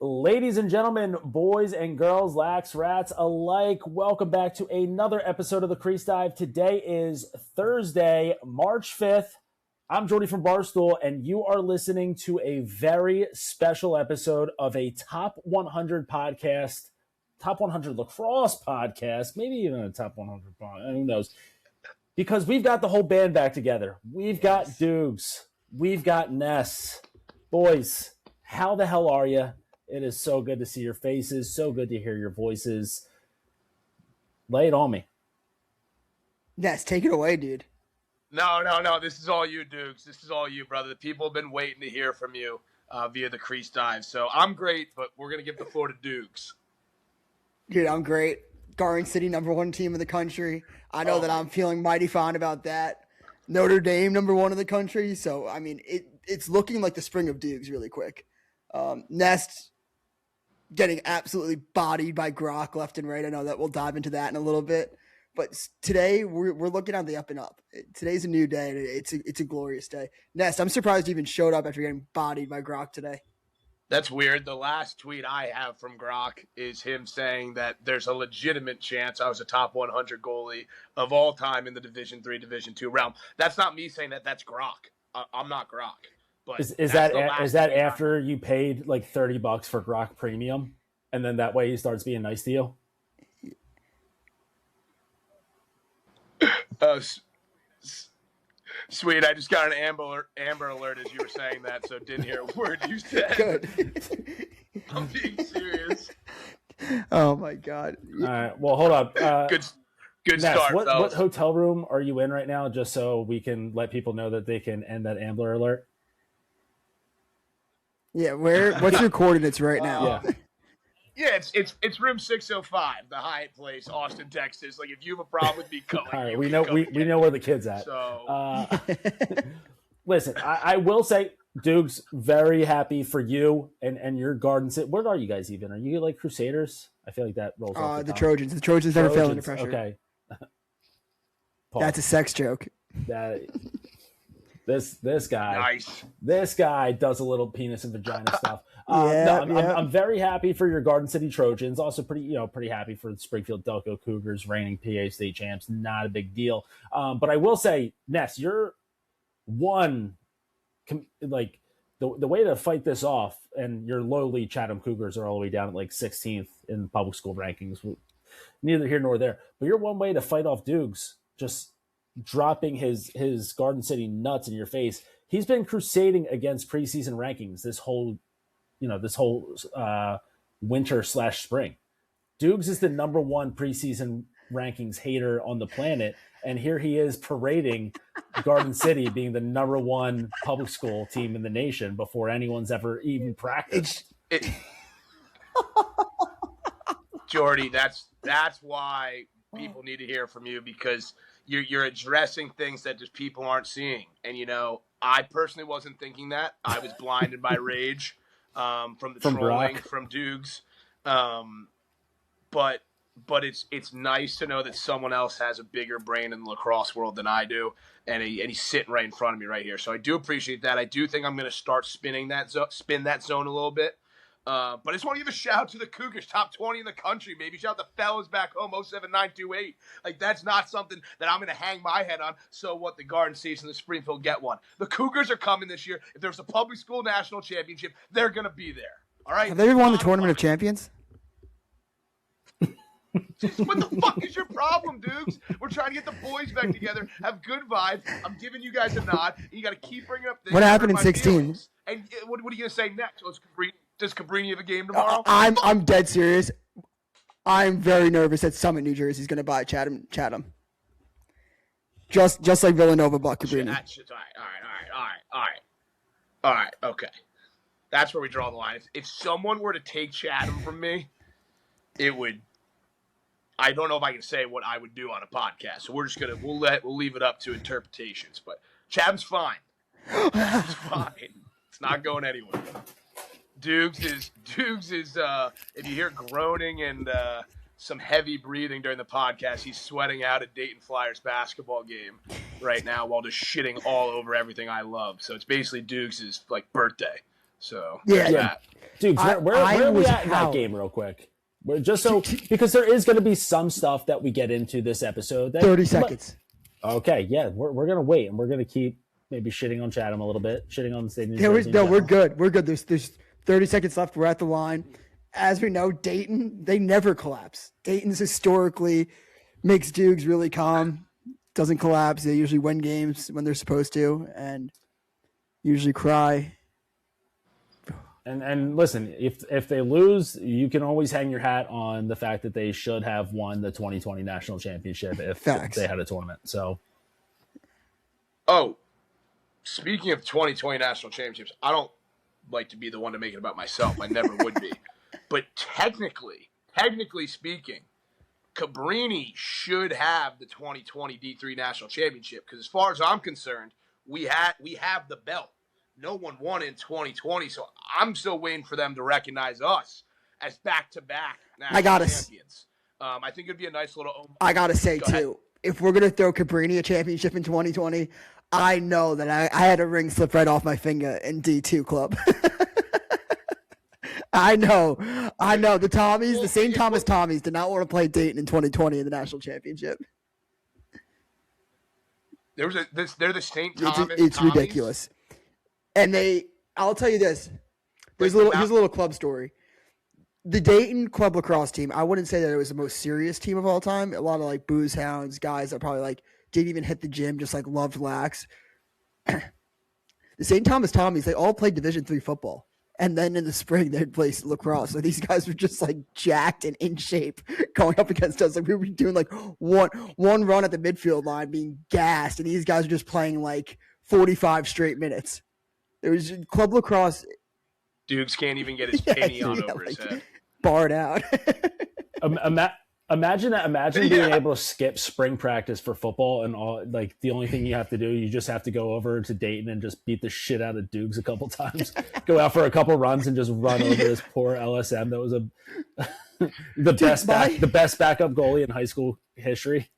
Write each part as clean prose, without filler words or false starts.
Ladies and gentlemen, boys and girls, lax rats alike, welcome back to another episode of the Crease Dive. Today is Thursday, March 5th. I'm Jordie from Barstool, and you are listening to a very special episode of a Top 100 podcast, Top 100 lacrosse podcast, maybe even a Top 100 podcast, who knows? Because we've got the whole band back together. We've got Dukes. We've got Ness. Boys, how the hell are you? It is so good to see your faces, so good to hear your voices. Lay it on me. Ness, take it away, dude. No. This is all you, Dukes. This is all you, brother. The people have been waiting to hear from you via the Crease Dive. So I'm great, but we're going to give the floor to Dukes. Dude, I'm great. Garden City, #1 team in the country. I know that I'm feeling mighty fond about that. Notre Dame, #1 in the country. So, I mean, it's looking like the spring of Dukes really quick. Nest getting absolutely bodied by Grok left and right. I know that we'll dive into that in a little bit. But today, we're looking on the up and up. Today's a new day, and it's a glorious day. Nest, I'm surprised you even showed up after getting bodied by Grok today. That's weird. The last tweet I have from Grok is him saying that there's a legitimate chance I was a top 100 goalie of all time in the Division III, Division II realm. That's not me saying that. That's Grok. I'm not Grok. But is that after you paid like $30 for Grok Premium, and then that way he starts being nice to you? Sweet. I just got an Amber Alert as you were saying that, so didn't hear a word you said. Good. I'm being serious. Oh my God. All right. Well, hold up. Good Ness, start, what hotel room are you in right now, just so we can let people know that they can end that Amber Alert? Yeah, what's your coordinates right now? Yeah, it's room 605, the Hyatt Place, Austin, Texas. Like, if you have a problem with me coming, all right, we know where the kid's at. So, listen, I will say, Dukes, very happy for you and your Garden City. Where are you guys even? Are you like Crusaders? I feel like that rolls off the Trojans. The Trojans never fail under pressure. Okay. That's a sex joke. This guy, nice. This guy does a little penis and vagina stuff. I'm very happy for your Garden City Trojans. Also pretty happy for the Springfield Delco Cougars, reigning PA state champs. Not a big deal. But I will say, Ness, you're one, like the way to fight this off, and your lowly Chatham Cougars are all the way down at like 16th in public school rankings. Neither here nor there. But you're one way to fight off Dukes, just dropping his Garden City nuts in your face. He's been crusading against preseason rankings this whole winter/spring. Dukes is the #1 preseason rankings hater on the planet, and here he is parading Garden City being the #1 public school team in the nation before anyone's ever even practiced. Jordy, that's why people need to hear from you, because you're addressing things that just people aren't seeing. And, I personally wasn't thinking that. I was blinded by rage from the trolling from Dukes. But it's nice to know that someone else has a bigger brain in the lacrosse world than I do, and he's sitting right in front of me right here. So I do appreciate that. I do think I'm going to start spin that zone a little bit. But I just want to give a shout out to the Cougars, top 20 in the country. Maybe shout out the fellas back home, 07928. Like, that's not something that I'm going to hang my head on. So what, the Garden City and the Springfield get one. The Cougars are coming this year. If there's a public school national championship, they're going to be there. All right? Have they ever won the Tournament of Champions? What the fuck is your problem, Dukes? We're trying to get the boys back together, have good vibes. I'm giving you guys a nod. And you got to keep bringing up things. What happened in 16? And what are you going to say next? Does Cabrini have a game tomorrow? I'm dead serious. I'm very nervous that Summit, New Jersey is going to buy Chatham. Just like Villanova bought Cabrini. All right. Okay. That's where we draw the line. If someone were to take Chatham from me, it would. I don't know if I can say what I would do on a podcast, so we're just we'll leave it up to interpretations. But Chatham's fine. It's fine. It's not going anywhere. Dukes is if you hear groaning and some heavy breathing during the podcast, he's sweating out a Dayton Flyers basketball game right now while just shitting all over everything I love. So it's basically Dukes' like birthday. So Yeah. that. Dude, where are we was at in that howling. game real quick? Just so, because there is going to be some stuff that we get into this episode. That, 30 seconds. Okay, yeah, we're going to wait, and we're going to keep maybe shitting on Chatham a little bit, shitting on the stadium. Yeah, we're good. We're good. There's 30 seconds left. We're at the line. As we know, Dayton, they never collapse. Dayton's historically makes Dukes really calm, doesn't collapse. They usually win games when they're supposed to, and usually cry. And listen, if they lose, you can always hang your hat on the fact that they should have won the 2020 national championship if they had a tournament. So, speaking of 2020 national championships, I don't like to be the one to make it about myself. I never would be. But technically speaking, Cabrini should have the 2020 D3 national championship because as far as I'm concerned, we have the belt. No one won in 2020, so I'm still waiting for them to recognize us as back-to-back national champions. I think it'd be a nice little. I gotta say too, if we're gonna throw Cabrini a championship in 2020, I know that I had a ring slip right off my finger in D2 club. I know. The Tommies, the St. Thomas Tommies, did not want to play Dayton in 2020 in the national championship. They're the St. Thomas. It's Tommies? ridiculous. And I'll tell you this. Here's a little club story. The Dayton club lacrosse team, I wouldn't say that it was the most serious team of all time. A lot of like booze hounds, guys that probably like didn't even hit the gym, just like loved lax. The St. Thomas Tommies, they all played Division III football. And then in the spring, they'd play lacrosse. So these guys were just like jacked and in shape going up against us. Like we were doing like one run at the midfield line being gassed. And these guys were just playing like 45 straight minutes. There was club lacrosse. Dukes can't even get his penny on over his head. Barred out. Imagine being able to skip spring practice for football and all. Like the only thing you have to do, you just have to go over to Dayton and just beat the shit out of Dukes a couple times. Go out for a couple runs and just run over this poor LSM that was the best backup goalie in high school history.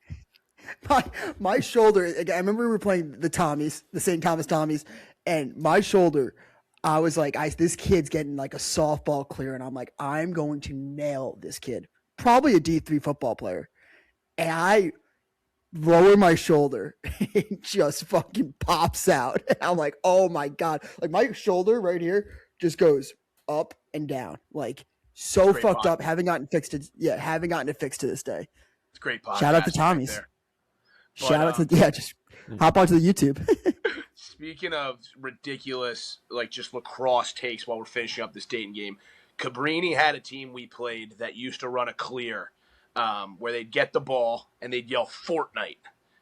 My shoulder. I remember we were playing the Tommies, the St. Thomas Tommies, and my shoulder. I was like, this kid's getting like a softball clear, and I'm like, I'm going to nail this kid. Probably a D3 football player. And I lower my shoulder, it just fucking pops out. And I'm like, oh my God. Like my shoulder right here just goes up and down. Like so fucked up. Haven't gotten it fixed to this day. It's great podcast. Shout out to Tommies. Shout out to just hop onto the YouTube. Speaking of ridiculous, like just lacrosse takes while we're finishing up this Dayton game, Cabrini had a team we played that used to run a clear where they'd get the ball and they'd yell Fortnite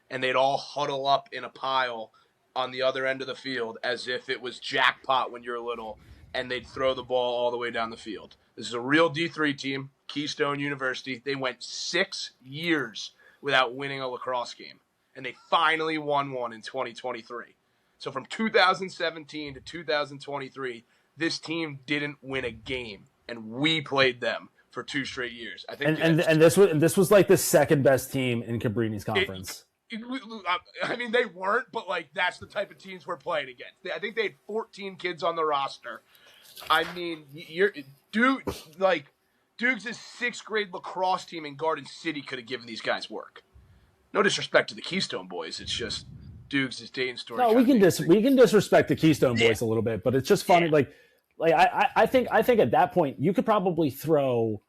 and they'd all huddle up in a pile on the other end of the field as if it was jackpot when you're little and they'd throw the ball all the way down the field. This is a real D3 team, Keystone University. They went 6 years without winning a lacrosse game and they finally won one in 2023. So from 2017 to 2023, this team didn't win a game, and we played them for 2 straight years. I think, and this was like the second best team in Cabrini's conference. I mean, they weren't, but like that's the type of teams we're playing against. I think they had 14 kids on the roster. I mean, Dukes' 6th grade lacrosse team in Garden City could have given these guys work. No disrespect to the Keystone boys, it's just Dukes' Dayton story. No, we can disrespect the Keystone boys a little bit, but it's just funny. Yeah. Like I think at that point you could probably throw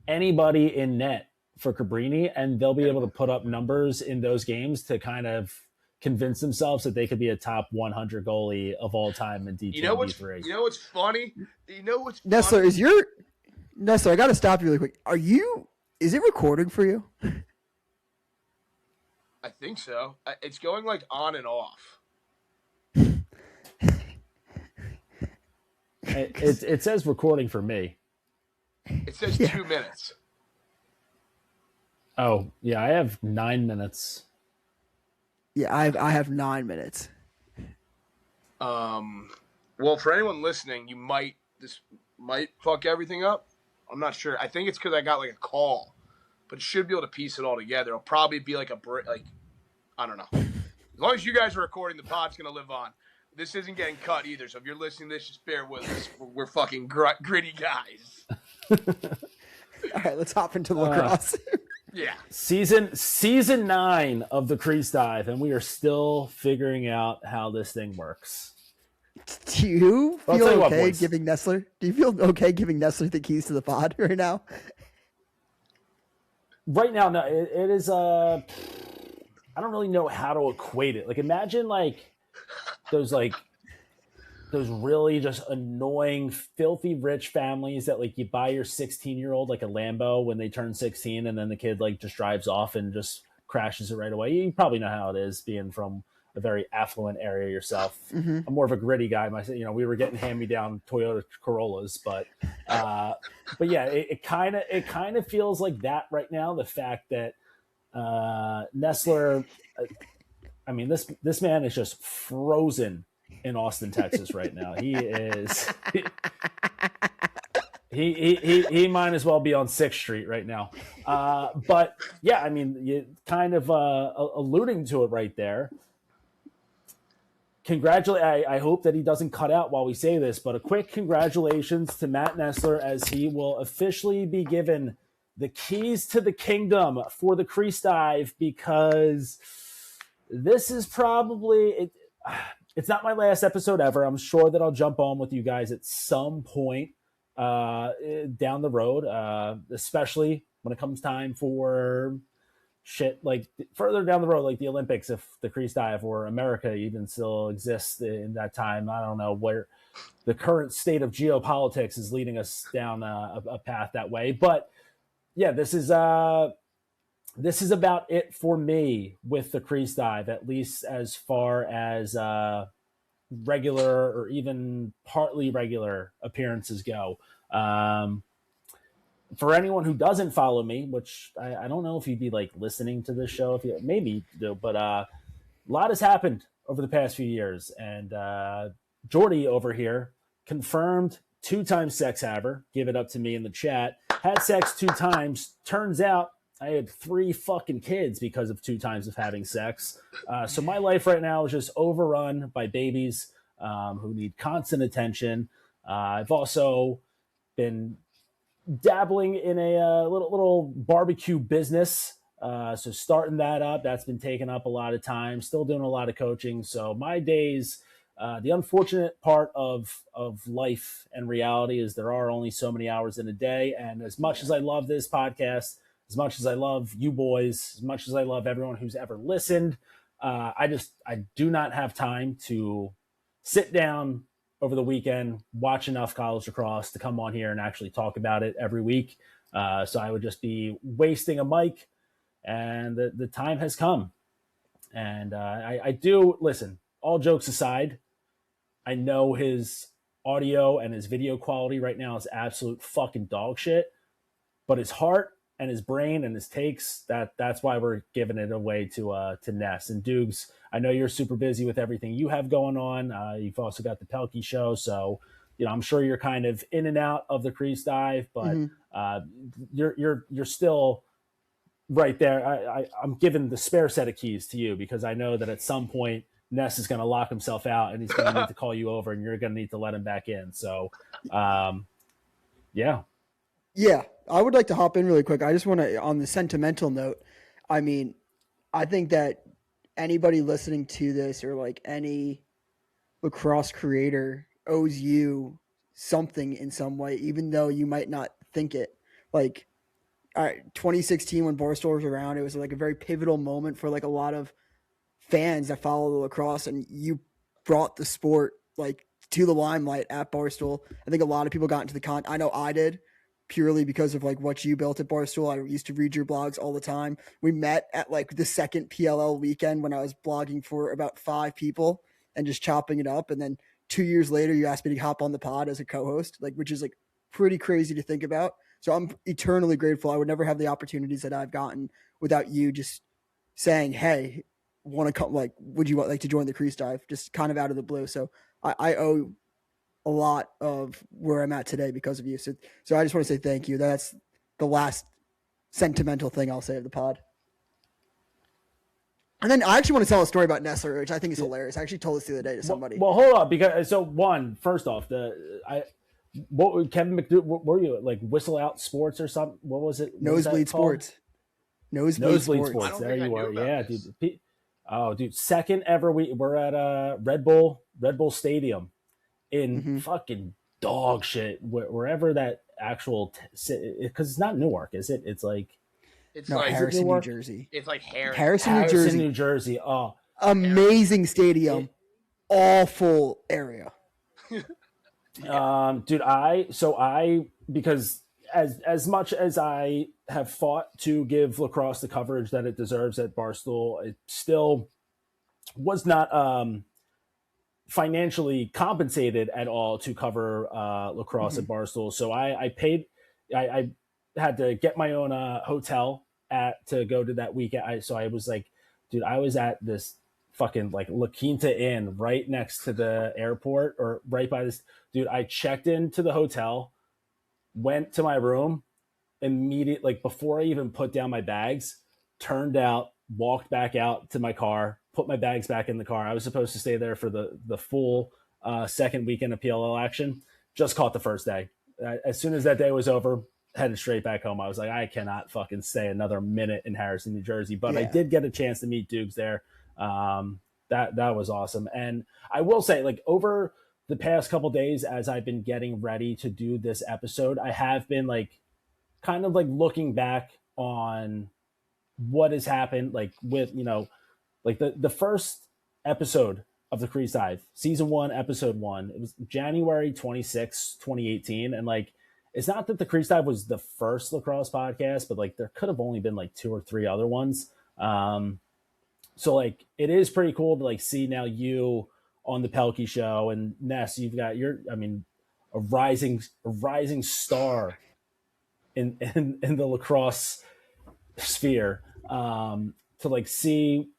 anybody in net for Cabrini, and they'll be able to put up numbers in those games to kind of convince themselves that they could be a top 100 goalie of all time in D2 D3. You know what's funny? Nessler, Nessler, I got to stop you really quick. Is it recording for you? I think so. It's going like on and off. It says recording for me. It says 2 minutes. Oh, yeah, I have 9 minutes. Yeah, I have 9 minutes. Well, for anyone listening, this might fuck everything up. I'm not sure. I think it's because I got like a call, but it should be able to piece it all together. It'll probably be like I don't know. As long as you guys are recording, the pod's gonna live on. This isn't getting cut either, so if you're listening to this, just bear with us. We're fucking gritty guys. All right, let's hop into lacrosse. Yeah. Season 9 of the Crease Dive, and we are still figuring out how this thing works. Do you I'll feel tell you what, okay boys. giving Nestler? Do you feel okay giving Nestler the keys to the pod right now? Right now, no, it is. I don't really know how to equate it. Like, imagine those really just annoying, filthy rich families that like you buy your 16-year-old like a Lambo when they turn 16, and then the kid like just drives off and just crashes it right away. You probably know how it is being from a very affluent area yourself. Mm-hmm. I'm more of a gritty guy. We were getting hand-me-down Toyota Corollas, but yeah, it kind of feels like that right now. The fact that Nestler, I mean, this man is just frozen in Austin, Texas right now. He is he might as well be on 6th Street right now. But yeah, I mean, you kind of alluding to it right there. I hope that he doesn't cut out while we say this, but a quick congratulations to Matt Nestler as he will officially be given the keys to the kingdom for the Crease Dive, because this is probably it's not my last episode ever. I'm sure that I'll jump on with you guys at some point down the road, especially when it comes time for shit like further down the road, like the Olympics, if the Crease Dive or America even still exists in that time. I don't know where the current state of geopolitics is leading us down a path that way. But yeah, this is about it for me with the Crease Dive, at least as far as regular or even partly regular appearances go. For anyone who doesn't follow me, which I don't know if you'd be like listening to this show, if you maybe do, but a lot has happened over the past few years. And Jordy over here, confirmed 2-time sex haver, give it up to me in the chat, had sex 2 times. Turns out I had 3 fucking kids because of 2 times of having sex. So my life right now is just overrun by babies who need constant attention. I've also been dabbling in a little barbecue business. So starting that up, that's been taking up a lot of time, still doing a lot of coaching. So my days, the unfortunate part of life and reality is there are only so many hours in a day. And as much as I love this podcast, as much as I love you boys, as much as I love everyone who's ever listened, I do not have time to sit down over the weekend, watch enough college lacrosse to come on here and actually talk about it every week. So I would just be wasting a mic, and the time has come. And I do, listen, all jokes aside, I know his audio and his video quality right now is absolute fucking dog shit, but his heart and his brain and his takes, that's why we're giving it away to Ness. And Dukes, I know you're super busy with everything you have going on. You've also got the Pelkey show, so I'm sure you're kind of in and out of the Crease Dive, but you're still right there. I'm giving the spare set of keys to you because I know that at some point Ness is going to lock himself out and he's going to need to call you over, and you're going to need to let him back in. So, yeah. Yeah, I would like to hop in really quick. I just want to, on the sentimental note, I mean, I think that anybody listening to this or like any lacrosse creator owes you something in some way, even though you might not think it. Like 2016 when Barstool was around, it was like a very pivotal moment for like a lot of fans that follow the lacrosse, and you brought the sport like to the limelight at Barstool. I think a lot of people got into the I know I did, purely because of like what you built at Barstool. I used to read your blogs all the time. We met at like the second PLL weekend when I was blogging for about 5 people and just chopping it up. And then 2 years later, you asked me to hop on the pod as a co-host, like, which is like pretty crazy to think about. So I'm eternally grateful. I would never have the opportunities that I've gotten without you just saying, hey, want to come, like, would you like to join the Crease Dive? Just kind of out of the blue. So I owe a lot of where I'm at today because of you. So I just want to say thank you. That's the last sentimental thing I'll say of the pod. And then I actually want to tell a story about Nestler, which I think is hilarious. I actually told this the other day to somebody. Well, hold up, because first off, what Kevin McDougal, what were you like, Whistle Out Sports or something? What was it? Nosebleed Sports. Nosebleed Sports. There you are. Yeah, dude. Oh, dude, second ever. We're at Red Bull Stadium in fucking dog shit, wherever that actual because it's not Newark, is it? It's like Harrison, New Jersey. It's like Harrison, New Jersey. Oh, amazing stadium, awful area. Dude, because as much as I have fought to give lacrosse the coverage that it deserves at Barstool, it still was not financially compensated at all to cover lacrosse at Barstool. So I paid. I had to get my own hotel to go to that weekend. So I was like, dude, I was at this fucking like La Quinta Inn right next to the airport, or right by this. Dude, I checked into the hotel, went to my room, immediately, like before I even put down my bags, turned out, walked back out to my car, put my bags back in the car. I was supposed to stay there for the full second weekend of PLL action. Just caught the first day. As soon as that day was over, headed straight back home. I was like, I cannot fucking stay another minute in Harrison, New Jersey. But I did get a chance to meet Dukes there. That was awesome. And I will say, like, over the past couple days, as I've been getting ready to do this episode, I have been like kind of like looking back on what has happened, like with, like the first episode of the Crease Dive, season 1, episode 1, it was January 26, 2018. And like, it's not that the Crease Dive was the first lacrosse podcast, but like there could have only been like 2 or 3 other ones. So like, it is pretty cool to like see now you on the Pelkey show, and Ness, you've got a rising star in the lacrosse sphere, to like see,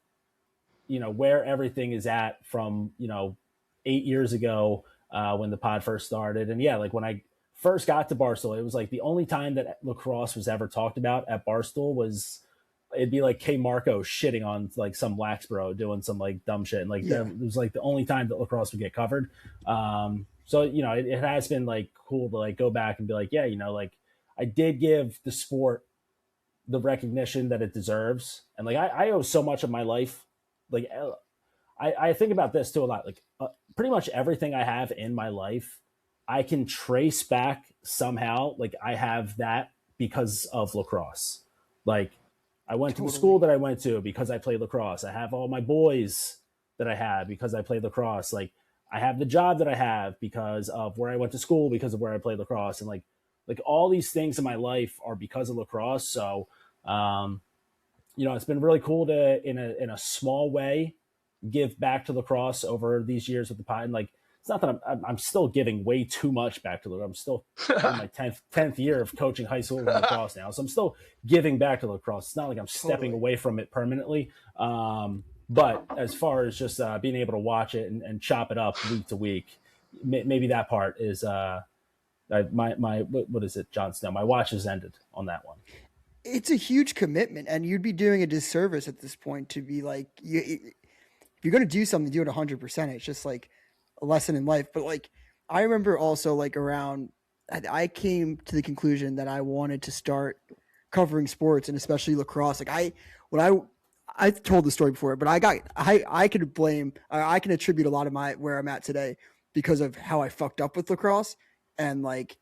where everything is at from, 8 years ago, when the pod first started. And yeah, like when I first got to Barstool, it was like the only time that lacrosse was ever talked about at Barstool was, it'd be like K Marco shitting on like some lax bro doing some like dumb shit. And like, that was like the only time that lacrosse would get covered. So, it has been like cool to like go back and be like, yeah, like I did give the sport the recognition that it deserves. And like, I owe so much of my life. Like, I think about this too a lot. Like pretty much everything I have in my life, I can trace back somehow. Like I have that because of lacrosse. Like, I went to the school that I went to because I played lacrosse. I have all my boys that I have because I played lacrosse. Like I have the job that I have because of where I went to school, because of where I played lacrosse. And like all these things in my life are because of lacrosse. So, it's been really cool to, in a small way, give back to lacrosse over these years with the pod. And like, it's not that I'm still giving way too much back to lacrosse. I'm still in my 10th year of coaching high school lacrosse now. So I'm still giving back to lacrosse. It's not like I'm stepping away from it permanently. But as far as just being able to watch it and chop it up week to week, maybe that part is what is it, Jon Snow? My watch has ended on that one. It's a huge commitment, and you'd be doing a disservice at this point to be like, if you're going to do something, do it 100%. It's just like a lesson in life. But like, I remember also like I came to the conclusion that I wanted to start covering sports, and especially lacrosse. Like I told the story before, but I can attribute a lot of where I'm at today because of how I fucked up with lacrosse, and like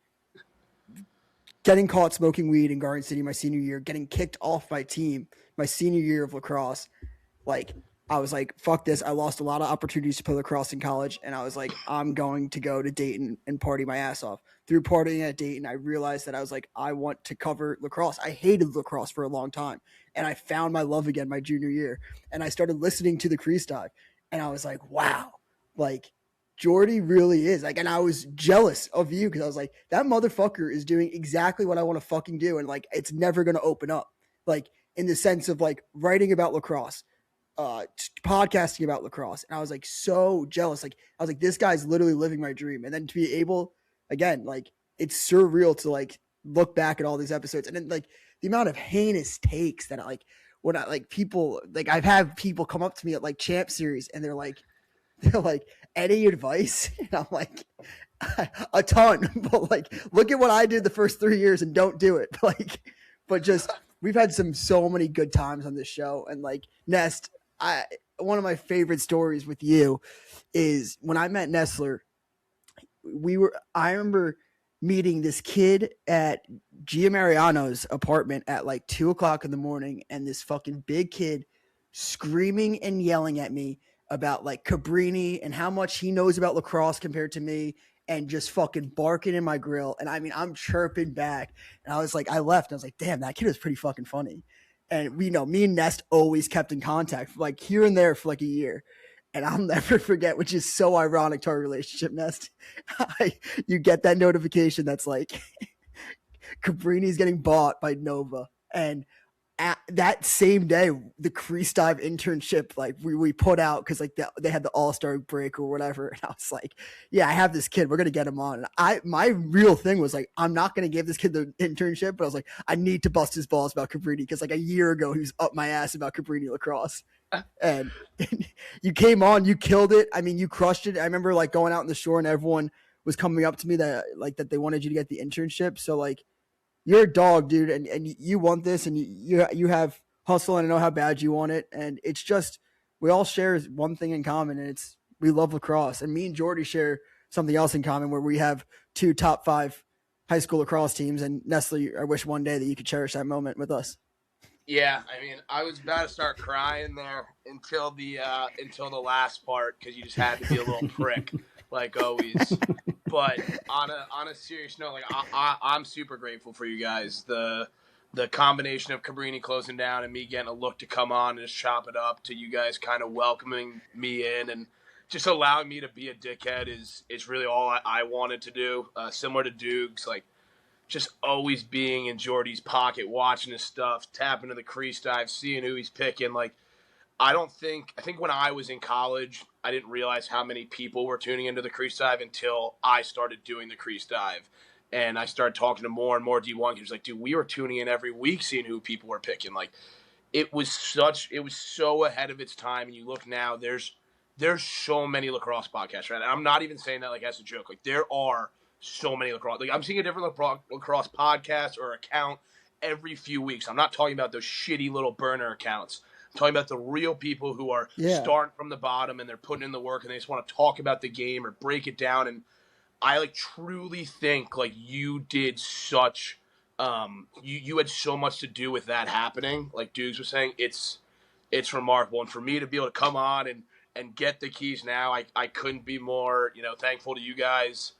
getting caught smoking weed in Garden City my senior year, getting kicked off my team my senior year of lacrosse. Like, I was like, fuck this. I lost a lot of opportunities to play lacrosse in college. And I was like, I'm going to go to Dayton and party my ass off. Through partying at Dayton, I realized that I was like, I want to cover lacrosse. I hated lacrosse for a long time. And I found my love again my junior year. And I started listening to the Crease Dive. And I was like, wow, like Jordy really is like, and I was jealous of you because I was like, that motherfucker is doing exactly what I want to fucking do. And like, it's never going to open up, like in the sense of like writing about lacrosse, podcasting about lacrosse. And I was like, so jealous. Like, I was like, this guy's literally living my dream. And then to be able, again, like, it's surreal to like look back at all these episodes and then like the amount of heinous takes that like when I like people like I've had people come up to me at like Champ Series and they're like, any advice? And I'm like, a ton. But like, look at what I did the first 3 years and don't do it. But just we've had so many good times on this show. And like Nest, one of my favorite stories with you is when I met Nestler. I remember meeting this kid at Gia Mariano's apartment at like 2:00 in the morning, and this fucking big kid screaming and yelling at me about like Cabrini and how much he knows about lacrosse compared to me, and just fucking barking in my grill. And I mean, I'm chirping back, and I was like, I left. And I was like, damn, that kid was pretty fucking funny. And me and Nest always kept in contact, like here and there for like a year. And I'll never forget, which is so ironic to our relationship, Nest. You get that notification that's like Cabrini's getting bought by Nova, and that same day, the Crease Dive internship, like we put out because like they had the All-Star break or whatever, and I was like, yeah, I have this kid, we're gonna get him on. And my real thing was like, I'm not gonna give this kid the internship, but I was like, I need to bust his balls about Cabrini because like a year ago he was up my ass about Cabrini lacrosse. And you came on, you killed it. I mean, you crushed it. I remember like going out in the shore and everyone was coming up to me that they wanted you to get the internship. So like, you're a dog, dude, and you want this, and you have hustle, and I know how bad you want it. And it's just, we all share one thing in common, and it's we love lacrosse. And me and Jordie share something else in common, where we have 2 top 5 high school lacrosse teams. And Nestle, I wish one day that you could cherish that moment with us. Yeah, I mean, I was about to start crying there until the last part because you just had to be a little prick, like always. But on a serious note, like I'm super grateful for you guys. The combination of Cabrini closing down and me getting a look to come on and just chop it up, to you guys kind of welcoming me in and just allowing me to be a dickhead is really all I wanted to do. Similar to Dukes, like, just always being in Jordie's pocket, watching his stuff, tapping to the crease dive, seeing who he's picking. Like, I think when I was in college, I didn't realize how many people were tuning into the crease dive until I started doing the crease dive. And I started talking to more and more D1 kids. Like, dude, we were tuning in every week, seeing who people were picking. Like, it was so ahead of its time. And you look now, there's so many lacrosse podcasts, right? And I'm not even saying that like as a joke. Like, there are so many lacrosse. Like, I'm seeing a different lacrosse podcast or account every few weeks. I'm not talking about those shitty little burner accounts. I'm talking about the real people who are starting from the bottom and they're putting in the work and they just want to talk about the game or break it down. And I like truly think like you did such you had so much to do with that happening. Like Dukes was saying, it's remarkable. And for me to be able to come on and get the keys now, I couldn't be more, thankful to you guys.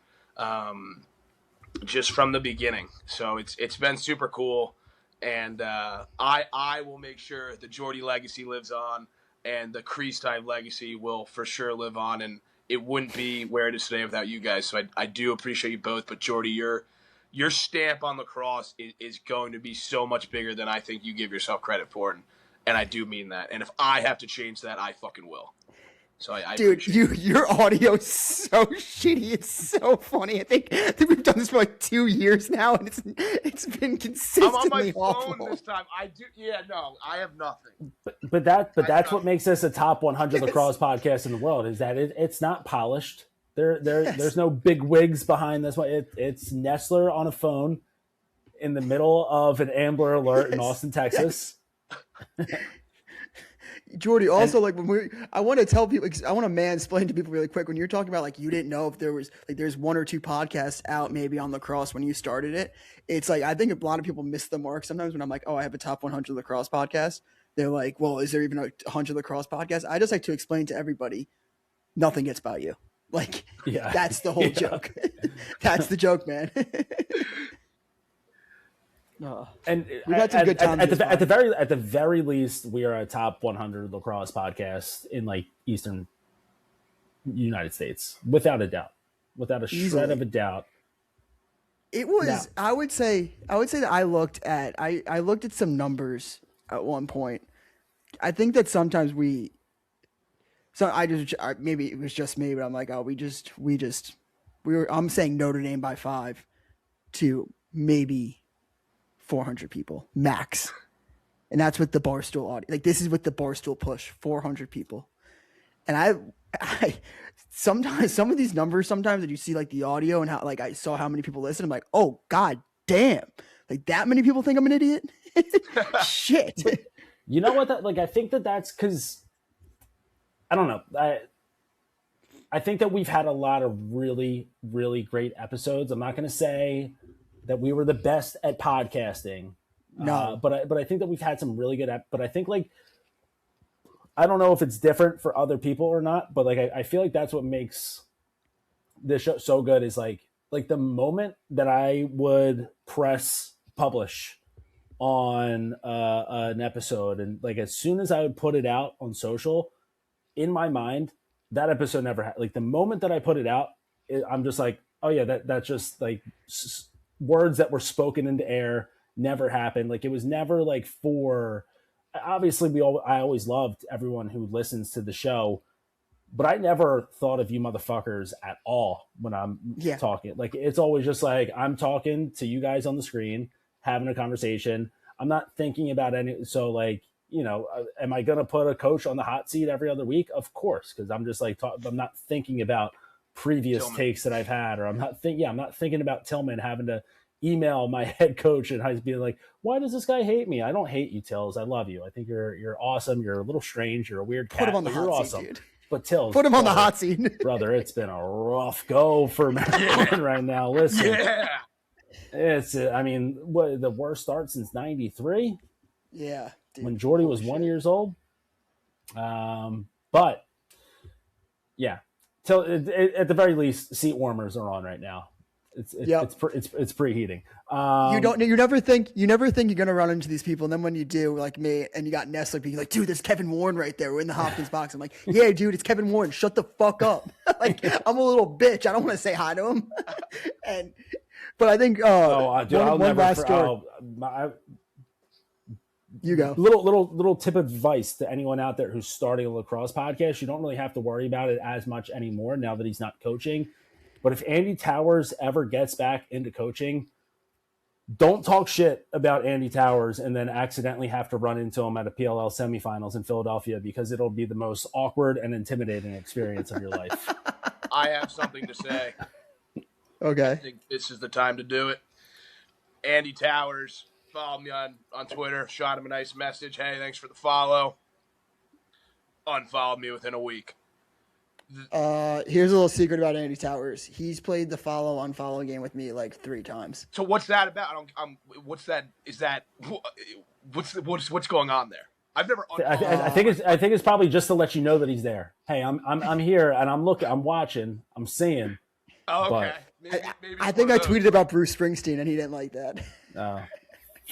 Just from the beginning. So it's been super cool. And I will make sure the Jordy legacy lives on and the Crease Dive legacy will for sure live on. And it wouldn't be where it is today without you guys. So I do appreciate you both. But Jordy, your stamp on lacrosse is going to be so much bigger than I think you give yourself credit for. And I do mean that. And if I have to change that, I fucking will. So Dude, your audio is so shitty. It's so funny. I think we've done this for like 2 years now, and it's been consistently awful. I'm on my phone this time. I do. Yeah, no, I have nothing. But that's what makes us a top 100 lacrosse podcast in the world. Is that it's not polished. There's no big wigs behind this one. It's Nestler on a phone in the middle of an Ambler Alert in Austin, Texas. Jordy, also, like I want to tell people, I want to mansplain to people really quick. When you're talking about like you didn't know if there was like there's 1 or 2 podcasts out maybe on lacrosse when you started it. It's like I think a lot of people miss the mark sometimes when I'm like, oh, I have a top 100 lacrosse podcast. They're like, well, is there even a 100 lacrosse podcast? I just like to explain to everybody, nothing gets by you. Like, that's the whole joke. That's the joke, man. And we've had some good times at the very least, we are a top 100 lacrosse podcast in like Eastern United States, without a doubt, without a shred of a doubt. It was. I would say that I looked at some numbers at one point. I think that sometimes maybe it was just me, but I'm like, oh, I'm saying Notre Dame by 5 to maybe 400 people max. and that's with the Barstool audio. Like this is with the Barstool push, 400 people. And I sometimes some of these numbers, sometimes that you see like the audio and how like I saw how many people listen, I'm like, oh god damn, like that many people think I'm an idiot. Shit. But you know what? That like I think that's because I don't know. I think that we've had a lot of really, really great episodes. I'm not going to say that we were the best at podcasting. No, but I think that we've had some really good. But I think like I don't know if it's different for other people or not. But like I feel like that's what makes this show so good is like the moment that I would press publish on an episode, and like as soon as I would put it out on social, in my mind that episode never had like the moment that I put it out. I'm just like, oh yeah, that's just like words that were spoken into air. Never happened. Like it was never like for obviously I always loved everyone who listens to the show, but I never thought of you motherfuckers at all when I'm talking. Like it's always just like I'm talking to you guys on the screen, having a conversation. I'm not thinking about any. So like, you know, am I going to put a coach on the hot seat every other week? Of course, because I'm just like I'm not thinking about previous Tillman takes that I've had, or I'm not thinking about Tillman having to email my head coach and I'd be like, why does this guy hate me? I don't hate you, Tills. I love you. I think you're awesome. You're a little strange. You're a weird cat. put him on the you're hot awesome. seat, dude. But Tills, Put him on the hot seat. brother. It's been a rough go for Maryland right now. Listen, it's I mean, what the worst start since '93? Yeah, dude. When Jordy was 1 year old. But yeah, till at the very least, seat warmers are on right now. It's preheating. You never think you're gonna run into these people, and then when you do, like me, and you got Nestle being like, dude, there's Kevin Warren right there. We're in the Hopkins box. I'm like, yeah, dude, it's Kevin Warren. Shut the fuck up. Like I'm a little bitch. I don't want to say hi to him. But I think one last story. You go. Little tip of advice to anyone out there who's starting a lacrosse podcast. You don't really have to worry about it as much anymore now that he's not coaching. But if Andy Towers ever gets back into coaching, don't talk shit about Andy Towers and then accidentally have to run into him at a PLL semifinals in Philadelphia, because it'll be the most awkward and intimidating experience of your life. I have something to say. Okay. I think this is the time to do it. Andy Towers, follow me on Twitter, shot him a nice message. Hey, thanks for the follow. Unfollowed me within a week. Here's a little secret about Andy Towers. He's played the follow-unfollow game with me like 3 times. So what's that about? What's that? Is that what's going on there? I've never. I think it's probably just to let you know that he's there. Hey, I'm here and I'm looking, I'm watching, I'm seeing. Oh, okay. Maybe I think I tweeted about Bruce Springsteen and he didn't like that. Yeah,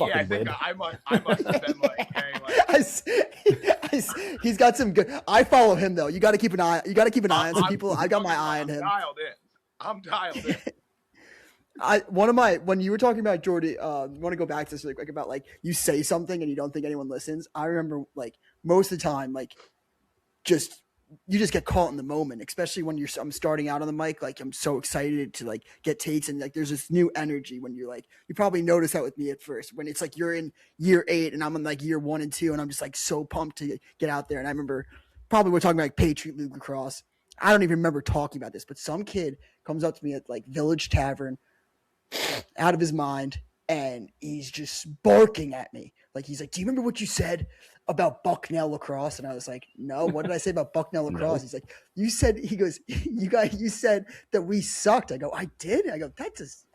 I think I must have been like, hey, he's got some good. I follow him though. You got to keep an eye. On some people. I got my eye on him. I'm dialed in. When you were talking about Jordy, I want to go back to this really quick about like you say something and you don't think anyone listens. I remember like most of the time, like you just get caught in the moment, especially when I'm starting out on the mic. Like I'm so excited to like get takes, and like there's this new energy when you're like, you probably notice that with me at first when it's like you're in year 8 and I'm in like year 1 and 2 and I'm just like so pumped to get out there. And I remember probably we're talking about like Patriot League lacrosse. I don't even remember talking about this, but some kid comes up to me at like Village Tavern out of his mind and he's just barking at me. Like he's like, do you remember what you said about Bucknell lacrosse? And I was like, no, what did I say about Bucknell lacrosse? No. He's like, he goes, you said that we sucked. I go, I did? I go, I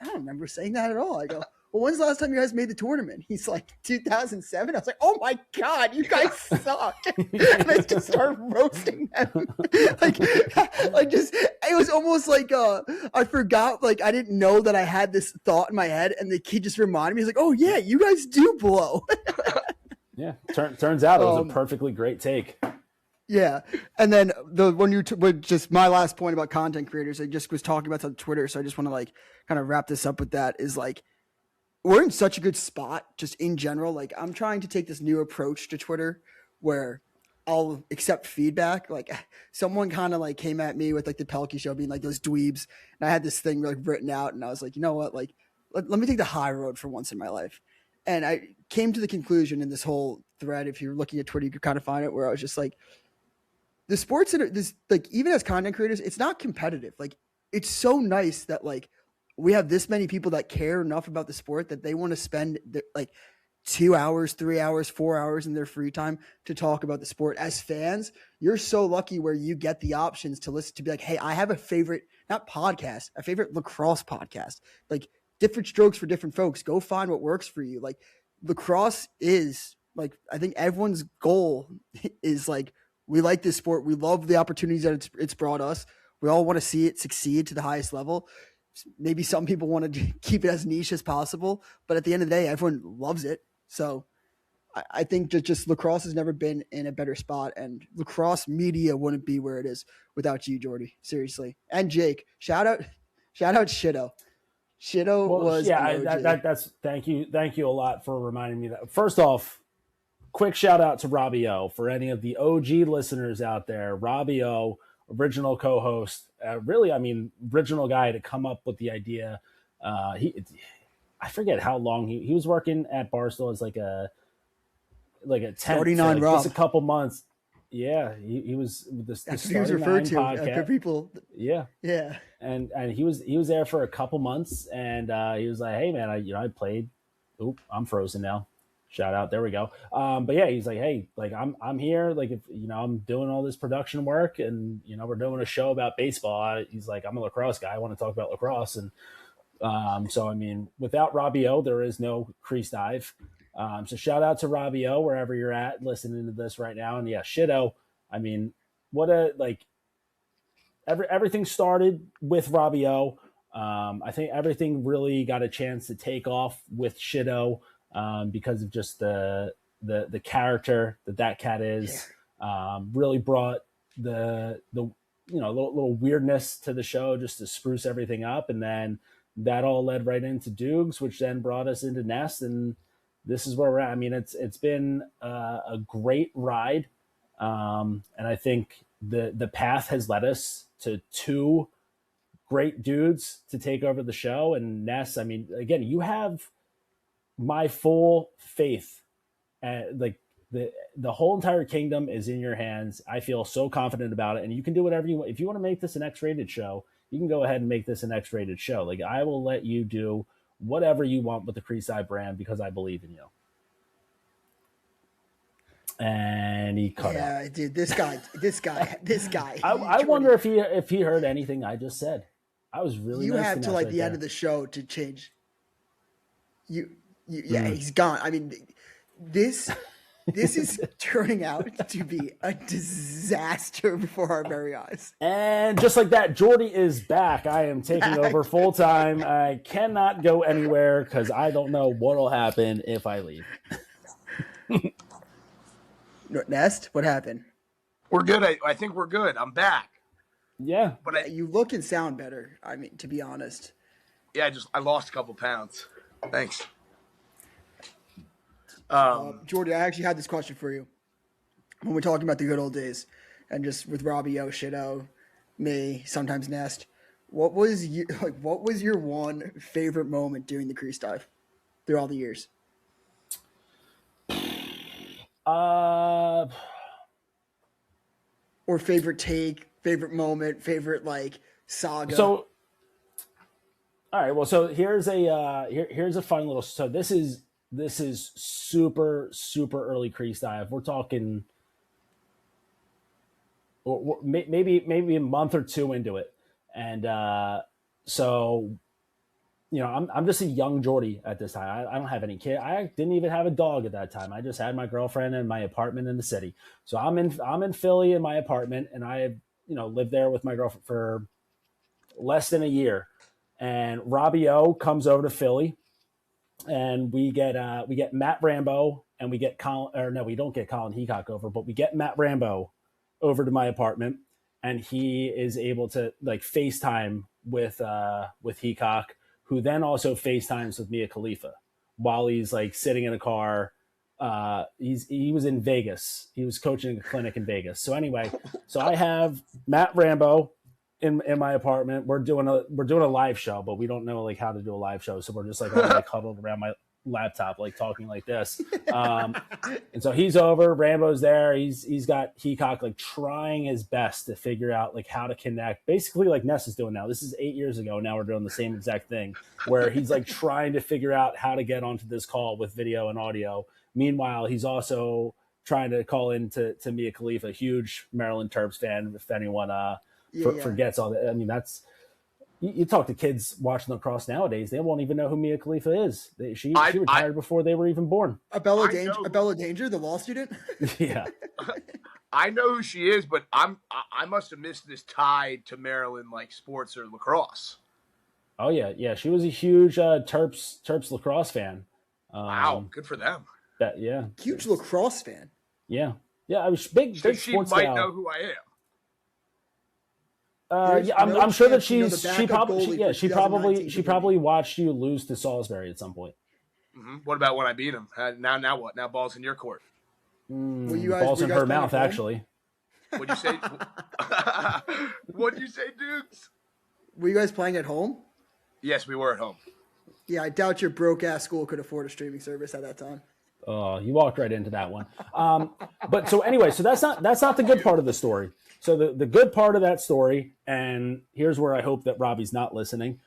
don't remember saying that at all. I go, well, when's the last time you guys made the tournament? He's like, 2007. I was like, oh my God, you guys suck. And I just started roasting them. It was almost like, I forgot, like, I didn't know that I had this thought in my head. And the kid just reminded me, he's like, oh yeah, you guys do blow. Yeah, turns out it was a perfectly great take. Yeah, and then just my last point about content creators, I just was talking about on Twitter, so I just want to like kind of wrap this up with that. Is like we're in such a good spot, just in general. Like I'm trying to take this new approach to Twitter, where I'll accept feedback. Like someone kind of like came at me with like the Pelkey show being like those dweebs, and I had this thing like written out, and I was like, you know what, like let me take the high road for once in my life. And I came to the conclusion in this whole thread. If you're looking at Twitter, you could kind of find it, where I was just like, the sports that are this, like, even as content creators, it's not competitive. Like, it's so nice that like we have this many people that care enough about the sport that they want to spend like 2 hours, 3 hours, 4 hours in their free time to talk about the sport. As fans, you're so lucky where you get the options to listen to, be like, hey, I have a favorite, not podcast, a favorite lacrosse podcast. Like, different strokes for different folks. Go find what works for you. Like, lacrosse is like, I think everyone's goal is like, we like this sport. We love the opportunities that it's brought us. We all want to see it succeed to the highest level. Maybe some people want to keep it as niche as possible, but at the end of the day, everyone loves it. So I think that just lacrosse has never been in a better spot, and lacrosse media wouldn't be where it is without you, Jordy. Seriously. And Jake, shout out Shido. Shido was that's thank you a lot for reminding me that. First off, quick shout out to Robbie O, for any of the OG listeners out there. Robbie O, original co-host, original guy to come up with the idea. I forget how long he was working at Barstool as like a 10 49 like Rob. just a couple months. Yeah, he was this. That's what he was referred to for people. Yeah, and he was there for a couple months, and he was like, "Hey man, I played. Oop, I'm frozen now. Shout out, there we go. But yeah, he's like, hey, like I'm here, like if I'm doing all this production work, and we're doing a show about baseball. He's like, I'm a lacrosse guy. I want to talk about lacrosse, and so I mean, without Robbie O, there is no Crease Dive. So shout out to Robbie O, wherever you're at listening to this right now. And yeah, Shido. I mean, what a like. Everything started with Robbie O. I think everything really got a chance to take off with Shido because of just the character that cat is. Really brought the little weirdness to the show just to spruce everything up, and then that all led right into Dukes, which then brought us into Nest, and this is where we're at. I mean, it's been a great ride, and I think the path has led us to two great dudes to take over the show. And Ness, I mean, again, you have my full faith. Like the whole entire kingdom is in your hands. I feel so confident about it, and you can do whatever you want. If you want to make this an X-rated show, you can go ahead and make this an X-rated show. Like, I will let you do whatever you want with the Crease brand because I believe in you. And he cut out. Yeah, dude, this guy. I wonder if he heard anything I just said. I was really. You nice have to like right the there. end of the show to change. He's gone. I mean, this is turning out to be a disaster before our very eyes. And just like that, Jordie is back. I am taking over full time. I cannot go anywhere because I don't know what'll happen if I leave. Nest, what happened? We're good. I think we're good. I'm back. Yeah, But You look and sound better. I mean, to be honest. I lost a couple pounds. Thanks. Jordy, I actually had this question for you. When we're talking about the good old days, and just with Robbie O, Shido, me, sometimes Nest, what was your one favorite moment doing the Crease Dive through all the years? Or favorite take, favorite moment, favorite like saga. So, all right. Well, so here's a fun little. So this is super early Crease Dive. We're talking, maybe a month or two into it, and so. I'm just a young Jordy at this time. I don't have any kid. I didn't even have a dog at that time. I just had my girlfriend and my apartment in the city. So I'm in Philly in my apartment, and I lived there with my girlfriend for less than a year. And Robbie O comes over to Philly, and we get Matt Rambo, and we get Colin. Or no, we don't get Colin Heacock over, but we get Matt Rambo over to my apartment, and he is able to like FaceTime with Heacock, who then also FaceTimes with Mia Khalifa while he's like sitting in a car. He was in Vegas. He was coaching a clinic in Vegas. So anyway, I have Matt Rambo in my apartment. We're doing a live show, but we don't know like how to do a live show. So we're just like all like huddled around laptop, like talking like this. And so he's over. Rambo's there. He's got Heacock like trying his best to figure out like how to connect. Basically, like Ness is doing now. This is 8 years ago. Now we're doing the same exact thing where he's like trying to figure out how to get onto this call with video and audio. Meanwhile, he's also trying to call in to Mia Khalifa, a huge Maryland Terps fan. If anyone forgets all that, I mean that's. You talk to kids watching lacrosse nowadays, they won't even know who Mia Khalifa is. She retired before they were even born. Abella Danger, the law student? Yeah. I know who she is, but I must have missed this tied to Maryland like sports or lacrosse. Oh yeah. She was a huge Terps lacrosse fan. Wow, good for them. Huge lacrosse fan. Yeah. I was big So sports she might gal. know who I am. I'm sure that she probably watched you lose to Salisbury at some point. Mm-hmm. What about when I beat him? Now what? Now ball's in your court. Balls in her mouth, actually. What'd you say? What'd you say, Dukes? Were you guys playing at home? Yes, we were at home. Yeah, I doubt your broke ass school could afford a streaming service at that time. Oh, you walked right into that one. But so anyway, so that's not the good part of the story. So the good part of that story, and here's where I hope that Robbie's not listening,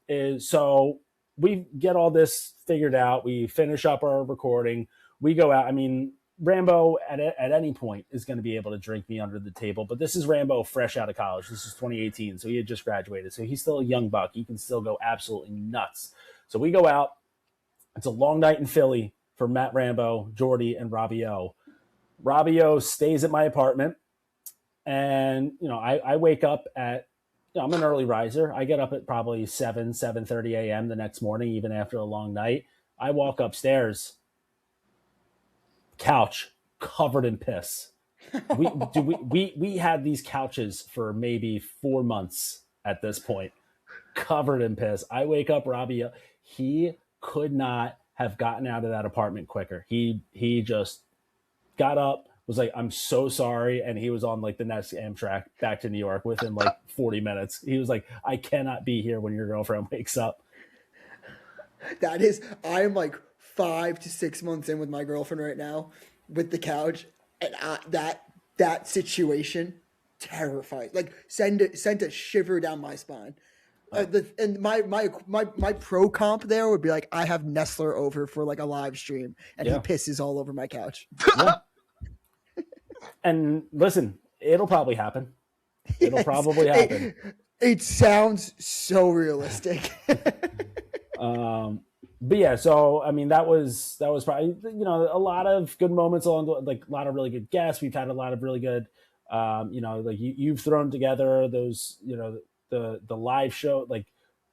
is so we get all this figured out. We finish up our recording. We go out. I mean, Rambo at any point is going to be able to drink me under the table, but this is Rambo fresh out of college. This is 2018, so he had just graduated. So he's still a young buck. He can still go absolutely nuts. So we go out. It's a long night in Philly for Matt Rambo, Jordie, and Robbie O. Robbie O stays at my apartment. And, I wake up at, I'm an early riser. I get up at probably 7:30 a.m. the next morning, even after a long night. I walk upstairs, couch covered in piss. We had these couches for maybe 4 months at this point, covered in piss. I wake up, Robbie, he could not have gotten out of that apartment quicker. He just got up, was like, I'm so sorry. And he was on like the next Amtrak back to New York within like 40 minutes. He was like, I cannot be here when your girlfriend wakes up. I am like 5 to 6 months in with my girlfriend right now with the couch. And that situation terrified, like sent a shiver down my spine. And my pro comp there would be like, I have Nestler over for like a live stream and he pisses all over my couch. Yeah. And listen, it'll probably happen. It sounds so realistic. But yeah, so I mean, that was probably a lot of good moments along the, like a lot of really good guests. We've had a lot of really good, like you've thrown together those, the live show, like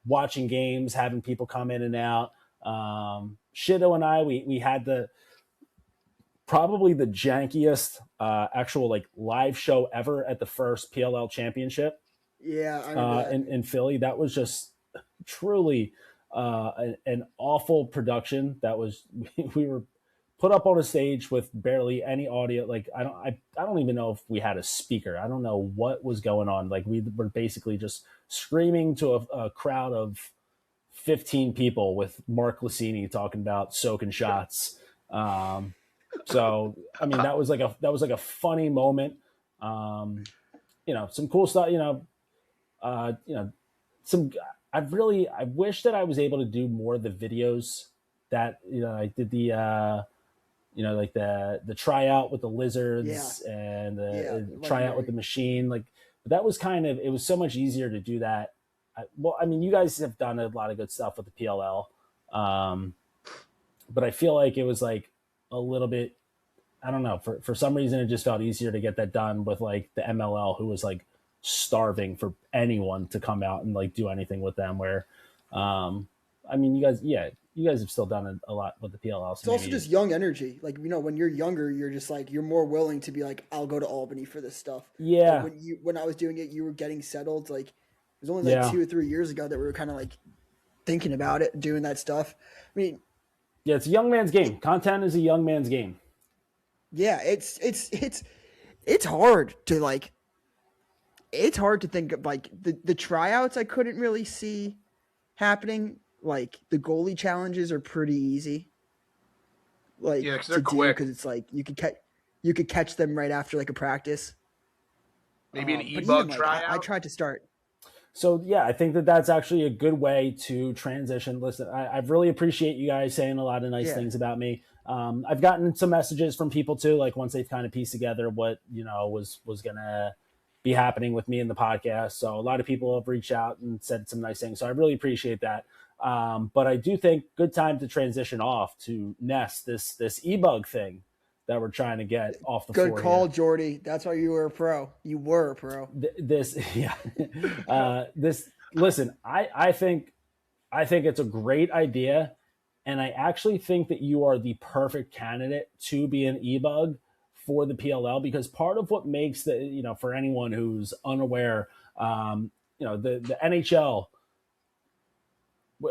watching games, having people come in and out. Shido and I, we had probably the jankiest actual like live show ever at the first PLL championship. Yeah, I remember in Philly. That was just truly an awful production. That was we were put up on a stage with barely any audio. Like I don't even know if we had a speaker. I don't know what was going on. Like we were basically just screaming to a crowd of 15 people with Mark Lassini talking about soaking shots. So I mean that was like a funny moment. Some cool stuff. I wish that I was able to do more of the videos that I did the like the tryout with the lizards and the tryout with the machine. Like, but that was it was so much easier to do that. You guys have done a lot of good stuff with the PLL, but I feel like it was like a little bit. I don't know. For some reason, it just felt easier to get that done with like the MLL, who was like starving for anyone to come out and like do anything with them. Where, you guys have still done a lot with the PLL. So it's also just young energy. Like, when you're younger, you're just like, you're more willing to be like, I'll go to Albany for this stuff. Yeah. Like when I was doing it, you were getting settled. Like, it was only like 2 or 3 years ago that we were kind of like thinking about it, doing that stuff. I mean, yeah, it's a young man's game. Content is a young man's game. Yeah, it's hard to like. It's hard to think of like the tryouts. I couldn't really see happening like the goalie challenges are pretty easy. Like Yeah, 'cause they're to do quick. because it's like you could catch them right after like a practice. Maybe an But Ebug even, like, tryout. I tried to start. So yeah, I think that that's actually a good way to transition. Listen, I really appreciate you guys saying a lot of nice things about me. I've gotten some messages from people too, like once they've kind of pieced together what was gonna be happening with me in the podcast. So a lot of people have reached out and said some nice things. So I really appreciate that. But I do think good time to transition off to Nest, this Ebug thing that we're trying to get off the floor. Good call, here. Jordy. That's why you were a pro. You were a pro. Listen, I think it's a great idea, and I actually think that you are the perfect candidate to be an Ebug for the PLL, because part of what makes for anyone who's unaware, the NHL,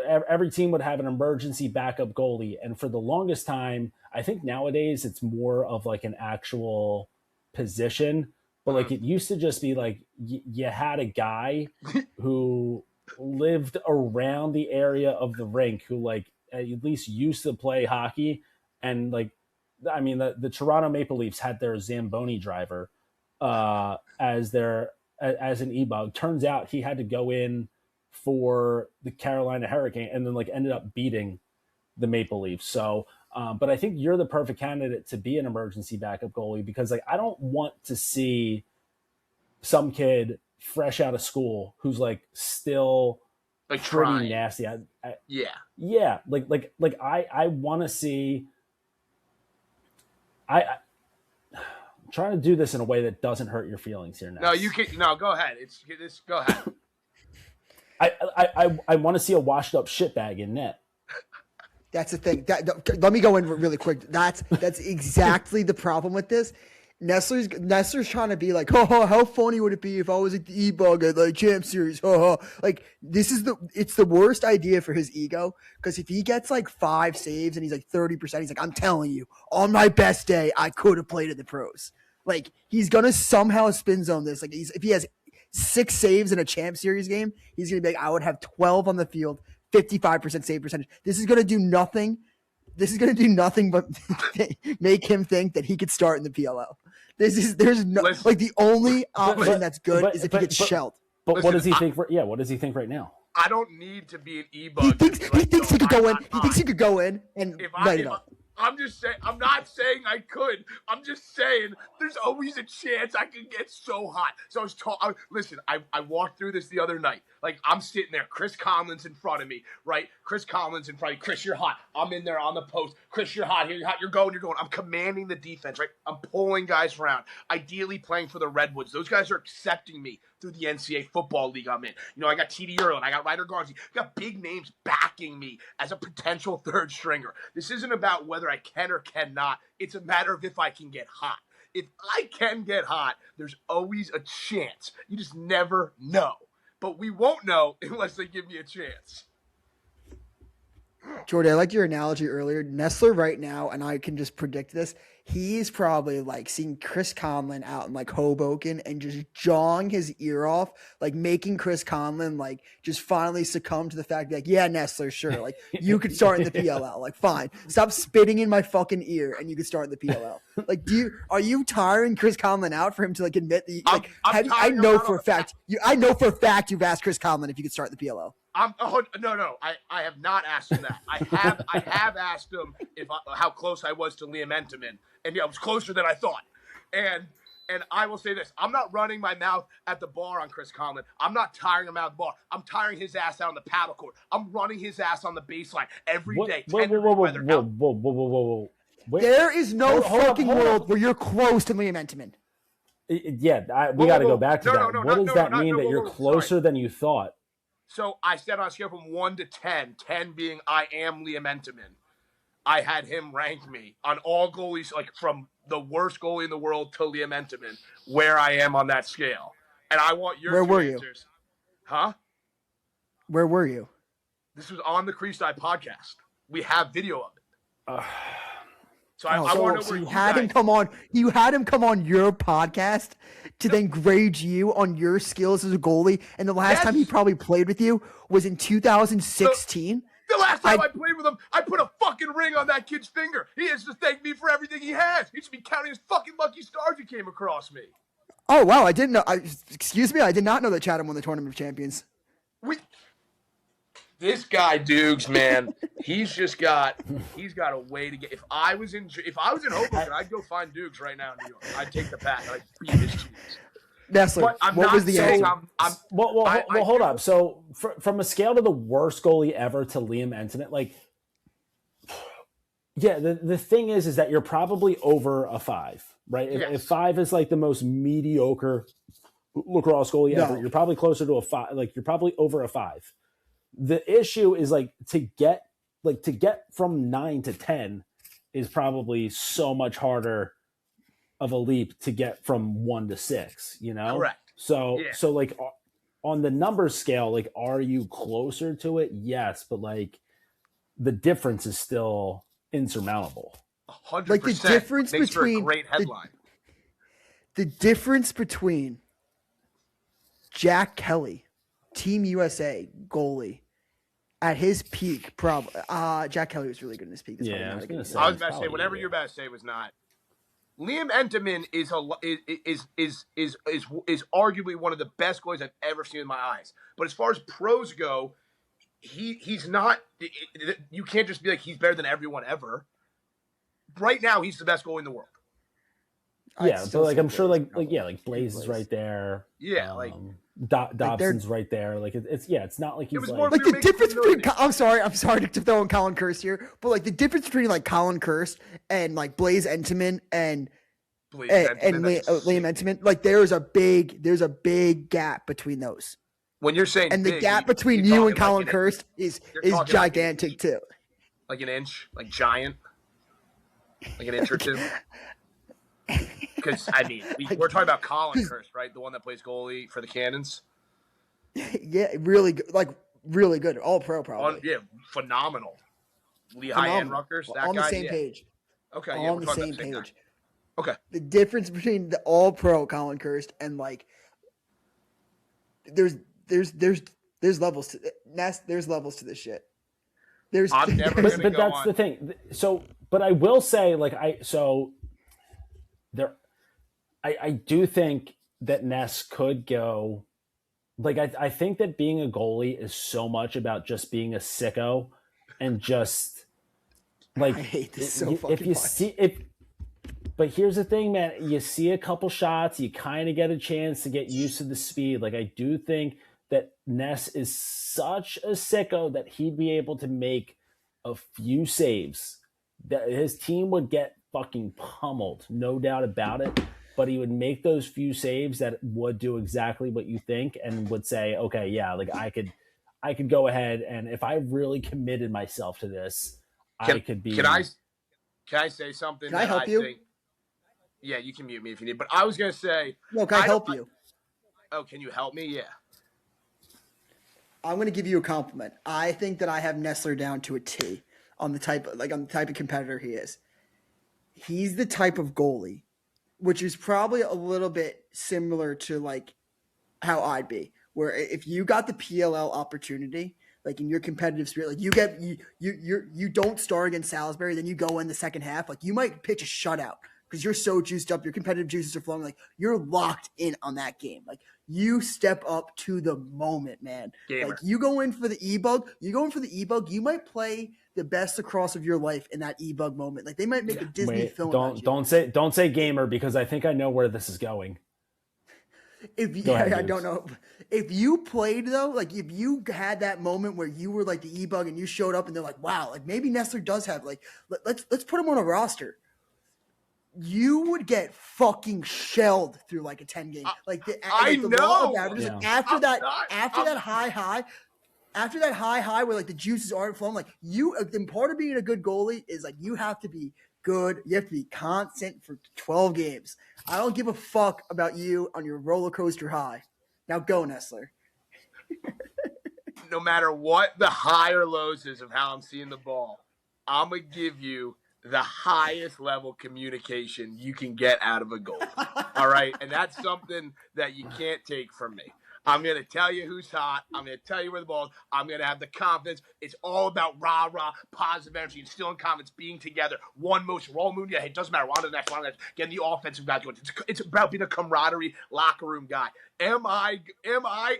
every team would have an emergency backup goalie, and for the longest time, I think nowadays it's more of like an actual position, but like it used to just be like you had a guy who lived around the area of the rink who like at least used to play hockey, and like I mean the Toronto Maple Leafs had their Zamboni driver as an Ebug. Turns out he had to go in for the Carolina Hurricane and then like ended up beating the Maple Leafs. So but I think you're the perfect candidate to be an emergency backup goalie, because like I don't want to see some kid fresh out of school who's like still like pretty trying. nasty. Yeah. Like I want to see. I'm trying to do this in a way that doesn't hurt your feelings here now. No, you can. No, go ahead. Go ahead. I want to see a washed up shitbag in net. That's the thing. Let me go in really quick. That's exactly the problem with this. Nestler's trying to be like, how funny would it be if I was like the Ebug at like Champ Series? Like it's the worst idea for his ego, because if he gets like 5 saves and he's like 30%, he's like, I'm telling you, on my best day, I could have played in the pros. Like he's gonna somehow spin zone this. Like if he has 6 saves in a Champ Series game, he's gonna be like, I would have 12 on the field, 55% save percentage. This is gonna do nothing but make him think that he could start in the PLL. There's no like the only option that's good is if he gets shelled. But listen, what does he think? What does he think right now? I don't need to be an Ebug. He thinks he could go in. He thinks he could go in and light it up. I'm just saying. I'm not saying I could. I'm just saying there's always a chance I could get so hot. So listen, I walked through this the other night. Like I'm sitting there, Chris Conlon's in front of me, right? Chris Conlon's in front of me. Chris, you're hot. I'm in there on the post. Chris, you're hot. Here, you're hot. You're going. I'm commanding the defense, right? I'm pulling guys around. Ideally playing for the Redwoods. Those guys are accepting me through the NCAA football league I'm in. I got TD Ierlan, I got Ryder Garnsey. I got big names backing me as a potential third stringer. This isn't about whether I can or cannot. It's a matter of if I can get hot. If I can get hot, there's always a chance. You just never know. But we won't know unless they give me a chance. Jordy, I like your analogy earlier. Nestler right now, and I can just predict this, he's probably like seeing Chris Conlon out in like Hoboken and just jawing his ear off, like making Chris Conlon like just finally succumb to the fact that like, yeah, Nestler, sure, like you could start in the PLL, like fine, stop spitting in my fucking ear and you could start in the PLL. Like, are you tiring Chris Conlon out for him to like admit that? Like, I know for a fact you've asked Chris Conlon if you could start the PLL. No. I have not asked him that. I have asked him how close I was to Liam Entenmann, and yeah, I was closer than I thought. And I will say this: I'm not running my mouth at the bar on Chris Conlon. I'm not tiring him out at the bar. I'm tiring his ass out on the paddle court. I'm running his ass on the baseline every day. Whoa. There is no fucking world where you're close to Liam Entenmann. Yeah, we got to go back to that. What does that mean that you're closer than you thought? So I said on a scale from 1 to 10, 10 being I am Liam Entenmann, I had him rank me on all goalies, like from the worst goalie in the world to Liam Entenmann, where I am on that scale. And I want your answers. Huh? Where were you? This was on the Crease podcast. We have video of it. So I want to know where you had him come on. You had him come on your podcast to then grade you on your skills as a goalie. And the last time he probably played with you was in 2016. The last time I played with him, I put a fucking ring on that kid's finger. He has to thank me for everything he has. He should be counting his fucking lucky stars he came across me. Oh, wow. I didn't know. Excuse me. I did not know that Chatham won the Tournament of Champions. This guy Dukes, man, he's got a way to get. If I was in Hoboken, I'd go find Dukes right now in New York. I'd take the pack and I'd beat his cheeks. Nestler, what was the answer? Well, hold up. So from a scale to the worst goalie ever to Liam Entenmann, like, yeah, the thing is that you're probably over a 5, right? Yes. If 5 is like the most mediocre lacrosse goalie ever, you're probably closer to a 5. Like, you're probably over a 5. The issue is like to get from 9 to 10 is probably so much harder of a leap to get from 1 to 6, you know? Correct. So like on the numbers scale, like, are you closer to it? Yes, but like the difference is still insurmountable. 100%. Like the difference makes between for a great headline. The difference between Jack Kelly, Team USA goalie, at his peak, probably Jack Kelly was really good in his peak. That's Yeah, I was about to say whatever you're about to say was not. Liam Entenmann is arguably one of the best goalies I've ever seen in my eyes. But as far as pros go, he's not. You can't just be like he's better than everyone ever. Right now, he's the best goalie in the world. Yeah, but like I'm sure, like Blaze is right there. Yeah, Dobson's right there. Like it's not like he's like the difference between. I'm sorry to throw in Colin Kirst here, but like the difference between like Colin Kirst and like Blaze Entenmann and Liam Entenmann, like there's a big gap between those. When you're saying and the gap between you and Colin Kirst is gigantic too. Like an inch, like giant, like an inch or two. Because, I mean, we're talking about Colin Kirst, right? The one that plays goalie for the Cannons. Yeah, really good. Like, really good. All pro, probably. Phenomenal. Lehigh and Rutgers, that on guy. the same page. Okay, on the same page. Okay. The difference between the all pro Colin Kirst and, like, there's levels to Nest. There's levels to this shit. I'm never going to go that's on. the thing. So, but I will say, like, I do think that Ness could go. Like, I think that being a goalie is so much about just being a sicko and just like I hate this so fucking if you much. see. But here's the thing, man. You see a couple shots, you kind of get a chance to get used to the speed. Like, I do think that Ness is such a sicko that he'd be able to make a few saves. That his team would get fucking pummeled, no doubt about it. But he would make those few saves that would do exactly what you think and would say, okay, yeah, like I could go ahead and if I really committed myself to this, I could be. Can I say something? Can I help you? Yeah, you can mute me if you need. But I was gonna say. No, can I help you? Oh, can you help me? Yeah. I'm gonna give you a compliment. I think that I have Nestler down to a T on the type of competitor he is. He's the type of goalie, which is probably a little bit similar to like how I'd be, where if you got the PLL opportunity, like in your competitive spirit, like you don't start against Salisbury, then you go in the second half, like you might pitch a shutout because you're so juiced up, your competitive juices are flowing, like you're locked in on that game. Like you step up to the moment, man. Gamer. Like you go in for the Ebug, you might play the best lacrosse of your life in that Ebug moment. Like they might make a Disney film. Don't say gamer because I think I know where this is going. I don't know. If you played though, like if you had that moment where you were like the Ebug and you showed up and they're like, wow, like maybe Nestler does have like let's put him on a roster. You would get fucking shelled through like a 10 game. Like the law of averages. Yeah. After that high where like the juices aren't flowing, like then part of being a good goalie is like you have to be good. You have to be constant for 12 games. I don't give a fuck about you on your roller coaster high. Now go, Nestler. No matter what the high or lows is of how I'm seeing the ball, I'm gonna give you the highest level communication you can get out of a goal. All right. And that's something that you can't take from me. I'm going to tell you who's hot. I'm going to tell you where the ball is. I'm going to have the confidence. It's all about rah-rah, positive energy, instilling confidence, being together. One motion, roll moon. Yeah, it doesn't matter. On to the next one. Getting the offensive guys going. It's about being a camaraderie locker room guy. Am I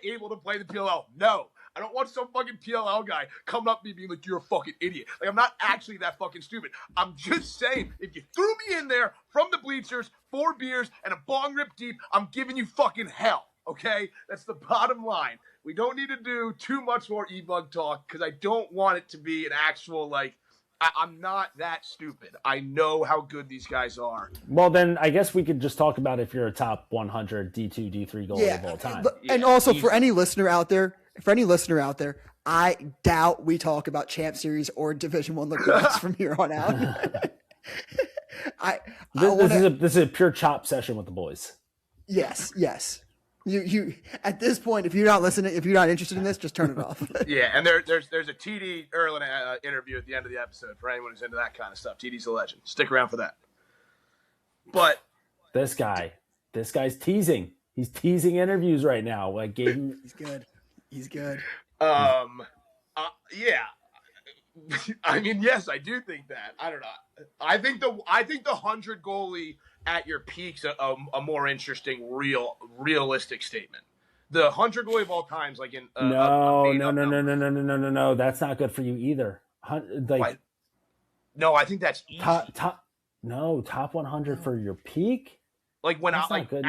able to play the PLL? No. I don't want some fucking PLL guy coming up to me being like, you're a fucking idiot. Like, I'm not actually that fucking stupid. I'm just saying, if you threw me in there from the bleachers, 4 beers, and a bong rip deep, I'm giving you fucking hell, okay? That's the bottom line. We don't need to do too much more Ebug talk because I don't want it to be an actual, like, I'm not that stupid. I know how good these guys are. Well, then I guess we could just talk about if you're a top 100 D2, D3 goalie of all time. And also for any listener out there, I doubt we talk about Champ Series or Division I lacrosse from here on out. This is a pure chop session with the boys. Yes. You at this point, if you're not listening, if you're not interested in this, just turn it off. Yeah, and there's a TD Ierlan interview at the end of the episode for anyone who's into that kind of stuff. TD's a legend. Stick around for that. But this guy's teasing. He's teasing interviews right now. I gave him. He's good. Yeah. I mean, yes, I do think that. I don't know. I think the 100 goalie at your peak's a more interesting, realistic statement. The 100 goalie of all times, like in no. That's not good for you either. No, I think that's easy. Top 100 for your peak. Like when that's when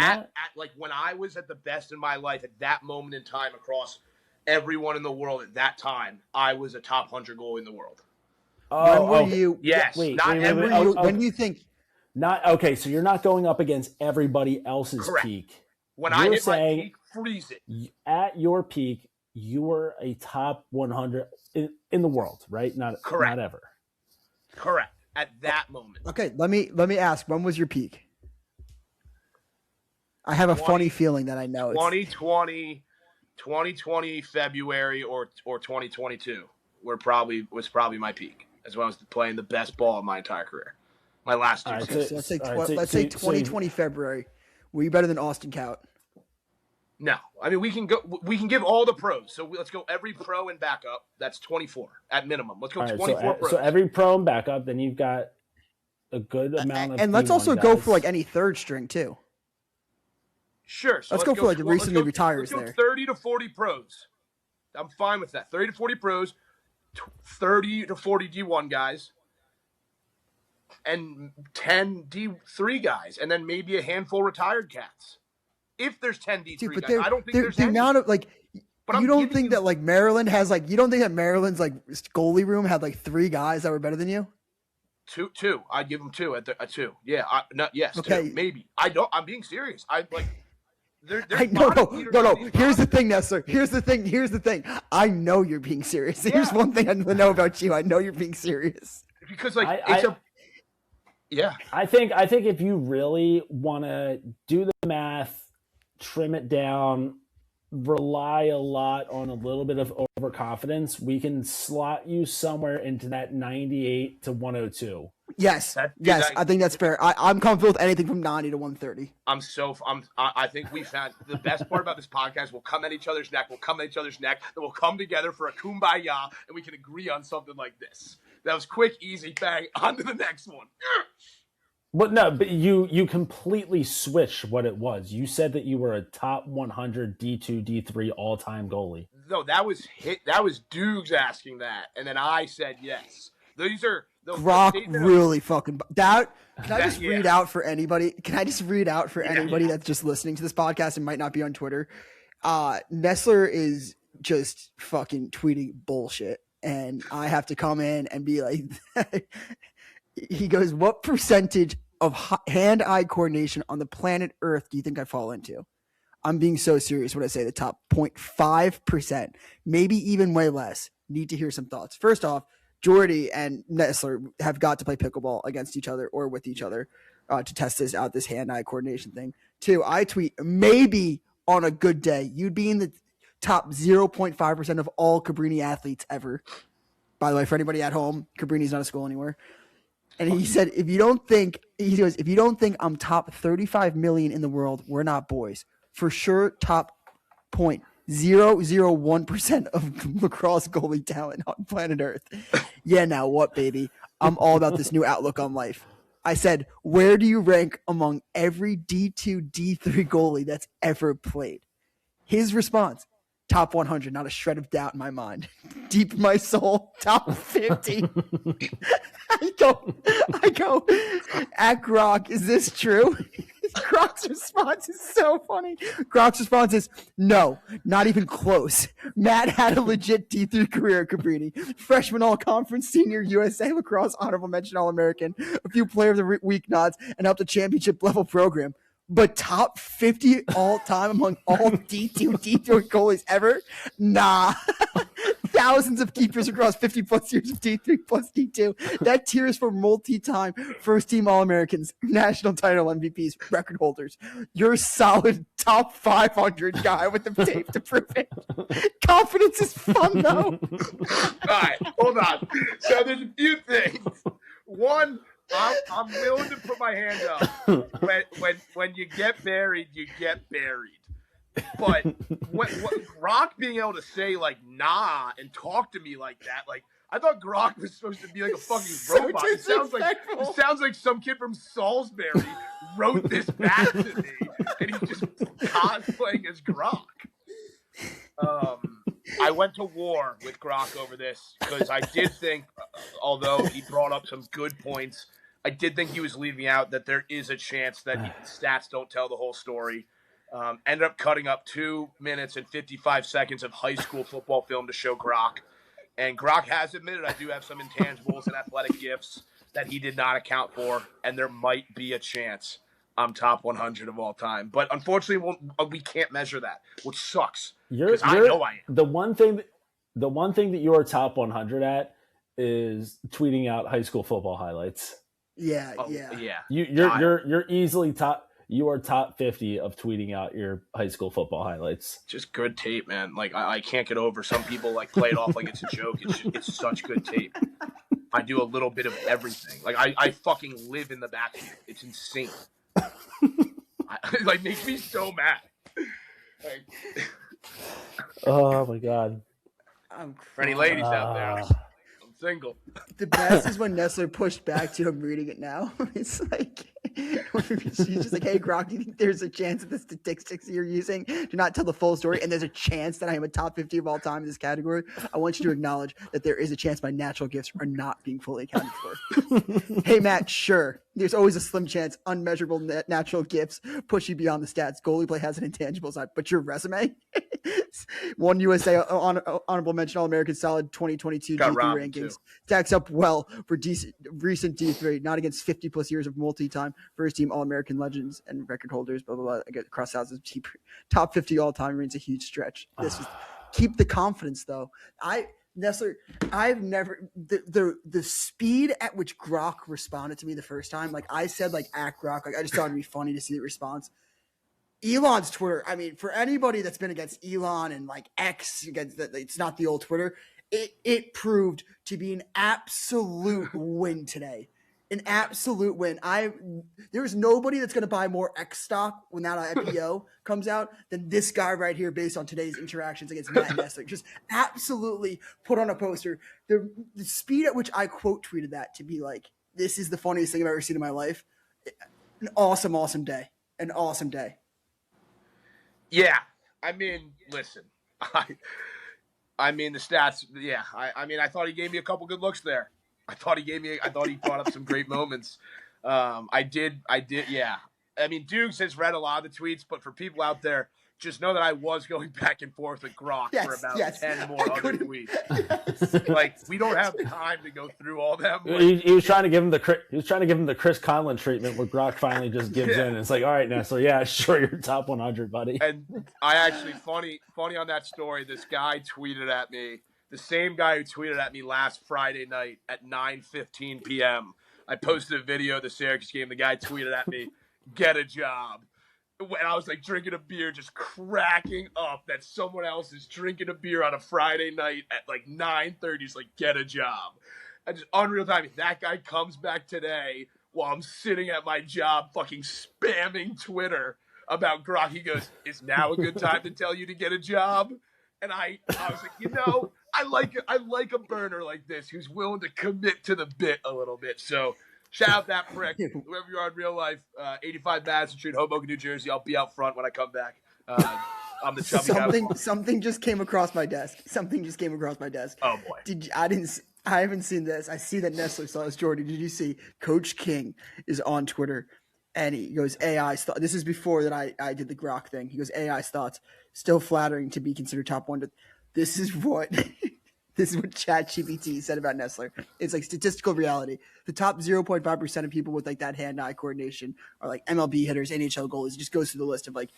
I was at the best in my life at that moment in time across everyone in the world at that time, I was a top 100 goalie in the world. Oh, when were you? Yes. When do you think? Not okay. So you're not going up against everybody else's Correct. Peak. When you're I hit saying my peak, freeze it. At your peak, you were a top 100 in the world, right? Not ever. Correct. At that moment. Okay, let me ask. When was your peak? I have a funny feeling that I know. 2020 February or 2022 was probably my peak as well as playing the best ball of my entire career. My last 2 seasons. So let's say 2020 February. Were you better than Austin Kaut? No, I mean we can give all the pros. So let's go every pro and backup. That's 24 at minimum. Let's go 24 pros. So every pro and backup, then you've got a good amount of. And let's also go for like any third string too. Sure. So let's go for like the recently retires there. 30 to 40 pros. I'm fine with that. 30 to 40 pros, 30 to 40 D1 guys, and 10 D3 guys, and then maybe a handful retired cats. If there's 10 D3 guys, I don't think there's any. But you don't think that like Maryland has like you don't think that Maryland's like goalie room had like 3 guys that were better than you? Two. I'd give them 2 at 2. Yeah. Yes. Okay. 2, maybe. I don't. I'm being serious. I like. No. Here's the thing, Nestler. Here's the thing. I know you're being serious. Yeah. Here's one thing I know about you. I know you're being serious. Because like yeah. I think if you really want to do the math, trim it down, rely a lot on a little bit of overconfidence, we can slot you somewhere into that 98 to 102. Yes. I think that's fair. I'm comfortable with anything from 90 to 130. I think we found the best part about this podcast. We'll come at each other's neck. Then we'll come together for a kumbaya, and we can agree on something like this. That was quick, easy, bang. On to the next one. But you completely switched what it was. You said that you were a top 100 D2, D3 all-time goalie. No, that was Dukes asking that, and then I said yes. These are Grok really fucking that. Can I just read out for anybody? That's just listening to this podcast and might not be on Twitter? Nestler is just fucking tweeting bullshit, and I have to come in and be like, he goes, "What percentage of hand-eye coordination on the planet Earth do you think I fall into?" I'm being so serious when I say the top 0.5%, maybe even way less. Need to hear some thoughts. First off, Jordie and Nestler have got to play pickleball against each other or with each other to test this hand-eye coordination thing. 2, I tweet, maybe on a good day, you'd be in the top 0.5% of all Cabrini athletes ever. By the way, for anybody at home, Cabrini's not a school anywhere. And he said, if you don't think I'm top 35 million in the world, we're not boys. For sure, top 0.001% of lacrosse goalie talent on planet Earth. Yeah, now what, baby? I'm all about this new outlook on life. I said, where do you rank among every D2, D3 goalie that's ever played? His response, top 100, not a shred of doubt in my mind. Deep in my soul, top 50. I go, at Grok, is this true? Grok's response is so funny. Grok's response is, no, not even close. Matt had a legit D3 career at Cabrini. Freshman All-Conference, senior USA lacrosse honorable mention All-American, a few player of the week nods, and helped a championship level program. But top 50 all time among all D2, D3 goalies ever? Nah. Thousands of keepers across 50 plus years of D3 plus D2. That tier is for multi-time first team All-Americans, national title MVPs, record holders. You're a solid top 500 guy with the tape to prove it. Confidence is fun though. All right, hold on. So there's a few things. One, I'm willing to put my hand up. When you get buried, you get buried. But what Grok being able to say like nah and talk to me like that, like I thought Grok was supposed to be like a fucking robot. It sounds like some kid from Salisbury wrote this back to me, and he's just cosplaying as Grok. I went to war with Grok over this because I did think, although he brought up some good points, I did think he was leaving out that there is a chance that stats don't tell the whole story. Ended up cutting up 2 minutes and 55 seconds of high school football film to show Grok. And Grok has admitted I do have some intangibles and athletic gifts that he did not account for, and there might be a chance I'm top 100 of all time. But unfortunately, we can't measure that, which sucks. I know I am. The one thing that you are top 100 at is tweeting out high school football highlights. Yeah. You're easily top. You are top 50 of tweeting out your high school football highlights. Just good tape, man. Like I can't get over. Some people like play it off like it's a joke. It's such good tape. I do a little bit of everything. Like I fucking live in the backfield. It's insane. Like makes me so mad. Like, oh my god. For any ladies out there, I'm single. The best is when Nestler pushed back to him reading it now. It's like she's just like, hey Grok, do you think there's a chance that the statistics you're using do not tell the full story, and there's a chance that I am a top 50 of all time in this category? I want you to acknowledge that there is a chance my natural gifts are not being fully accounted for. Hey Matt, sure, there's always a slim chance unmeasurable natural gifts push you beyond the stats. Goalie play has an intangible side, but your resume, one USA honorable mention All-American, solid 2022 D3 rankings, stacks up well for recent D3, not against 50 plus years of multi-time first team All-American legends and record holders, blah, blah, blah. I get across thousands of top 50 all time remains a huge stretch. This is keep the confidence though. Nestler, I've never the speed at which Grok responded to me the first time, like I said, like at Grok, like I just thought it'd be funny to see the response. Elon's Twitter, I mean, for anybody that's been against Elon and like X, against that, it's not the old Twitter. It proved to be an absolute win today. An absolute win. There's nobody that's going to buy more X stock when that IPO comes out than this guy right here based on today's interactions against Matt Nestler. Just absolutely put on a poster. The speed at which I quote tweeted that to be like, this is the funniest thing I've ever seen in my life. An awesome, awesome day. An awesome day. Yeah. I mean, listen. I mean, the stats, yeah. I mean, I thought he gave me a couple good looks there. I thought he brought up some great moments. I did, yeah. I mean, Dukes has read a lot of the tweets, but for people out there, just know that I was going back and forth with Grok for about 10 more other tweets. Yes. Like, we don't have time to go through all them. He was trying to give him the Chris Conlon treatment, where Grok finally just gives in. And it's like, all right, Nestler, yeah, sure, you're top 100, buddy. And I actually, funny on that story, this guy tweeted at me, the same guy who tweeted at me last Friday night at 9:15 p.m. I posted a video of the Syracuse game. The guy tweeted at me, get a job. And I was like drinking a beer, just cracking up that someone else is drinking a beer on a Friday night at like 9:30. He's like, get a job. And just unreal timing. That guy comes back today while I'm sitting at my job fucking spamming Twitter about Gronk. He goes, "Is now a good time to tell you to get a job?" And I was like, I like a burner like this who's willing to commit to the bit a little bit. So shout out that prick, whoever you are in real life. 85 Madison Street, Hoboken, New Jersey. I'll be out front when I come back. I'm the chubby guy. Something just came across my desk. Oh boy. I haven't seen this. I see that Nestler saw this. Jordy, did you see Coach King is on Twitter and he goes, AI's thoughts. This is before that I did the Grok thing. He goes, AI's thoughts, still flattering to be considered top 1. This is what ChatGPT said about Nestler. It's like statistical reality. The top 0.5% of people with like that hand-eye coordination are like MLB hitters, NHL goalies. It just goes through the list of like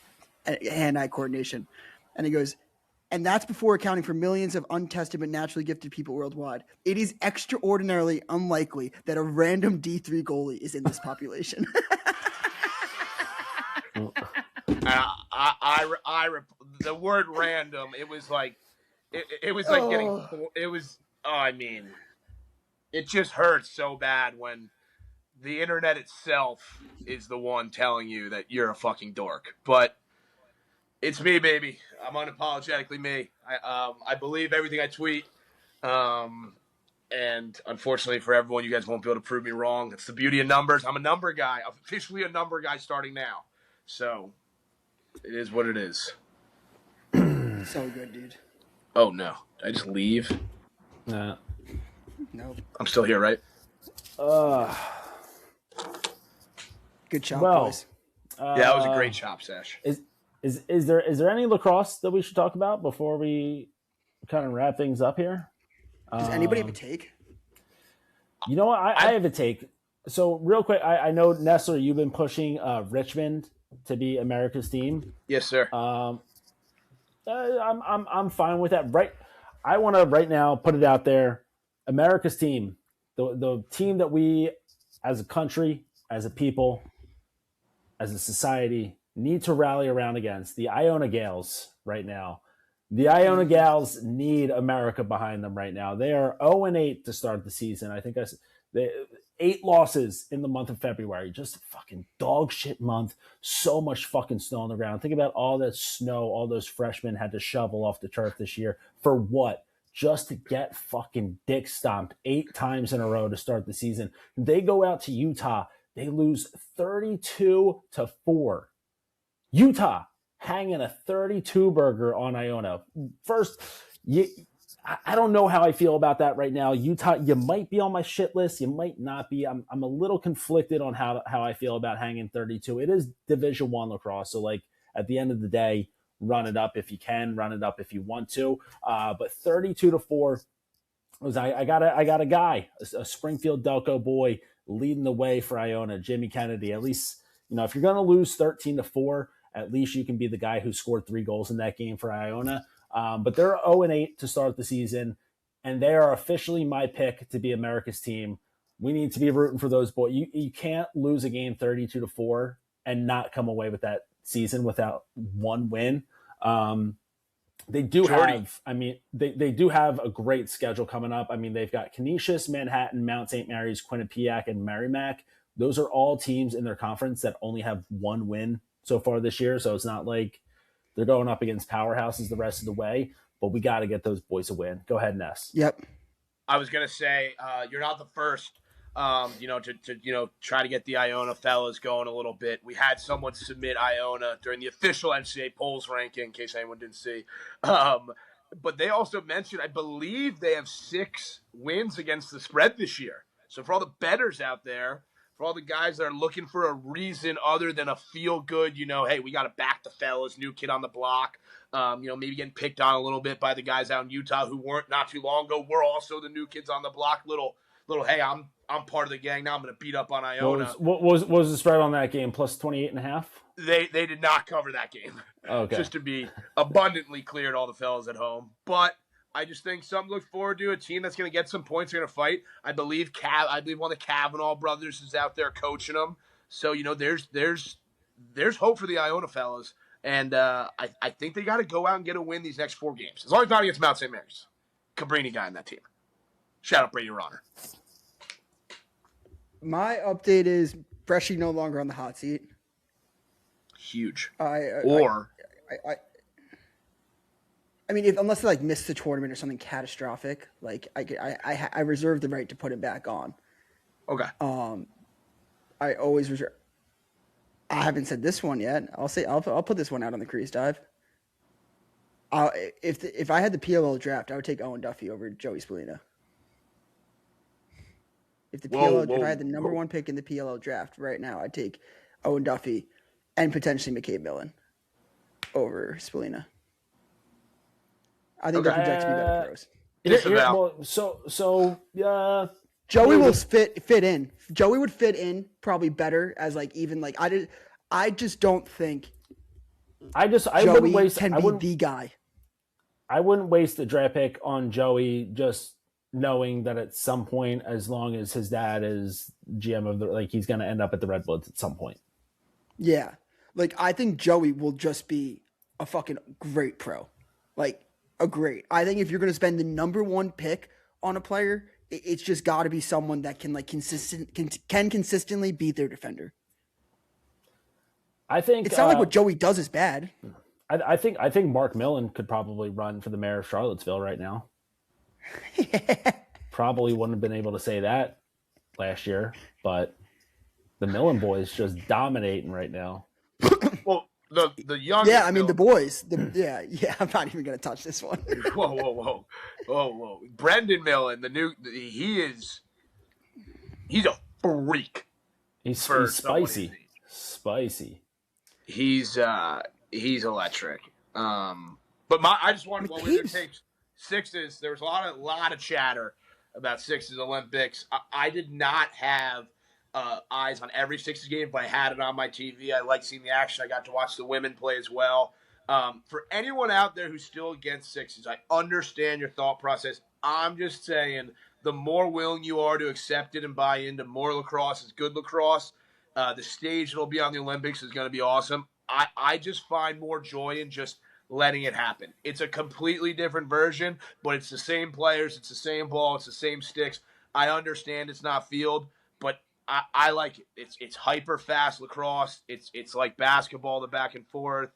hand-eye coordination. And he goes, and that's before accounting for millions of untested but naturally gifted people worldwide. It is extraordinarily unlikely that a random D3 goalie is in this population. The word random, it was like it just hurts so bad when the internet itself is the one telling you that you're a fucking dork. But it's me, baby. I'm unapologetically me. I believe everything I tweet. And unfortunately for everyone, you guys won't be able to prove me wrong. It's the beauty of numbers. I'm a number guy. I'm officially a number guy starting now. So it is what it is. So good, dude. Oh, no. Did I just leave? Nah. Nope. I'm still here, right? Good job, boys. Yeah, that was a great chop, Sash. Is there any lacrosse that we should talk about before we kind of wrap things up here? Does anybody have a take? You know what? I have a take. So real quick, I know, Nestler, you've been pushing Richmond to be America's team. Yes, sir. I'm fine with that. Right, I want to right now put it out there. America's team, the team that we, as a country, as a people, as a society, need to rally around against the Iona Gales right now. The Iona Gals need America behind them right now. They are 0-8 to start the season. I think they 8 losses in the month of February. Just a fucking dog shit month. So much fucking snow on the ground. Think about all that snow all those freshmen had to shovel off the turf this year. For what? Just to get fucking dick stomped 8 times in a row to start the season. They go out to Utah. They lose 32-4. Utah hanging a 32 burger on Iona. First, I don't know how I feel about that right now. Utah, you might be on my shit list. You might not be. I'm a little conflicted on how I feel about hanging 32. It is Division I lacrosse. So, like, at the end of the day, run it up if you can, run it up if you want to. But 32-4 was I got a guy, a Springfield Delco boy leading the way for Iona, Jimmy Kennedy. At least, if you're going to lose 13-4, at least you can be the guy who scored 3 goals in that game for Iona. But they're 0-8 to start the season, and they are officially my pick to be America's team. We need to be rooting for those boys. You can't lose a game 32-4 and not come away with that season without one win. They do Jordy. they do have a great schedule coming up. I mean, they've got Canisius, Manhattan, Mount St. Mary's, Quinnipiac, and Merrimack. Those are all teams in their conference that only have 1 win so far this year. So it's not like they're going up against powerhouses the rest of the way, but we got to get those boys a win. Go ahead, Ness. Yep. I was going to say, you're not the first, to try to get the Iona fellas going a little bit. We had someone submit Iona during the official NCAA polls ranking, in case anyone didn't see. But they also mentioned, I believe they have 6 wins against the spread this year. So for all the bettors out there, for all the guys that are looking for a reason other than a feel-good, hey, we got to back the fellas, new kid on the block, maybe getting picked on a little bit by the guys out in Utah who weren't not too long ago. We're also the new kids on the block. Little, hey, I'm part of the gang now. I'm going to beat up on Iona. What was the spread on that game? Plus 28.5? They did not cover that game. Okay. Just to be abundantly clear to all the fellas at home. But I just think something to look forward to. A team that's going to get some points, going to fight. I believe one of the Kavanaugh brothers is out there coaching them. So there's hope for the Iona fellas, and I think they got to go out and get a win these next 4 games. As long as not against Mount St. Mary's, Cabrini guy in that team. Shout out Brady Ronner. My update is Freshie no longer on the hot seat. huge. I mean, unless they like miss the tournament or something catastrophic, like I reserve the right to put it back on. Okay. I always reserve. I haven't said this one yet. I'll put this one out on the Crease Dive. If I had the PLL draft, I would take Owen Duffy over Joey Spallina. If I had the number one pick in the PLL draft right now, I'd take Owen Duffy and potentially McCabe Millen over Spallina. I think that projects to be better pros. Joey will fit in. Joey would fit in probably better as like even like I just don't think Joey can be the guy. I wouldn't waste a draft pick on Joey just knowing that at some point, as long as his dad is GM of he's going to end up at the Red Bloods at some point. Yeah. Like, I think Joey will just be a fucking great pro. Like, I think if you're going to spend the number one pick on a player, it's just got to be someone that can like consistently beat their defender. I think it's not like what Joey does is bad. I think Mark Millen could probably run for the mayor of Charlottesville right now. Probably wouldn't have been able to say that last year, but the Millen boys just dominating right now. Well, the young. Yeah, I mean the boys. Yeah. I'm not even gonna touch this one. Whoa! Brendan Millen, he's a freak. He's spicy. He's electric. But I just wanted while we were taking sixes, there was a lot of chatter about sixes Olympics. I did not have eyes on every sixes game, but I had it on my TV. I liked seeing the action. I got to watch the women play as well. For anyone out there who's still against sixes, I understand your thought process. I'm just saying the more willing you are to accept it and buy into more lacrosse is good lacrosse. The stage that'll be on the Olympics is going to be awesome. I just find more joy in just letting it happen. It's a completely different version, but it's the same players, it's the same ball, it's the same sticks. I understand it's not field, but I like it. It's hyper fast lacrosse. It's like basketball, the back and forth.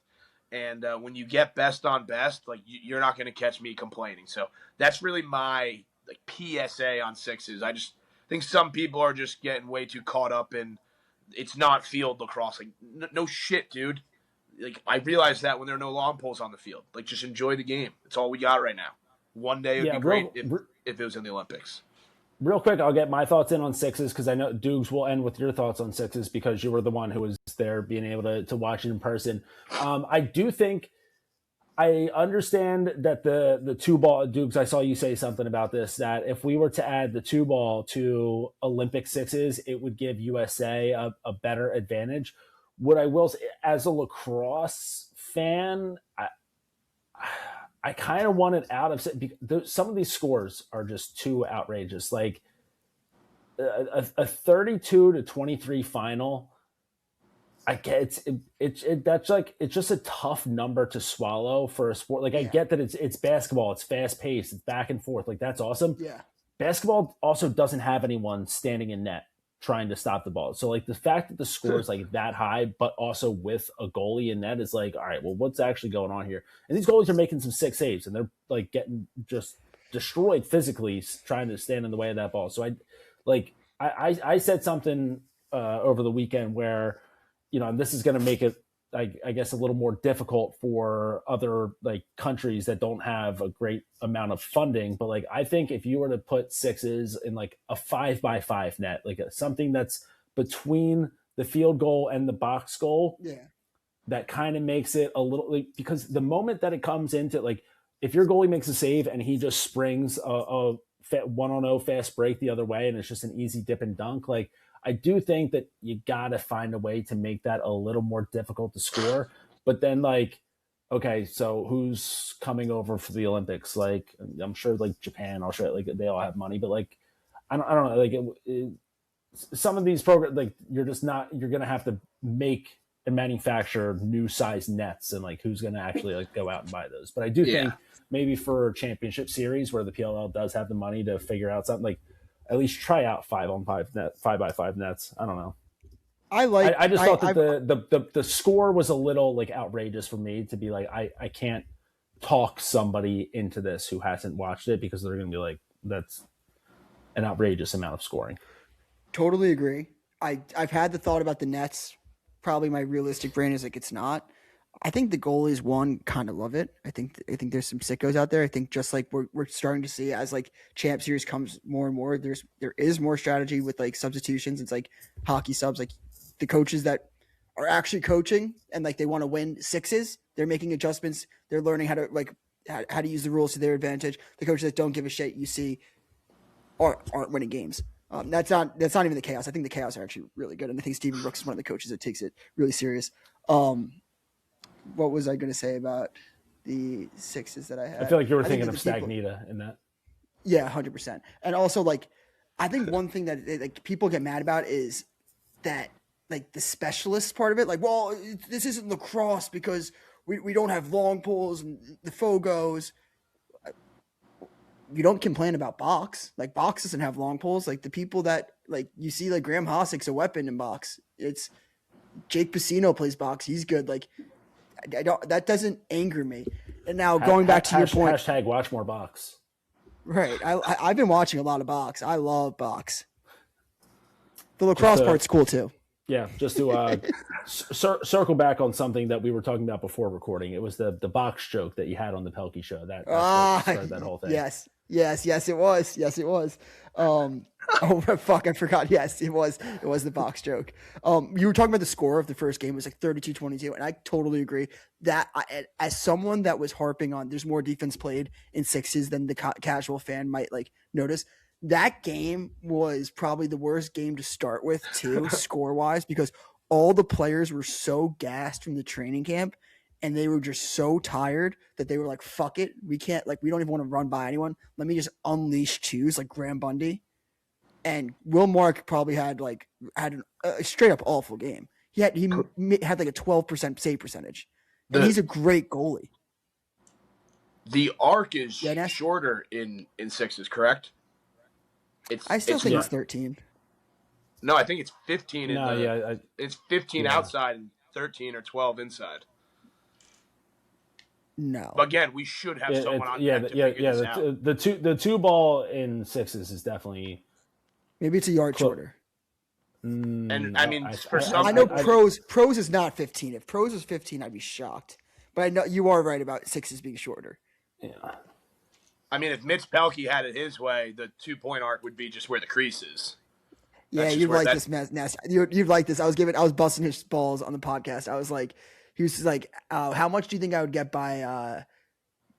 And when you get best on best, like you're not going to catch me complaining. So that's really my like PSA on sixes. I just think some people are just getting way too caught up in it's not field lacrosse. Like no shit, dude. Like I realize that when there are no long poles on the field. Like just enjoy the game. It's all we got right now. One day it would be great if it was in the Olympics. Real quick, I'll get my thoughts in on sixes because I know Dukes will end with your thoughts on sixes because you were the one who was there being able to watch it in person. I do think I understand that the two ball, Dukes, I saw you say something about this, that if we were to add the two ball to Olympic sixes, it would give USA a better advantage. What I will say, as a lacrosse fan, I kind of want it out of because some of these scores are just too outrageous. Like a 32-23 final. I get that's like it's just a tough number to swallow for a sport. Like I get that it's basketball, it's fast paced, it's back and forth. Like that's awesome. Yeah. Basketball also doesn't have anyone standing in net trying to stop the ball. So like the fact that the score is like that high, but also with a goalie in net is like, all right, well, what's actually going on here? And these goalies are making some sick saves and they're like getting just destroyed physically trying to stand in the way of that ball. So I said something over the weekend where, you know, this is going to make it, I guess, a little more difficult for other like countries that don't have a great amount of funding. But like, I think if you were to put sixes in like a 5x5 net, like something that's between the field goal and the box goal, that kind of makes it a little like, because the moment that it comes into like, if your goalie makes a save and he just springs a 1-on-0 fast break the other way and it's just an easy dip and dunk, like I do think that you got to find a way to make that a little more difficult to score. But then like, okay, so who's coming over for the Olympics? Like, I'm sure like Japan, Australia, like they all have money, but like, I don't know, like some of these programs, like you're going to have to make and manufacture new size nets and like, who's going to actually like go out and buy those. But I do think maybe for a championship series where the PLL does have the money to figure out something, like at least try out 5x5 nets. I don't know. I just thought that the score was a little like outrageous for me to be like, I can't talk somebody into this who hasn't watched it because they're going to be like, that's an outrageous amount of scoring. Totally agree. I've had the thought about the Nets. Probably my realistic brain is like it's not. I think the goalies kind of love it. I think there's some sickos out there. I think just like we're starting to see as like champ series comes more and more, there is more strategy with like substitutions. It's like hockey subs, like the coaches that are actually coaching and like they want to win sixes, they're making adjustments. They're learning how to like how to use the rules to their advantage. The coaches that don't give a shit, you see, aren't winning games. That's not even the chaos. I think the chaos are actually really good, and I think Stephen Brooks is one of the coaches that takes it really serious. What was I going to say about the sixes that I had? I feel like you were thinking of Stagnita in that. Yeah, 100%. And also, like, I think one thing that like people get mad about is that like the specialist part of it. Like, well, this isn't lacrosse because we don't have long poles and the Fogos. You don't complain about box. Like box doesn't have long poles. Like the people that like you see like Graham Hossick's a weapon in box. It's Jake Piscino plays box. He's good. Like that doesn't anger me. And now going back to your point, hashtag watch more box. Right. I've been watching a lot of box. I love box. The lacrosse part's cool too. Yeah, just to circle back on something that we were talking about before recording. It was the box joke that you had on the Pelkey show that started that whole thing. Yes, it was. Oh fuck, I forgot. Yes, it was the box joke. You were talking about the score of the first game. It was like 32-22, and I totally agree that as someone that was harping on there's more defense played in sixes than the casual fan might like notice. That game was probably the worst game to start with too, score-wise, because all the players were so gassed from the training camp and they were just so tired that they were like, fuck it. We don't even want to run by anyone. Let me just unleash twos like Graham Bundy. And Will Mark probably had a straight up awful game. He had like a 12% save percentage. And he's a great goalie. The arc is shorter in sixes, correct? I still think it's 13. No, I think it's 15. It's 15 yeah. outside and 13 or 12 inside. No. But again, we should have someone on deck to figure this out. The two ball in sixes is definitely maybe it's a yard shorter. And I mean, for some, I know pros is not 15. If pros is 15, I'd be shocked. But I know you are right about sixes being shorter. Yeah. I mean, if Mitch Pelkey had it his way, the 2-point arc would be just where the crease is. Yeah, you'd like this mess. You'd like this. I was busting his balls on the podcast. I was like, he was like, how much do you think I would get by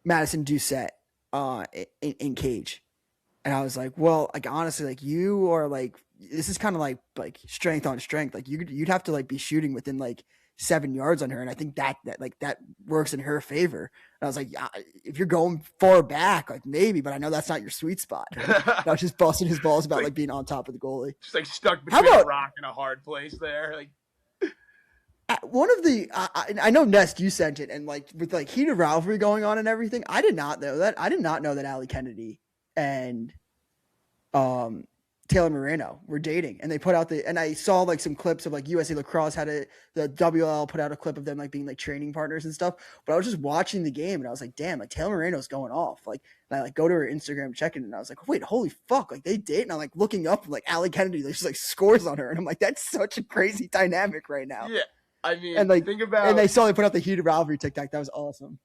Madison Doucette in cage? And I was like, well, like honestly, like you are like, this is kind of like strength on strength. Like you'd have to like be shooting within like 7 yards on her, and I think that works in her favor. And I was like, yeah, if you're going far back, like maybe, but I know that's not your sweet spot. I was just busting his balls about like being on top of the goalie. Just like stuck between a rock and a hard place there. Like one of the, I know Nest, you sent it, and like with like heated rivalry going on and everything. I did not know that. I did not know that Allie Kennedy and Taylor Moreno were dating, and they put out and I saw like some clips of like USA Lacrosse the WL put out a clip of them like being like training partners and stuff. But I was just watching the game and I was like, damn, like Taylor Moreno's going off. Like, and I like go to her Instagram, check it, and I was like, wait, holy fuck, like they date. And I'm like looking up like Allie Kennedy, there's like scores on her, and I'm like, that's such a crazy dynamic right now. Yeah, I mean, and like think about, and they saw they put out the heated rivalry TikTok. That was awesome.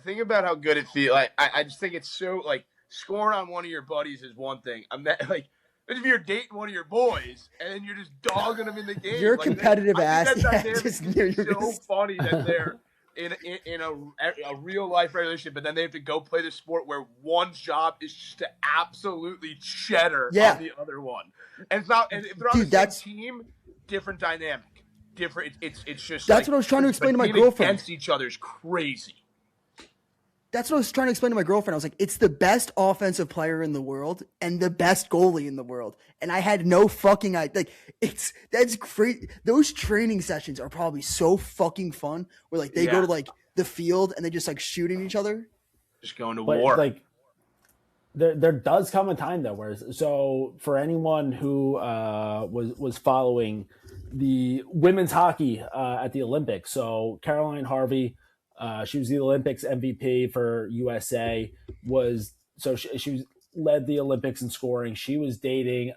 Think about how good it feels. Like I just think it's so like scoring on one of your buddies is one thing. I'm not like. If you're dating one of your boys and then you're just dogging them in the game, you're a competitive ass. It's so funny that they're in a real life relationship, but then they have to go play the sport where one's job is just to absolutely cheddar on the other one. And it's not. And if they're on the same team, different dynamic, different. It's just that's what I was trying to explain to my girlfriend. Against each other is crazy. That's what I was trying to explain to my girlfriend. I was like, it's the best offensive player in the world and the best goalie in the world. And I had no fucking idea. Like, that's great. Those training sessions are probably so fucking fun where like they go to like the field and they just like shooting each other. Just going to war. Like there does come a time though, so for anyone who was following the women's hockey at the Olympics. So Caroline Harvey, she was the Olympics MVP for USA. She led the Olympics in scoring. She was dating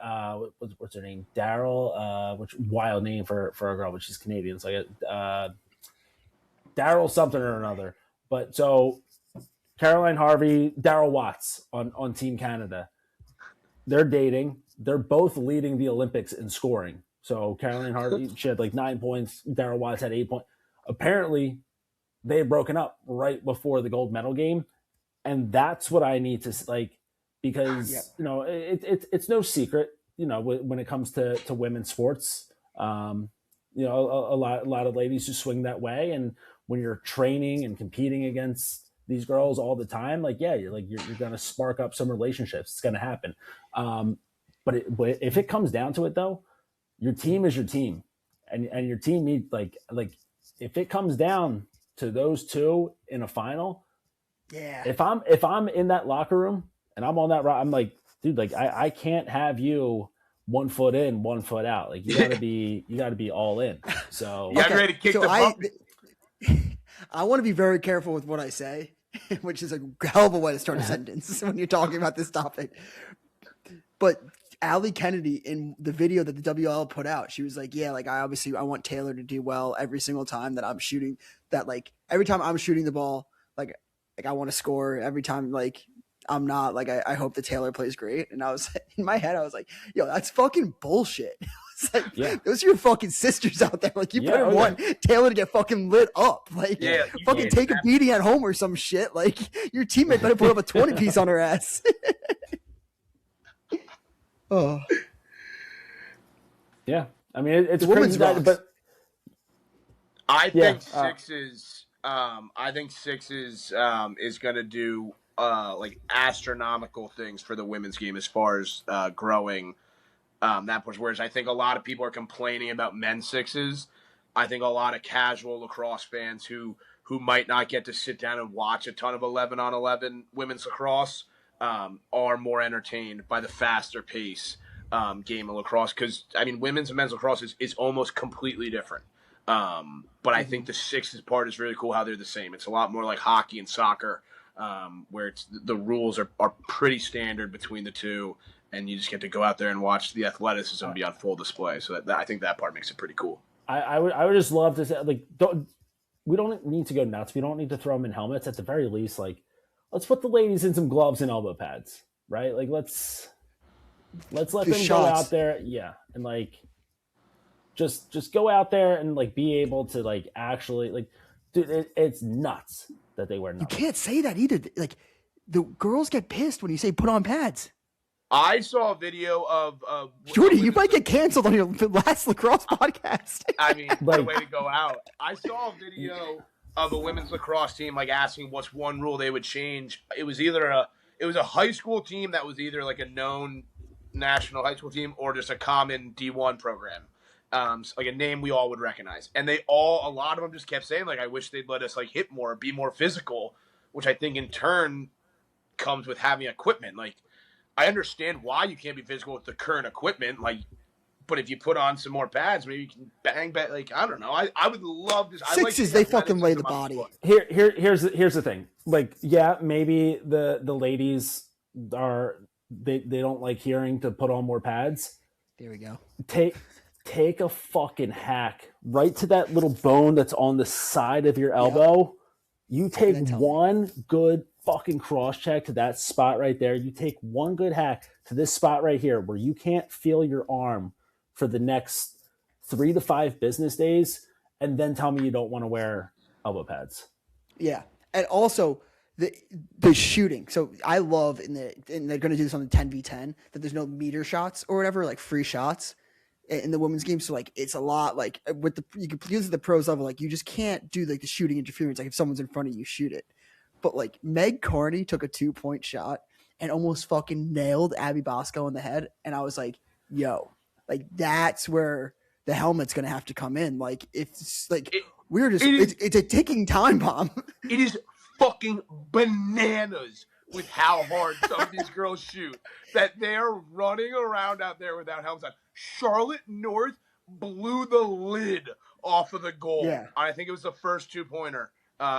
what's her name, Daryl, which wild name for a girl, but she's Canadian. It's like Daryl something or another. But so Caroline Harvey, Daryl Watts on Team Canada. They're dating. They're both leading the Olympics in scoring. So Caroline Harvey, she had like 9 points. Daryl Watts had 8 points. Apparently, they had broken up right before the gold medal game, and that's what I need to like, because it's no secret, when it comes to women's sports, a lot of ladies who swing that way, and when you're training and competing against these girls all the time, you're going to spark up some relationships. It's going to happen. But if it comes down to it, though, your team is your team, and your team needs if it comes down to those two in a final, if I'm in that locker room and I'm on that rock, I'm like, dude, I can't have you 1 foot in, 1 foot out. Like you gotta be all in. So ready to kick the bucket. I want to be very careful with what I say, which is a hell of a way to start a sentence when you're talking about this topic. But Allie Kennedy, in the video that the WL put out, she was like, I want Taylor to do well every single time that I'm shooting, that every time I'm shooting the ball, I want to score. Every time I'm not, I hope that Taylor plays great. And I was in my head, I was like, yo, that's fucking bullshit. It's like, those are your fucking sisters out there. You better want Taylor to get fucking lit up. Take a beating at home or some shit. Your teammate better put up a 20-piece on her ass. Oh. Yeah. I mean, it's women's crazy, but I think sixes is going to do astronomical things for the women's game as far as growing that push. Whereas I think a lot of people are complaining about men's sixes. I think a lot of casual lacrosse fans who might not get to sit down and watch a ton of 11-on-11 women's lacrosse are more entertained by the faster pace game of lacrosse. Because, I mean, women's and men's lacrosse is almost completely different. But I think the sixes part is really cool how they're the same. It's a lot more like hockey and soccer, where the rules are pretty standard between the two, and you just get to go out there and watch the athleticism be on full display. So I think that part makes it pretty cool. I would just love to say, we don't need to go nuts. We don't need to throw them in helmets. At the very least, let's put the ladies in some gloves and elbow pads, right? Let's let them go out there, and just go out there and be able to actually dude, it's nuts that they wear nothing. You can't say that either. The girls get pissed when you say put on pads. I saw a video of Jordy, you might get canceled on your last lacrosse podcast. I mean, what a way to go out. I saw a video of a women's lacrosse team asking what's one rule they would change. It was a high school team that was either a known national high school team or just a common D1 program. A name we all would recognize. And a lot of them just kept saying, I wish they'd let us hit more, be more physical, which I think in turn comes with having equipment. I understand why you can't be physical with the current equipment, but if you put on some more pads, maybe you can bang back. I don't know. I would love this. Sixes, they fucking lay the body. Here's the thing. Maybe the ladies they don't like hearing to put on more pads. There we go. Take a fucking hack right to that little bone that's on the side of your elbow. Yep. You take one good fucking cross check to that spot right there. You take one good hack to this spot right here where you can't feel your arm for the next 3 to 5 business days, and then tell me you don't want to wear elbow pads. Yeah. And also the shooting. So I love and they're going to do this on the 10v10 that there's no meter shots or whatever, free shots in the women's game. So it's a lot with you can use at the pros level, you just can't do the shooting interference. If someone's in front of you, shoot it. But Meg Carney took a 2-point shot and almost fucking nailed Abby Bosco in the head. And I was like, yo, that's where the helmet's going to have to come in. It's it's a ticking time bomb. It is fucking bananas with how hard some of these girls shoot that they're running around out there without helmets on. Charlotte North blew the lid off of the goal. Yeah. I think it was the first 2-pointer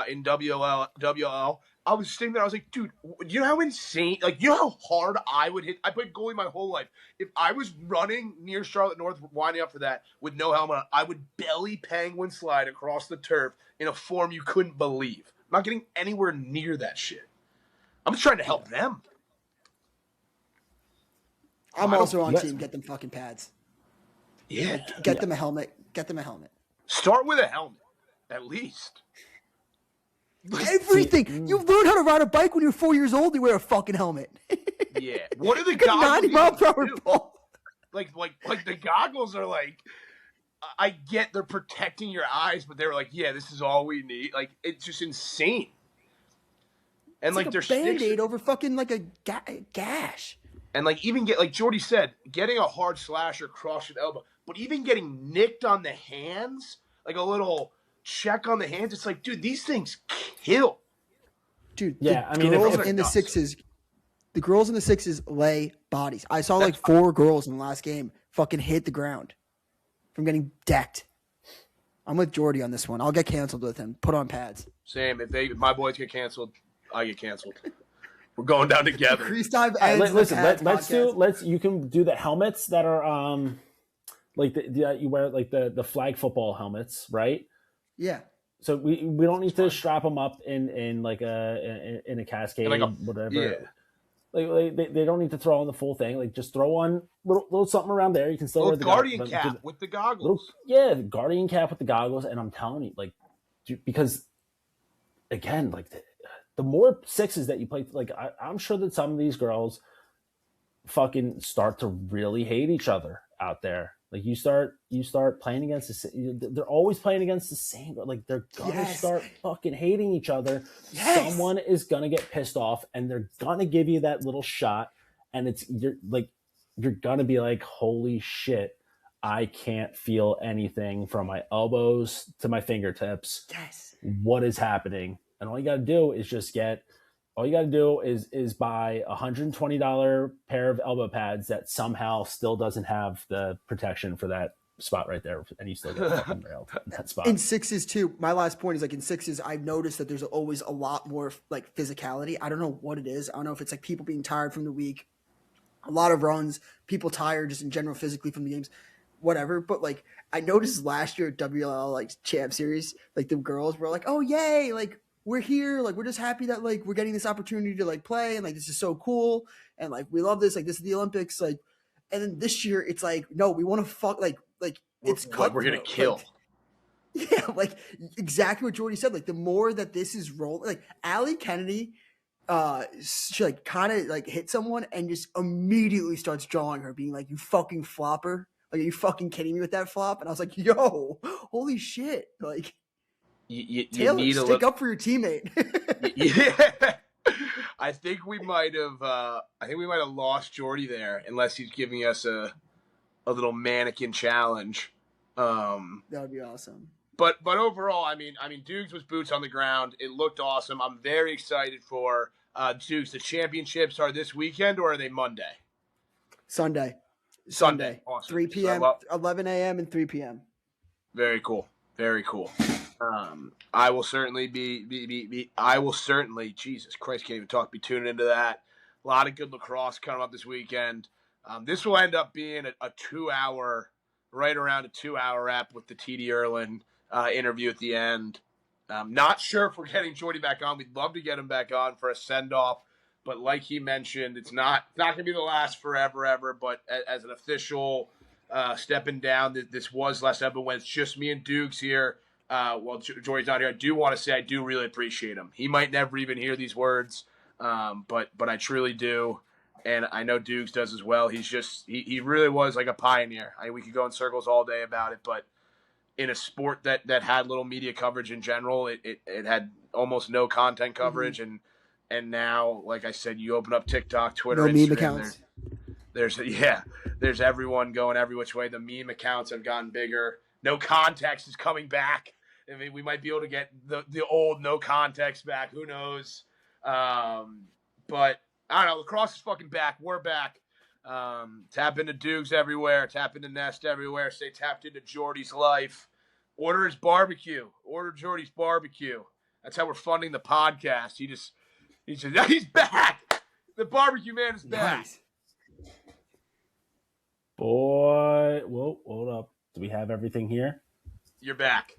in WL. I was sitting there. I was like, dude, you know how insane? Like, you know how hard I would hit? I played goalie my whole life. If I was running near Charlotte North, winding up for that with no helmet on, I would belly penguin slide across the turf in a form you couldn't believe. I'm not getting anywhere near that shit. I'm just trying to help them. I'm also on team. Get them fucking pads. Yeah. Get them a helmet. Get them a helmet. Start with a helmet, at least. Everything. You learn how to ride a bike when you're 4 years old. You wear a fucking helmet. Yeah. What are the Get goggles? 90 mile per hour ball. Like the goggles are like, I get they're protecting your eyes, but they're like, yeah, this is all we need. Like, it's just insane. And It's like a their Band-Aid over fucking like a gash. And like even get like Jordie said, getting a hard slash or cross your elbow, but even getting nicked on the hands, like a little check on the hands, it's like, dude, these things kill. Dude, Yeah, the I mean, girls if in the sixes, the girls in the sixes lay bodies. I saw like 4 girls in the last game fucking hit the ground from getting decked. I'm with Jordie on this one. I'll get canceled with him. Put on pads. Same. If my boys get canceled, I get canceled. We're going down together. Crease dive Right, ends. you can do the helmets that are like you wear like the flag football helmets, right? Yeah. So we don't need to strap them up in like a cascade, like whatever. Yeah. Like they don't need to throw on the full thing. Like just throw on little something around there. You can still wear the guardian cap with the goggles. The guardian cap with the goggles. And I'm telling you, like, because again, like the more sixes that you play, like I'm sure that some of these girls fucking start to really hate each other out there. Like you start playing against they're always playing against the same. Like they're gonna start fucking hating each other. Yes. Someone is gonna get pissed off, and they're gonna give you that little shot, and you're gonna be like, holy shit, I can't feel anything from my elbows to my fingertips. Yes, what is happening? And all you gotta do is buy $120 pair of elbow pads that somehow still doesn't have the protection for that spot right there, and you still get fucking railed in that spot. In sixes too, my last point is like in sixes, I've noticed that there's always a lot more like physicality. I don't know what it is. I don't know if it's like people being tired from the week, a lot of runs, people tired just in general physically from the games, whatever. But like I noticed last year at WLL like Champ Series, like the girls were like, oh yay, like we're here, like we're just happy that like we're getting this opportunity to like play, and like this is so cool, and like we love this, like this is the Olympics, like. And then this year it's like, no, we want to fuck, like it's cut. We're gonna kill. Like, yeah, like exactly what Jordie said. Like the more that this is rolling, like Allie Kennedy, she like kind of like hit someone and just immediately starts drawing her, being like, "You fucking flopper! Like, are you fucking kidding me with that flop?" And I was like, "Yo, holy shit!" Like. You Taylor, need a stick up for your teammate. Yeah, I think we might have lost Jordy there, unless he's giving us a little mannequin challenge. That would be awesome. But overall, I mean, Dukes was boots on the ground. It looked awesome. I'm very excited for Dukes. The championships are this weekend, or are they Monday? Sunday. Awesome. 3 p.m., 11 a.m. and 3 p.m. Very cool. Very cool. I will certainly Jesus Christ, can't even talk, be tuning into that. A lot of good lacrosse coming up this weekend. This will end up being a 2-hour, right around a 2-hour wrap with the TD Ierlan interview at the end. Not sure if we're getting Jordy back on. We'd love to get him back on for a send-off, but like he mentioned, it's not going to be the last forever, ever, but as an official stepping down, this was last episode when it's just me and Dukes here. Well, Jordy's not here. I do want to say I do really appreciate him. He might never even hear these words, but I truly do, and I know Dukes does as well. He really was like a pioneer. We could go in circles all day about it, but in a sport that had little media coverage in general, it had almost no content coverage, mm-hmm. and now, like I said, you open up TikTok, Twitter, no Instagram, meme accounts. There's everyone going every which way. The meme accounts have gotten bigger. No Context is coming back. I mean, we might be able to get the old No Context back. Who knows? But I don't know. Lacrosse is fucking back. We're back. Tap into Dukes everywhere. Tap into Nest everywhere. Stay tapped into Jordie's life. Order his barbecue. Order Jordie's barbecue. That's how we're funding the podcast. He's back. The barbecue man is back. Nice. Boy, whoa, hold up. Do we have everything here? You're back.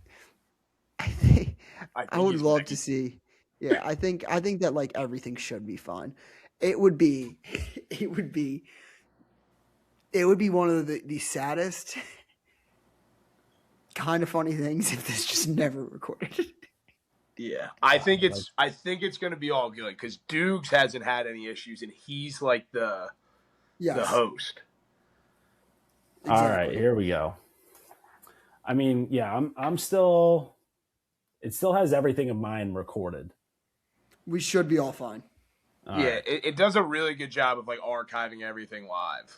I would love to see. Yeah, I think that like everything should be fun. It would be one of the saddest kind of funny things if this just never recorded. Yeah, I think it's going to be all good because Dukes hasn't had any issues, and he's like the host. Exactly. All right, here we go. I mean, yeah, I'm still. It still has everything of mine recorded. We should be all fine. All right. It does a really good job of like archiving everything live.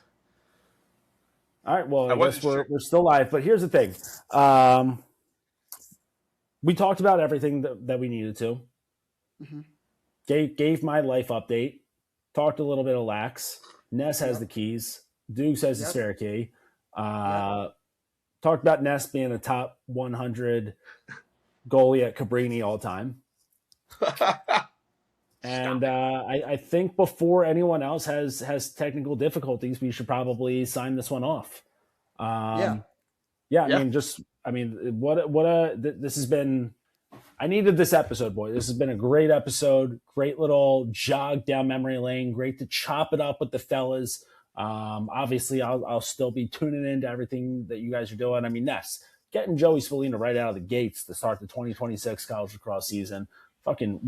All right, well, I guess we're still live, but here's the thing. We talked about everything that we needed to. Mm-hmm. Gave my life update. Talked a little bit of lax. Ness has the keys. Dukes has the spare key. Talked about Ness being a top 100 goalie at Cabrini all time. And I think before anyone else has technical difficulties, we should probably sign this one off. I mean, this has been. I needed this episode, boy. This has been a great episode. Great little jog down memory lane. Great to chop it up with the fellas. Obviously, I'll still be tuning into everything that you guys are doing. I mean, Ness getting Joey Spallina right out of the gates to start the 2026 college lacrosse season. Fucking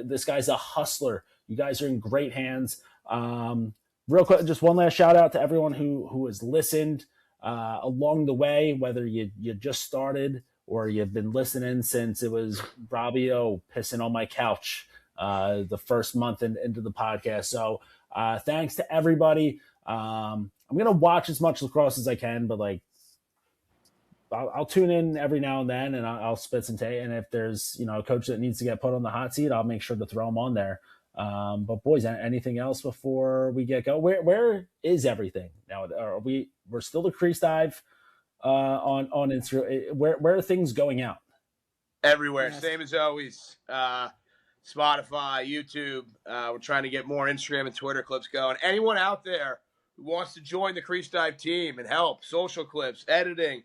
this guy's a hustler. You guys are in great hands. Real quick, just one last shout out to everyone who has listened along the way, whether you just started or you've been listening since it was Robbio pissing on my couch the first month into the podcast. So thanks to everybody. I'm gonna watch as much lacrosse as I can, but like I'll tune in every now and then, and I'll spit some tape. And if there's a coach that needs to get put on the hot seat, I'll make sure to throw him on there. But boys, anything else before we get going? Where is everything now? We're still the Crease Dive on Instagram. Where are things going out? Everywhere, Yes. Same as always. Spotify, YouTube. We're trying to get more Instagram and Twitter clips going. Anyone out there who wants to join the Crease Dive team and help, social clips, editing,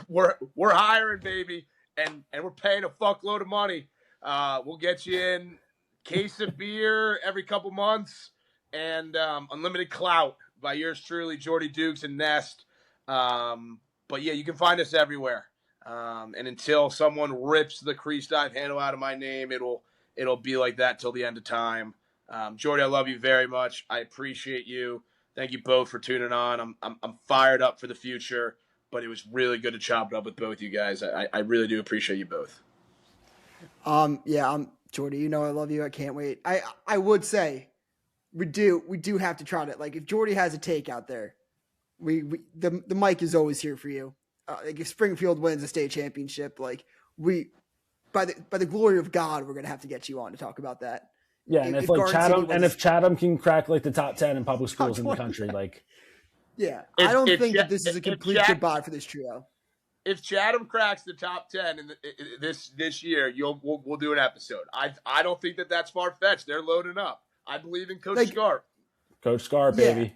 we're hiring, baby, and we're paying a fuckload of money. We'll get you in case of beer every couple months and unlimited clout by yours truly, Jordy, Dukes, and Nest. But yeah, you can find us everywhere. And until someone rips the Crease Dive handle out of my name, it'll be like that till the end of time. Jordy, I love you very much. I appreciate you. Thank you both for tuning on. I'm fired up for the future, but it was really good to chop it up with both you guys. I really do appreciate you both. Jordy, I love you. I can't wait. I would say we do have to try to, like, if Jordy has a take out there, the mic is always here for you. Like if Springfield wins a state championship, like by the glory of God, we're gonna have to get you on to talk about that. Yeah, and if Chatham can crack like the top 10 in public schools in the country, like I don't think that this is a complete goodbye for this trio. If Chatham cracks the top 10 in this year, we'll do an episode. I don't think that's far fetched. They're loading up. I believe in Coach Scarp. Coach Scarp, baby.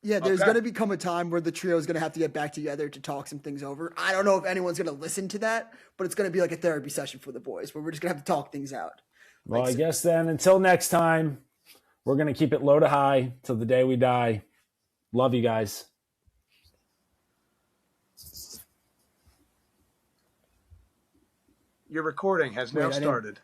Yeah, there's going to become a time where the trio is going to have to get back together to talk some things over. I don't know if anyone's going to listen to that, but it's going to be like a therapy session for the boys where we're just going to have to talk things out. Well, I guess then until next time, we're going to keep it low to high till the day we die. Love you guys. Your recording has now started.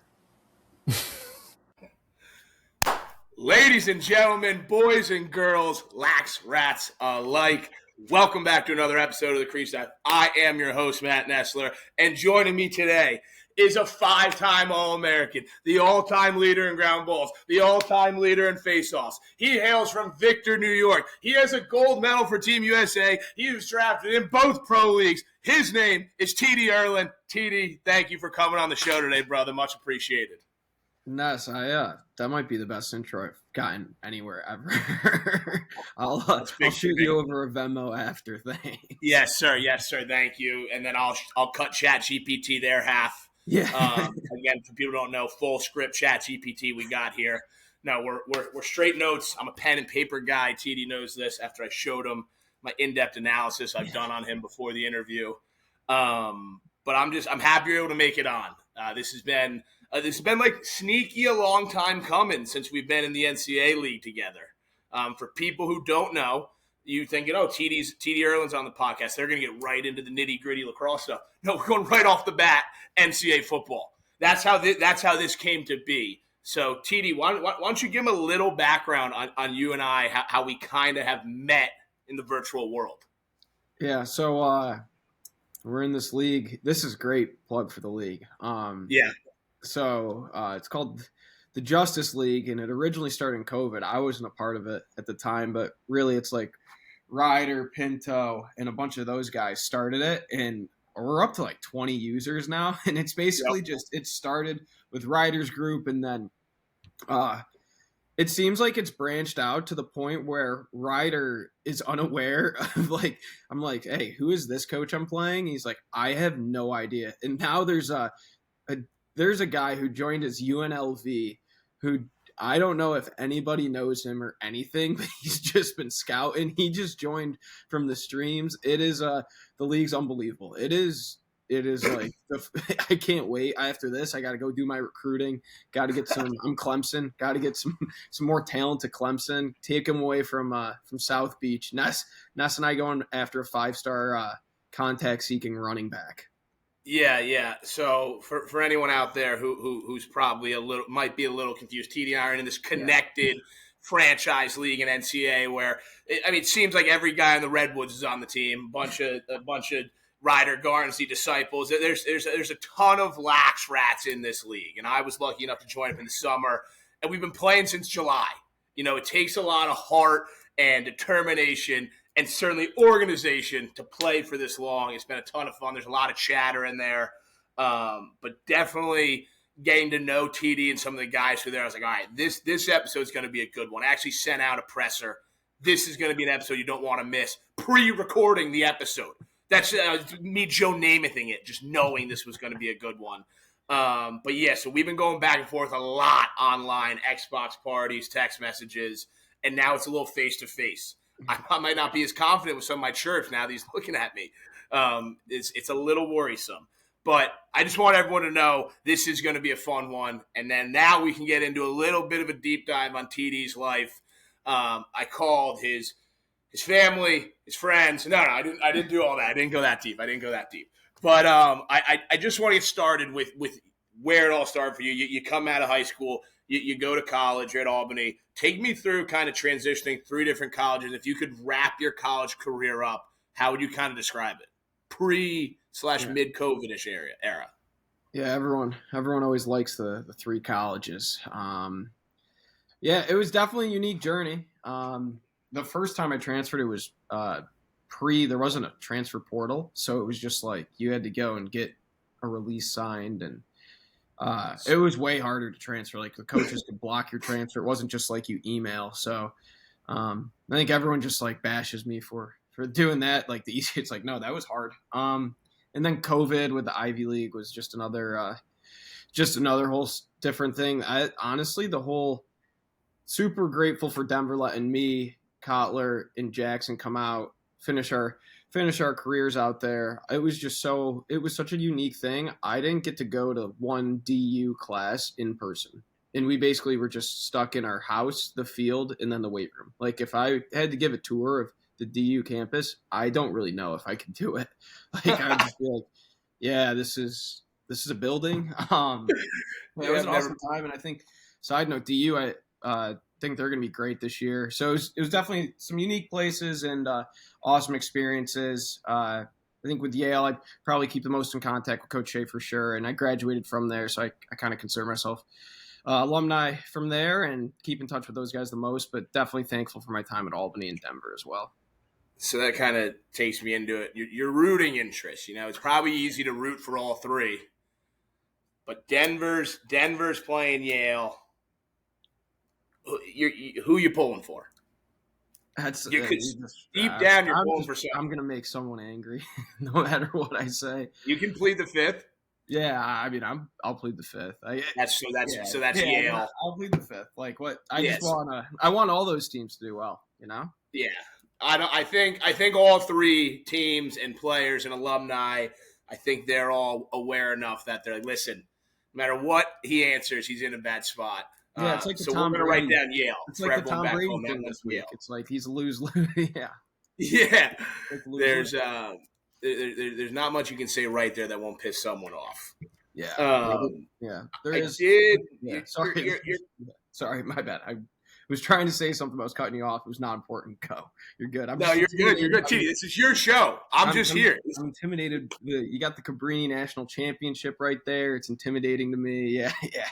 Ladies and gentlemen, boys and girls, lax rats alike, welcome back to another episode of the Crease Dive. I am your host, Matt Nessler, and joining me today is a 5-time All-American, the all-time leader in ground balls, the all-time leader in faceoffs. He hails from Victor, New York. He has a gold medal for Team USA. He was drafted in both pro leagues. His name is TD Ierlan. TD, thank you for coming on the show today, brother. Much appreciated. Nice. That might be the best intro I've gotten anywhere ever. I'll big shoot for me. you over a Venmo after. Thanks. Yes, sir. Yes, sir. Thank you. And then I'll cut Chat GPT their half. Yeah. Again, for people who don't know, full script Chat GPT we got here. No, we're straight notes. I'm a pen and paper guy. TD knows this. After I showed him my in-depth analysis I've done on him before the interview, but I'm happy you're able to make it on. This has been like sneaky a long time coming since we've been in the NCAA league together. For people who don't know, you thinking, oh, TD Ierlan's on the podcast, they're going to get right into the nitty gritty lacrosse stuff. No, we're going right off the bat, NCAA football. That's how this came to be. So, TD, why don't you give them a little background on you and I, how we kind of have met in the virtual world? Yeah. So we're in this league. This is great plug for the league. Yeah. So it's called the Justice League, and it originally started in COVID. I wasn't a part of it at the time, but really it's like Ryder, Pinto, and a bunch of those guys started it, and we're up to like 20 users now. And it's basically it started with Ryder's group, and then it seems like it's branched out to the point where Ryder is unaware of I'm like, hey, who is this coach I'm playing? He's like, I have no idea. And now there's a guy who joined as UNLV who I don't know if anybody knows him or anything, but he's just been scouting. He just joined from the streams. It is the league's unbelievable. It is like I can't wait. After this, I got to go do my recruiting. Got to get some. I'm Clemson. Got to get some more talent to Clemson. Take him away from South Beach. Ness and I going after a 5-star contact seeking running back. Yeah. So for anyone out there who's probably might be a little confused, TD Ierlan in this connected franchise league in NCAA where it seems like every guy in the Redwoods is on the team. A bunch of Ryder Garnsey disciples. There's a ton of lax rats in this league, and I was lucky enough to join up in the summer, and we've been playing since July. It takes a lot of heart and determination and certainly organization to play for this long. It's been a ton of fun. There's a lot of chatter in there, but definitely getting to know TD and some of the guys who are there. I was like, all right, this episode is going to be a good one. I actually sent out a presser. This is going to be an episode you don't want to miss. Pre-recording the episode. That's me, Joe Namathing it, just knowing this was going to be a good one. But yeah, so we've been going back and forth a lot online, Xbox parties, text messages, and now it's a little face-to-face. I might not be as confident with some of my chirps now that he's looking at me. It's a little worrisome. But I just want everyone to know this is going to be a fun one. And then now we can get into a little bit of a deep dive on TD's life. I called his family, his friends. No, I didn't do all that. I didn't go that deep. But I just want to get started with where it all started for you. You come out of high school. You go to college. You're at Albany. Take me through kind of transitioning 3 different colleges. If you could wrap your college career up, how would you kind of describe it? Pre/mid-COVID-ish era. Yeah, everyone always likes the 3 colleges. Yeah, it was definitely a unique journey. The first time I transferred, it was there wasn't a transfer portal, so it was just like you had to go and get a release signed, and it was way harder to transfer. Like the coaches could block your transfer. It wasn't just like you email. So I think everyone just like bashes me for doing that. Like the easy, it's like, no, that was hard. And then COVID with the Ivy League was just another whole different thing. Honestly, the whole super grateful for Denver letting me, Kotler, and Jackson come out, finish our careers out there. It was such a unique thing. I didn't get to go to one DU class in person. And we basically were just stuck in our house, the field, and then the weight room. Like if I had to give a tour of the DU campus, I don't really know if I could do it. Like I would just be like, yeah, this is a building. It was an awesome time. And I think, side note, DU, I think they're going to be great this year. So it was definitely some unique places and awesome experiences. I think with Yale, I'd probably keep the most in contact with Coach Shea for sure. And I graduated from there, so I kind of consider myself alumni from there and keep in touch with those guys the most, but definitely thankful for my time at Albany and Denver as well. So that kind of takes me into it. Your rooting interest. It's probably easy to root for all 3. but Denver's playing Yale. Who you pulling for? That's You could just, deep down. You're pulling for I'm someone. gonna make someone angry, no matter what I say. You can plead the fifth. Yeah, I mean, I'll plead the fifth. That's Yale. I'll plead the fifth. Like what? I want all those teams to do well. You know? Yeah, I think all three teams and players and alumni. I think they're all aware enough that they're like, listen, no matter what he answers, he's in a bad spot. Yeah, it's like so we're going to write down Yale. It's like the Tom Brady thing this week. It's like he's a lose. Yeah. Yeah. Like There's not much you can say right there that won't piss someone off. Yeah. Yeah. There is. Yeah. Sorry, my bad. I was trying to say something, but I was cutting you off. It was not important. Go. You're good. You're good. You're good. TD, this is your show. I'm just here. I'm intimidated. You got the Cabrini National Championship right there. It's intimidating to me. Yeah. Yeah.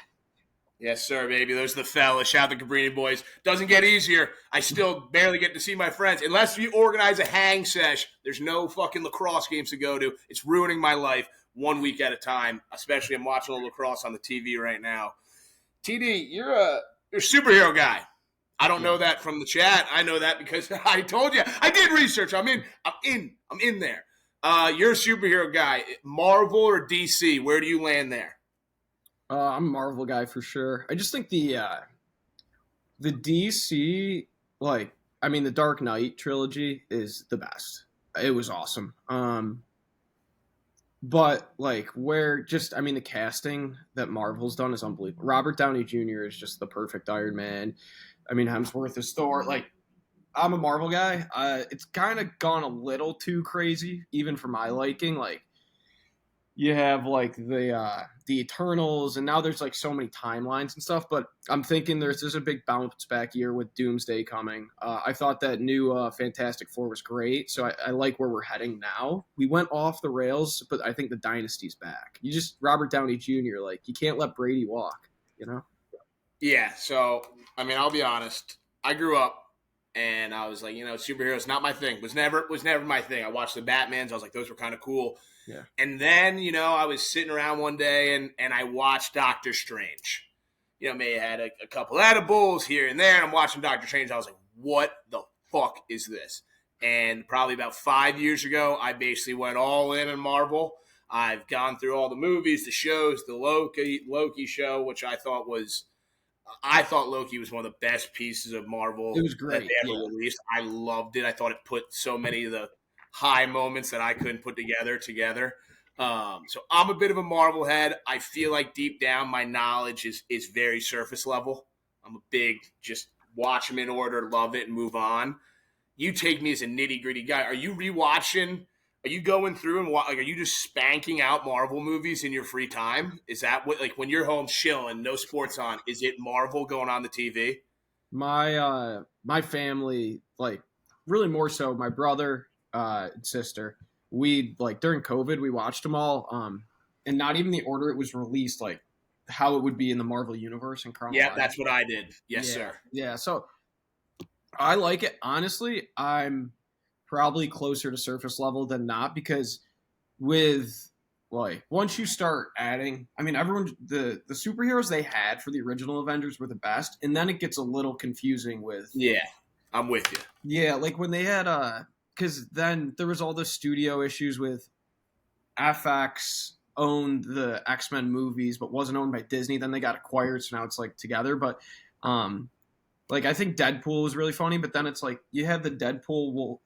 Yes, sir, baby. Those are the fellas. Shout out the Cabrini boys. Doesn't get easier. I still barely get to see my friends. Unless you organize a hang sesh, there's no fucking lacrosse games to go to. It's ruining my life 1 week at a time. Especially I'm watching a lacrosse on the TV right now. TD, you're a superhero guy. I don't know that from the chat. I know that because I told you. I did research. I'm in there. You're a superhero guy. Marvel or DC? Where do you land there? I'm a Marvel guy for sure. I just think the DC, the Dark Knight trilogy is the best. It was awesome. But the casting that Marvel's done is unbelievable. Robert Downey Jr. is just the perfect Iron Man. I mean, Hemsworth is Thor. I'm a Marvel guy. It's kind of gone a little too crazy, even for my liking. You have the Eternals, and now there's so many timelines and stuff. But I'm thinking there's a big bounce back year with Doomsday coming. I thought that new Fantastic Four was great, so I like where we're heading now. We went off the rails, but I think the dynasty's back. Robert Downey Jr. You can't let Brady walk, you know? Yeah. So I'll be honest. I grew up. And I was like, superheroes, not my thing. Was never my thing. I watched the Batmans. I was like, those were kind of cool. Yeah. And then, I was sitting around one day and I watched Doctor Strange. May have had a couple edibles here and there. And I'm watching Doctor Strange. I was like, what the fuck is this? And probably about 5 years ago, I basically went all in on Marvel. I've gone through all the movies, the shows, the Loki show, which I thought Loki was one of the best pieces of Marvel it was great. that they ever released. I loved it. I thought it put so many of the high moments that I couldn't put together. So I'm a bit of a Marvel head. I feel like deep down my knowledge is very surface level. I'm a big just watch them in order, love it, and move on. You take me as a nitty-gritty guy. Are you rewatching? Are you going through and are you just spanking out Marvel movies in your free time? Is that what when you're home chilling, no sports on? Is it Marvel going on the TV? My family, really more so my brother and sister. We during COVID we watched them all, and not even the order it was released, how it would be in the Marvel universe and chronological. Yeah, that's what I did. Yes, sir. Yeah, so I like it. Honestly, I'm probably closer to surface level than not, because with once you start adding, everyone, the superheroes they had for the original Avengers were the best, and then it gets a little confusing with. Yeah, I'm with you. Yeah, when they had because then there was all the studio issues with FX owned the X-Men movies but wasn't owned by Disney. Then they got acquired, so now it's together. But I think Deadpool was really funny, but then it's you had the Deadpool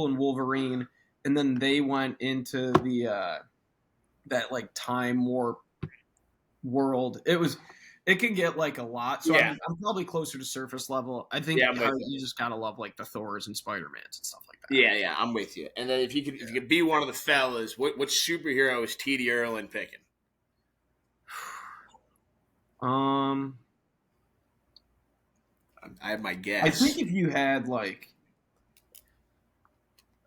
and Wolverine, and then they went into the that time warp world. It can get a lot. So yeah. I'm probably closer to surface level. I think you just gotta love the Thors and Spider-Mans and stuff like that. Yeah, I'm with you. And then if you could be one of the fellas, what superhero is TD Ierlan picking? I have my guess. I think if you had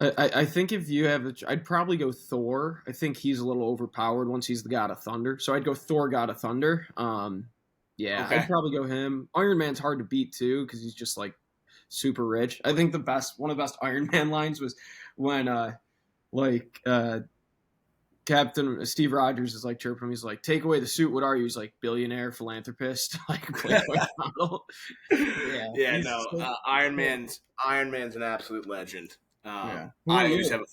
I think if you have, I'd probably go Thor. I think he's a little overpowered once he's the God of Thunder. So I'd go Thor, God of Thunder. Yeah, okay. I'd probably go him. Iron Man's hard to beat too because he's just super rich. I think one of the best Iron Man lines was when Captain Steve Rogers is like chirping him. He's like, "Take away the suit. What are you?" He's like, "Billionaire, philanthropist, like Playboy model." Yeah, no. Iron Man's an absolute legend. I just have a.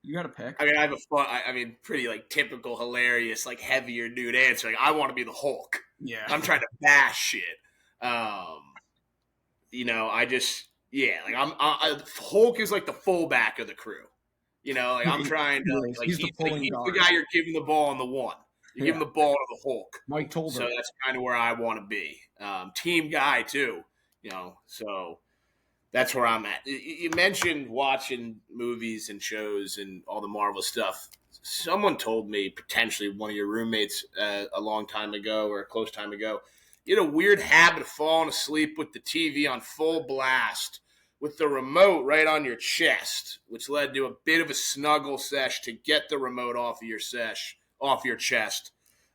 You got a pick? I mean, I have a fun. I mean, pretty like typical, hilarious, like heavier dude answer. Like, I want to be the Hulk. Yeah, I'm trying to bash shit. I just like Hulk is like the fullback of the crew. Like I'm trying to like he's the guy you're giving the ball on the one. You're giving the ball to the Hulk. Mike Tolbert. So that's kind of where I want to be. Team guy too. So that's where I'm at. You mentioned watching movies and shows and all the Marvel stuff. Someone told me, potentially one of your roommates a long time ago or a close time ago, you had a weird habit of falling asleep with the TV on full blast with the remote right on your chest, which led to a bit of a snuggle sesh to get the remote off your chest.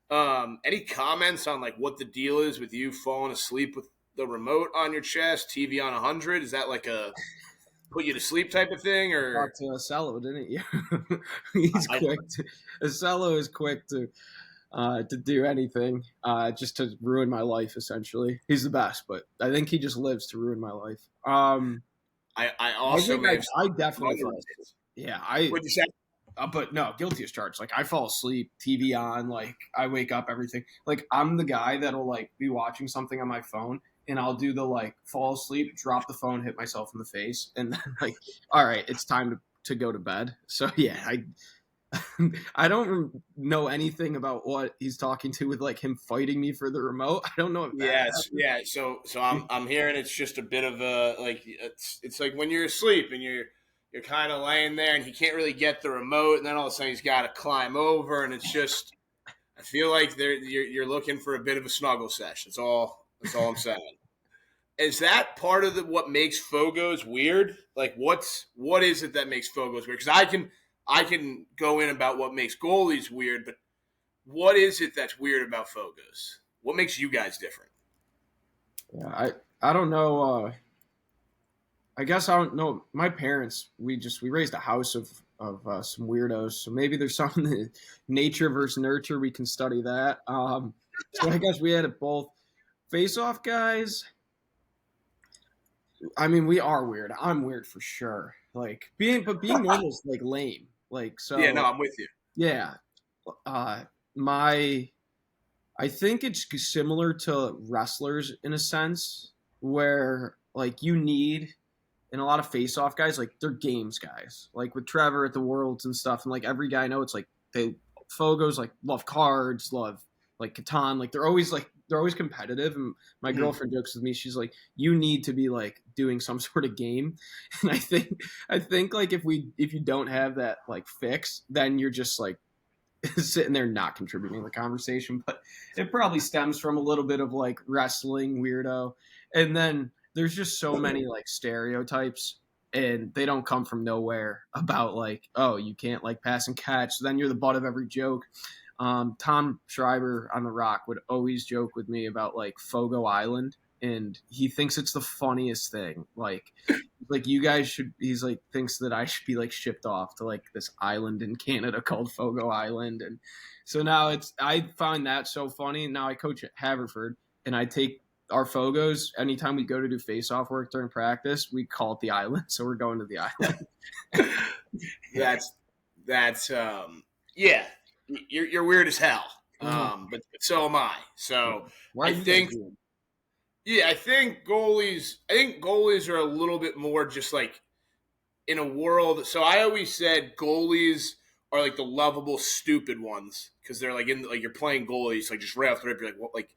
Any comments on like what the deal is with you falling asleep with the remote on your chest, TV on 100? Is that like a put you to sleep type of thing? Or talked to Acello, didn't you? He's quick. Acello is quick to do anything, just to ruin my life. Essentially, he's the best, but I think he just lives to ruin my life. I also I definitely What'd you say? But no, guilty as charged. Like I fall asleep, TV on, like I wake up, everything. Like I'm the guy that'll like be watching something on my phone and I'll do the like fall asleep, drop the phone, hit myself in the face, and then like, all right, it's time to go to bed. So yeah, I don't know anything about what he's talking to with like him fighting me for the remote. I don't know if that So I'm hearing it's just a bit of a like it's like when you're asleep and you're kind of laying there and he can't really get the remote, and then all of a sudden he's got to climb over, and it's just I feel like you're looking for a bit of a snuggle sesh. That's all I'm saying. Is that part of what makes Fogos weird? Like what is it that makes Fogos weird? Because I can go in about what makes goalies weird, but what is it that's weird about Fogos? What makes you guys different? Yeah, I don't know. I guess I don't know. My parents, we raised a house of some weirdos, so maybe there's something in nature versus nurture. We can study that. So I guess we had it both. Face-off guys. I mean, we are weird. I'm weird for sure. Like being normal is like lame. Like so. Yeah, no, I'm with you. Yeah, I think it's similar to wrestlers in a sense, where like you need, and a lot of face-off guys, like they're games guys. Like with Trevor at the Worlds and stuff, and like every guy I know, it's like Fogos like love cards, love like Catan, like they're always competitive. And my girlfriend jokes with me, she's like, you need to be like doing some sort of game. And I think like if you don't have that like fix, then you're just like sitting there not contributing to the conversation. But it probably stems from a little bit of like wrestling weirdo. And then there's just so many like stereotypes, and they don't come from nowhere about like, oh, you can't like pass and catch, so then you're the butt of every joke. Tom Schreiber on The Rock would always joke with me about like Fogo Island, and he thinks it's the funniest thing. Like you guys should. He's like thinks that I should be like shipped off to like this island in Canada called Fogo Island, and so now I find that so funny. And now I coach at Haverford, and I take our Fogos anytime we go to do face-off work during practice. We call it the island, so we're going to the island. That's yeah. You're weird as hell, but so am I. So I think goalies are a little bit more just like in a world. So I always said goalies are like the lovable, stupid ones because they're like you're playing goalies, like just right off the rip, you're like, what, like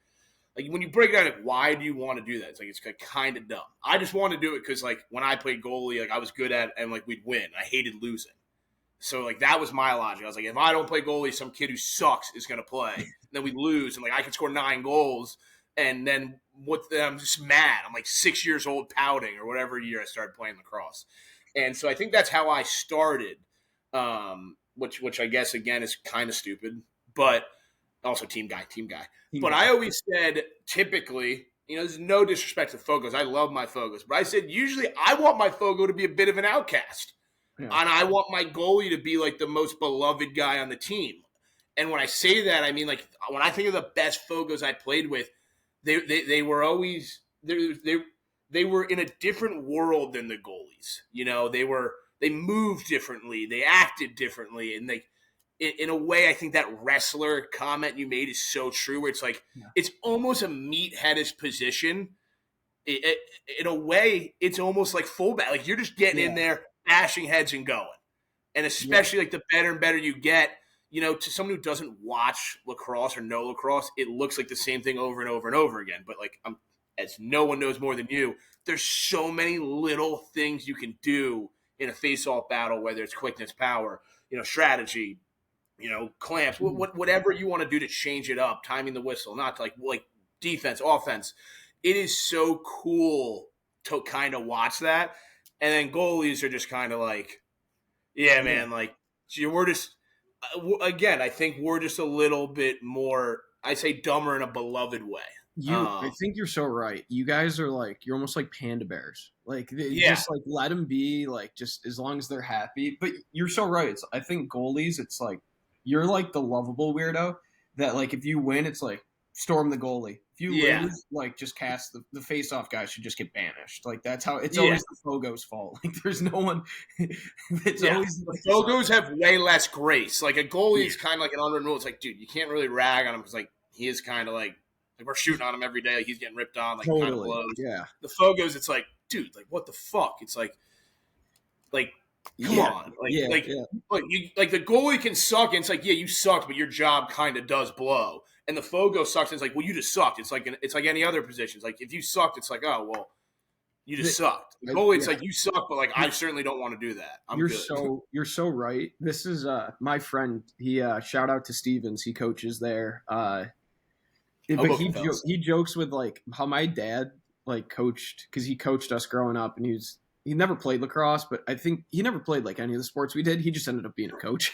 when you break it down, like why do you want to do that? It's like it's kind of dumb. I just want to do it because like when I played goalie, like I was good at it and like we'd win. I hated losing. So, like, that was my logic. I was like, if I don't play goalie, some kid who sucks is going to play. And then we lose, and, like, I can score 9 goals. And then I'm just mad. I'm, like, 6 years old pouting or whatever year I started playing lacrosse. And so I think that's how I started, which I guess, again, is kind of stupid. But also team guy. But I always said, typically, there's no disrespect to Fogos. I love my Fogos. But I said, usually I want my Fogo to be a bit of an outcast. Yeah. And I want my goalie to be like the most beloved guy on the team. And when I say that, I mean, like, when I think of the best Fogos I played with, they were always they were in a different world than the goalies. You know, they moved differently, they acted differently, and they, in a way, I think that wrestler comment you made is so true. Where it's like it's almost a meatheadish position. In a way, it's almost like fullback. Like, you're just getting in there, bashing heads and going. And especially like the better and better you get, you know, to someone who doesn't watch lacrosse or know lacrosse, it looks like the same thing over and over and over again. But like, as no one knows more than you, there's so many little things you can do in a face-off battle, whether it's quickness, power, you know, strategy, you know, clamps, whatever you want to do to change it up, timing the whistle, not to like defense, offense. It is so cool to kind of watch that. And then goalies are just kind of like, yeah, man, like, we're just, again, I think we're just a little bit more, I say, dumber in a beloved way. I think you're so right. You guys are like, you're almost like panda bears. Like, just like let them be, like, just as long as they're happy. But you're so right. I think goalies, it's like, you're like the lovable weirdo that, like, if you win, it's like, storm the goalie. If you lose, like, just cast the face-off guy should just get banished. Like, that's how it's always the Fogo's fault. Like, there's no one. It's always the Fogos have way less grace. Like, a goalie is kind of like an unwritten rule. It's like, dude, you can't really rag on him because, like, he is kind of like we're shooting on him every day. Like, he's getting ripped on, like, kind of blows. Yeah. The Fogos, it's like, dude, like, what the fuck? It's like come on, like the goalie can suck, and it's like, yeah, you sucked, but your job kind of does blow. And the Fogo sucks, and it's like, well, you just sucked. It's like any other position. It's like, if you sucked, it's like, oh, well, you just sucked. The goalie, it's like, you suck, but like, I certainly don't want to do that. You're so right. This is my friend. He shout out to Stevens. He coaches there. But he jokes with like how my dad like coached, because he coached us growing up, and he never played lacrosse, but I think he never played like any of the sports we did. He just ended up being a coach.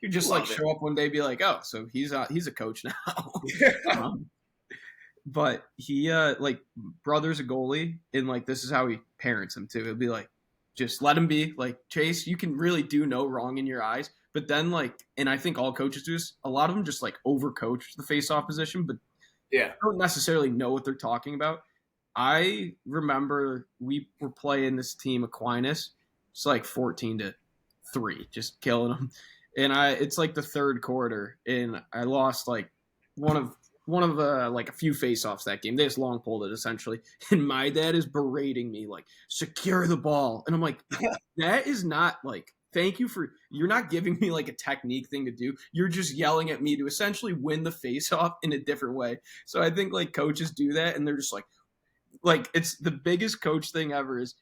You just like show up one day, be like, oh, so he's a coach now. But he like, brother's a goalie, and like, this is how he parents him too. It'll be like, just let him be. Like, Chase, you can really do no wrong in your eyes. But then, like, and I think all coaches do this, a lot of them just like overcoach the face-off position, but don't necessarily know what they're talking about. I remember we were playing this team, Aquinas. It's like 14-3, just killing them. And it's like the third quarter, and I lost like one of like a few face-offs that game. They just long pulled it essentially, and my dad is berating me like, secure the ball, and I'm like, that is not like, thank you for, you're not giving me like a technique thing to do. You're just yelling at me to essentially win the face-off in a different way. So I think like coaches do that, and they're just like it's the biggest coach thing ever is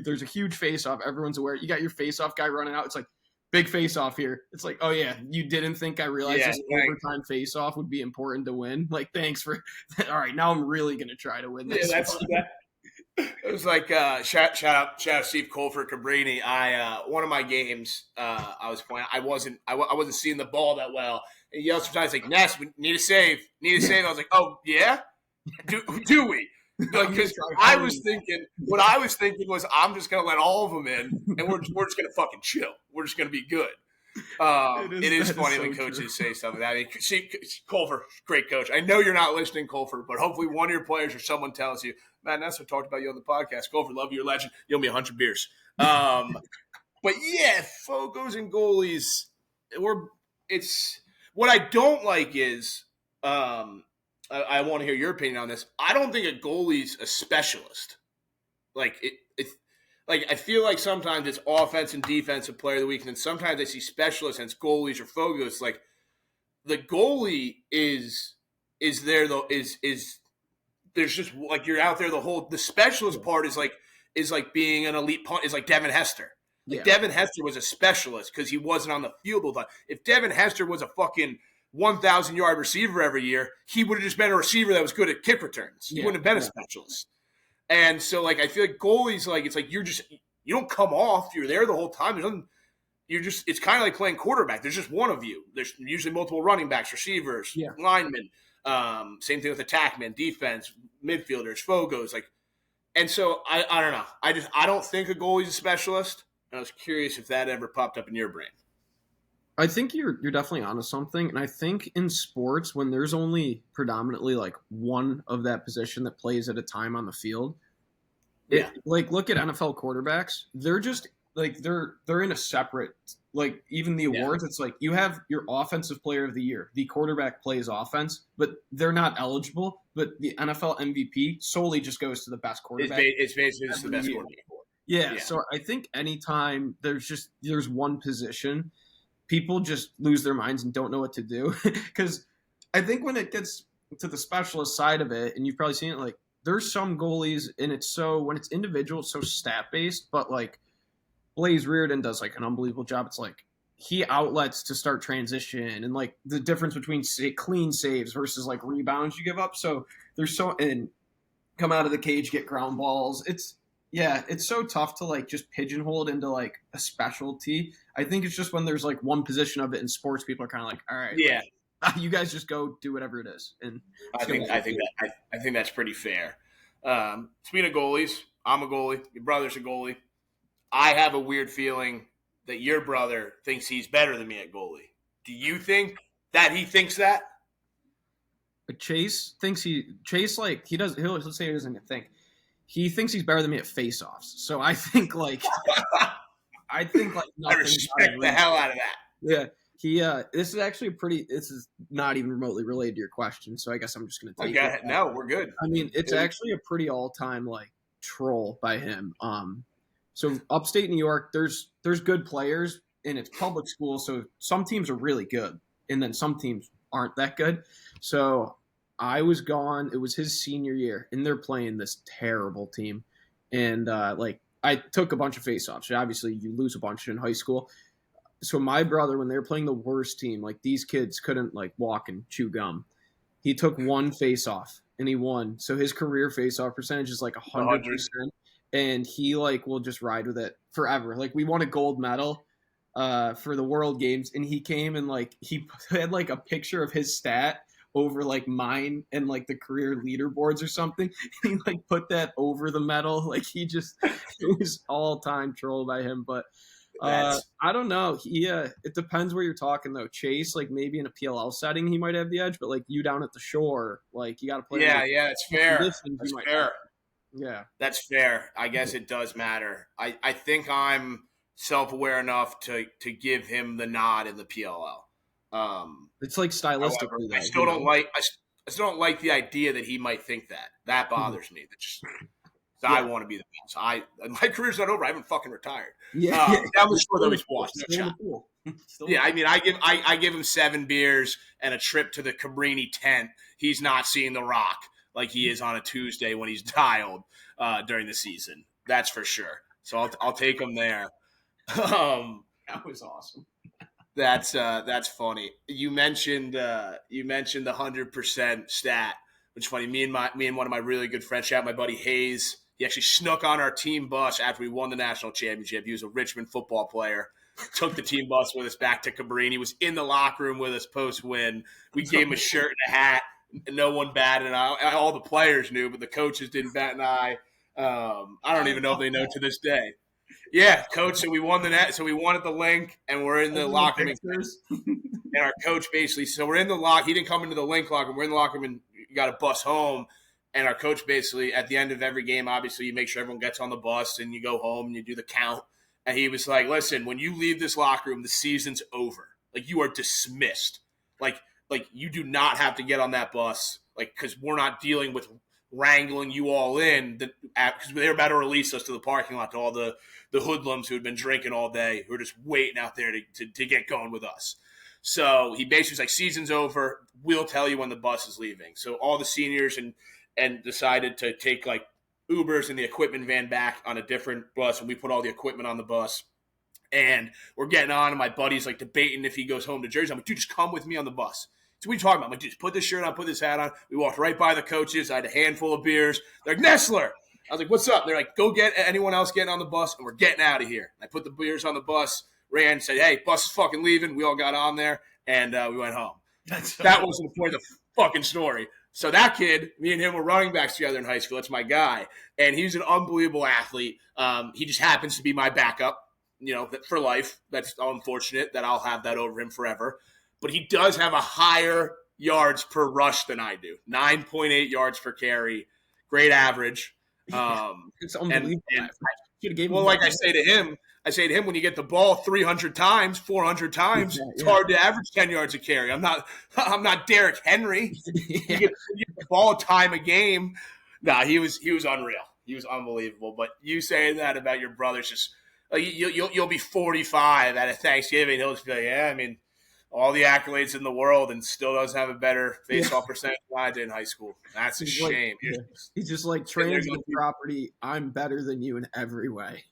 there's a huge face-off. Everyone's aware. You got your face-off guy running out. It's like, big face-off here. It's like, oh yeah, you didn't think I realized this overtime face-off would be important to win? Like, thanks for all right, now I'm really going to try to win this. It was like shout out Steve Colford Cabrini. One of my games I was playing, I wasn't seeing the ball that well. And he yelled sometimes like, Ness, we need a save. I was like, oh yeah? Do we? Like, because what I was thinking was, I'm just gonna let all of them in, and we're just gonna fucking chill. We're just gonna be good. It is funny when coaches say stuff like that. I mean, see, Colfer, great coach. I know you're not listening, Colfer, but hopefully one of your players or someone tells you, man, that's what talked about you on the podcast. Colfer, love you, you're a legend. You owe me 100 beers. But yeah, Fogos and goalies, it's what I don't like is. I want to hear your opinion on this. I don't think a goalie's a specialist. Like I feel like sometimes it's offense and defensive player of the week, and then sometimes I see specialists and it's goalies or Fogos. Like, the goalie is there though is there's just like, you're out there the specialist part is like being an elite punt, is like Devin Hester. Like, Devin Hester was a specialist because he wasn't on the field all the time. If Devin Hester was a fucking 1,000-yard receiver every year, he would have just been a receiver that was good at kick returns. He wouldn't have been a specialist. And so, like, I feel like goalies, like, it's like you don't come off. You're there the whole time. It's kind of like playing quarterback. There's just one of you. There's usually multiple running backs, receivers, linemen. Same thing with attackmen, defense, midfielders, Fogos. Like, and so I don't know. I don't think a goalie's a specialist. I was curious if that ever popped up in your brain. I think you're definitely onto something, and I think in sports when there's only predominantly like one of that position that plays at a time on the field, like look at NFL quarterbacks, they're just like they're in a separate, like even the awards, it's like you have your offensive player of the year, the quarterback plays offense, but they're not eligible. But the NFL MVP solely just goes to the best quarterback. It's basically just the best quarterback. Yeah, so I think anytime there's one position, people just lose their minds and don't know what to do. Because I think when it gets to the specialist side of it, and you've probably seen it, like there's some goalies, and it's so when it's individual, it's so stat based. But like Blaze Reardon does like an unbelievable job. It's like he outlets to start transition, and like the difference between clean saves versus like rebounds you give up. So there's and come out of the cage, get ground balls. It's so tough to like just pigeonhole it into like a specialty. I think it's just when there's like one position of it in sports, people are kind of like, all right, you guys just go do whatever it is. And I think that's pretty fair. Speaking of goalies, I'm a goalie. Your brother's a goalie. I have a weird feeling that your brother thinks he's better than me at goalie. Do you think that he thinks that? Chase thinks he'll say he doesn't think. He thinks he's better than me at face-offs. So I think like nothing. I respect the hell out of that. Yeah. This is not even remotely related to your question, so I guess I'm just going to take it. No, we're good. I mean, it's actually a pretty all-time like troll by him. So upstate New York, there's good players, and it's public school, so some teams are really good, and then some teams aren't that good. So I was gone. It was his senior year, and they're playing this terrible team. And I took a bunch of face-offs. Obviously, you lose a bunch in high school. So my brother, when they were playing the worst team, like these kids couldn't like walk and chew gum. He took one face-off and he won. So his career face-off percentage is like 100%. And he like will just ride with it forever. Like we won a gold medal for the World Games, and he came and like he had like a picture of his stat over like mine and like the career leaderboards or something. He like put that over the medal. Like it was all time troll by him. But I don't know. It depends where you're talking though. Chase, like maybe in a PLL setting, he might have the edge, but like you down at the shore, like you got to play. Yeah, it's fair. That's fair. Yeah, that's fair. I guess it does matter. I think I'm self-aware enough to give him the nod in the PLL. It's like stylistically. I still don't like the idea that he might think that. That bothers me. I want to be the best. My career's not over. I haven't fucking retired. That was sure that was washed. No shot. I mean, I give him 7 beers and a trip to the Cabrini tent. He's not seeing The Rock like he is on a Tuesday when he's dialed during the season. That's for sure. So I'll take him there. That was awesome. That's funny. You mentioned the 100% stat, which is funny. Me and one of my really good friends, shout out my buddy Hayes. He actually snuck on our team bus after we won the national championship. He was a Richmond football player. Took the team bus with us back to Cabrini. He was in the locker room with us post-win. We gave him a shirt and a hat. No one batted an eye. All the players knew, but the coaches didn't bat an eye. I don't even know if they know to this day. Yeah, coach. So we won So we won at the link, and we're in the locker room. And our coach basically, so we're in the lock. He didn't come into the link locker room. We're in the locker room, and you got to bus home. And our coach basically, at the end of every game, obviously, you make sure everyone gets on the bus, and you go home and you do the count. And he was like, "Listen, when you leave this locker room, the season's over. Like you are dismissed. Like you do not have to get on that bus. Like because we're not dealing with wrangling you all in. Because they were about to release us to the parking lot to all the hoodlums who had been drinking all day, who were just waiting out there to get going with us." So he basically was like, "Season's over. We'll tell you when the bus is leaving." So all the seniors and decided to take like Ubers and the equipment van back on a different bus, and we put all the equipment on the bus. And we're getting on, and my buddy's like debating if he goes home to Jersey. I'm like, "Dude, just come with me on the bus." So what are you talking about? I'm like, "Dude, just put this shirt on, put this hat on." We walked right by the coaches. I had a handful of beers. They're like, "Nestler." I was like, "What's up?" They're like, "Go get anyone else getting on the bus, and we're getting out of here." I put the beers on the bus, ran, said, "Hey, bus is fucking leaving." We all got on there, and we went home. That wasn't the point of the fucking story. So that kid, me and him were running backs together in high school. That's my guy. And he's an unbelievable athlete. He just happens to be my backup. for life. That's unfortunate that I'll have that over him forever. But he does have a higher yards per rush than I do. 9.8 yards per carry. Great average. It's unbelievable. Like I say to him, when you get the ball 300 times, 400 times, it's hard to average 10 yards a carry. I'm not Derrick Henry. You get the ball time a game. Nah, he was unreal. He was unbelievable. But you saying that about your brother's just you'll be 45 at a Thanksgiving. He'll just be like, yeah, I mean, all the accolades in the world and still doesn't have a better face-off percentage than I did in high school. That's a shame. He's just like transitive property. I'm better than you in every way.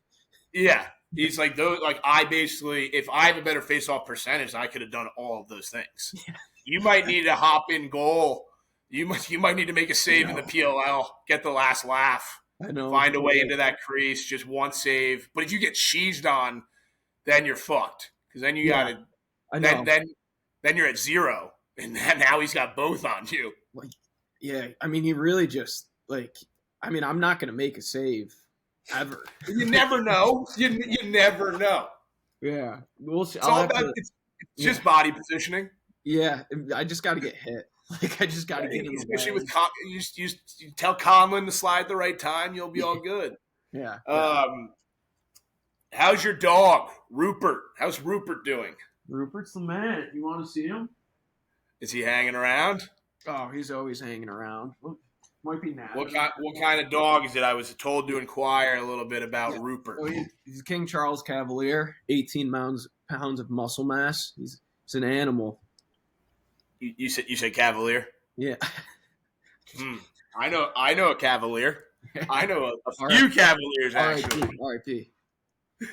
Yeah. He's like, I basically, if I have a better face-off percentage, I could have done all of those things. Yeah. You might need to hop in goal. You might need to make a save in the PLL, get the last laugh. I know. Find a way into that crease, just one save. But if you get cheesed on, then you're fucked. Because then you got to then you're at 0. And now he's got both on you. I mean, he really just, I'm not going to make a save. Ever. You never know. You never know. Yeah. We'll see. It's just body positioning. Yeah. I just got to get hit. I just got to get in the Especially way. with you tell Conlon to slide the right time, you'll be all good. Yeah. How's your dog, Rupert? How's Rupert doing? Rupert's the man. You want to see him? Is he hanging around? Oh, he's always hanging around. Might be now. What kind of dog is it? I was told to inquire a little bit about Rupert. Oh, he's King Charles Cavalier, 18 pounds of muscle mass. He's an animal. You said Cavalier? Yeah. I know a Cavalier. I know a few Cavaliers actually. R.I.P.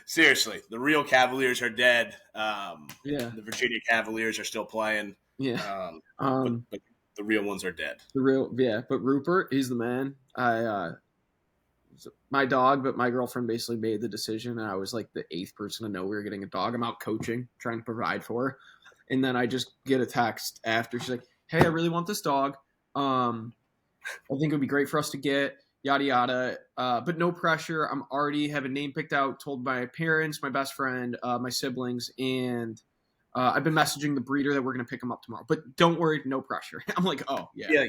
Seriously, the real Cavaliers are dead. The Virginia Cavaliers are still playing. Yeah. But the real ones are dead. But Rupert, he's the man. My dog, but my girlfriend basically made the decision, and I was like the 8th person to know we were getting a dog. I'm out coaching, trying to provide for her, and then I just get a text after. She's like, "Hey, I really want this dog. I think it would be great for us to get yada yada, but no pressure. I'm already have a name picked out, told my parents, my best friend, my siblings, and." I've been messaging the breeder that we're going to pick him up tomorrow. But don't worry, no pressure. I'm like, oh, yeah.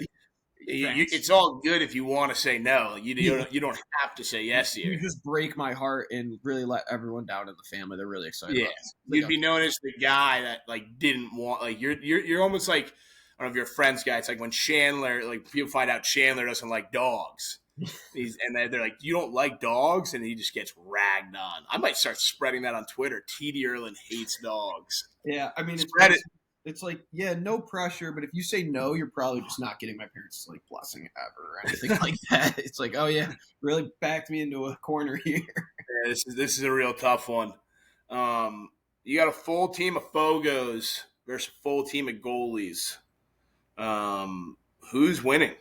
It's all good if you want to say no. You don't have to say yes here. You just break my heart and really let everyone down in the family. They're really excited. Yeah, you'd be known as the guy that didn't want you're almost like, I don't know if you're a Friends guy. It's like when Chandler people find out Chandler doesn't like dogs. And they're like, you don't like dogs, and he just gets ragged on. I might start spreading that on Twitter. TD Ierlan hates dogs. Yeah, I mean, it's like, yeah, no pressure, but if you say no, you're probably just not getting my parents' blessing ever or anything like that. It's like, oh yeah, really backed me into a corner here. Yeah, this is a real tough one. You got a full team of Fogos versus a full team of goalies. Who's winning?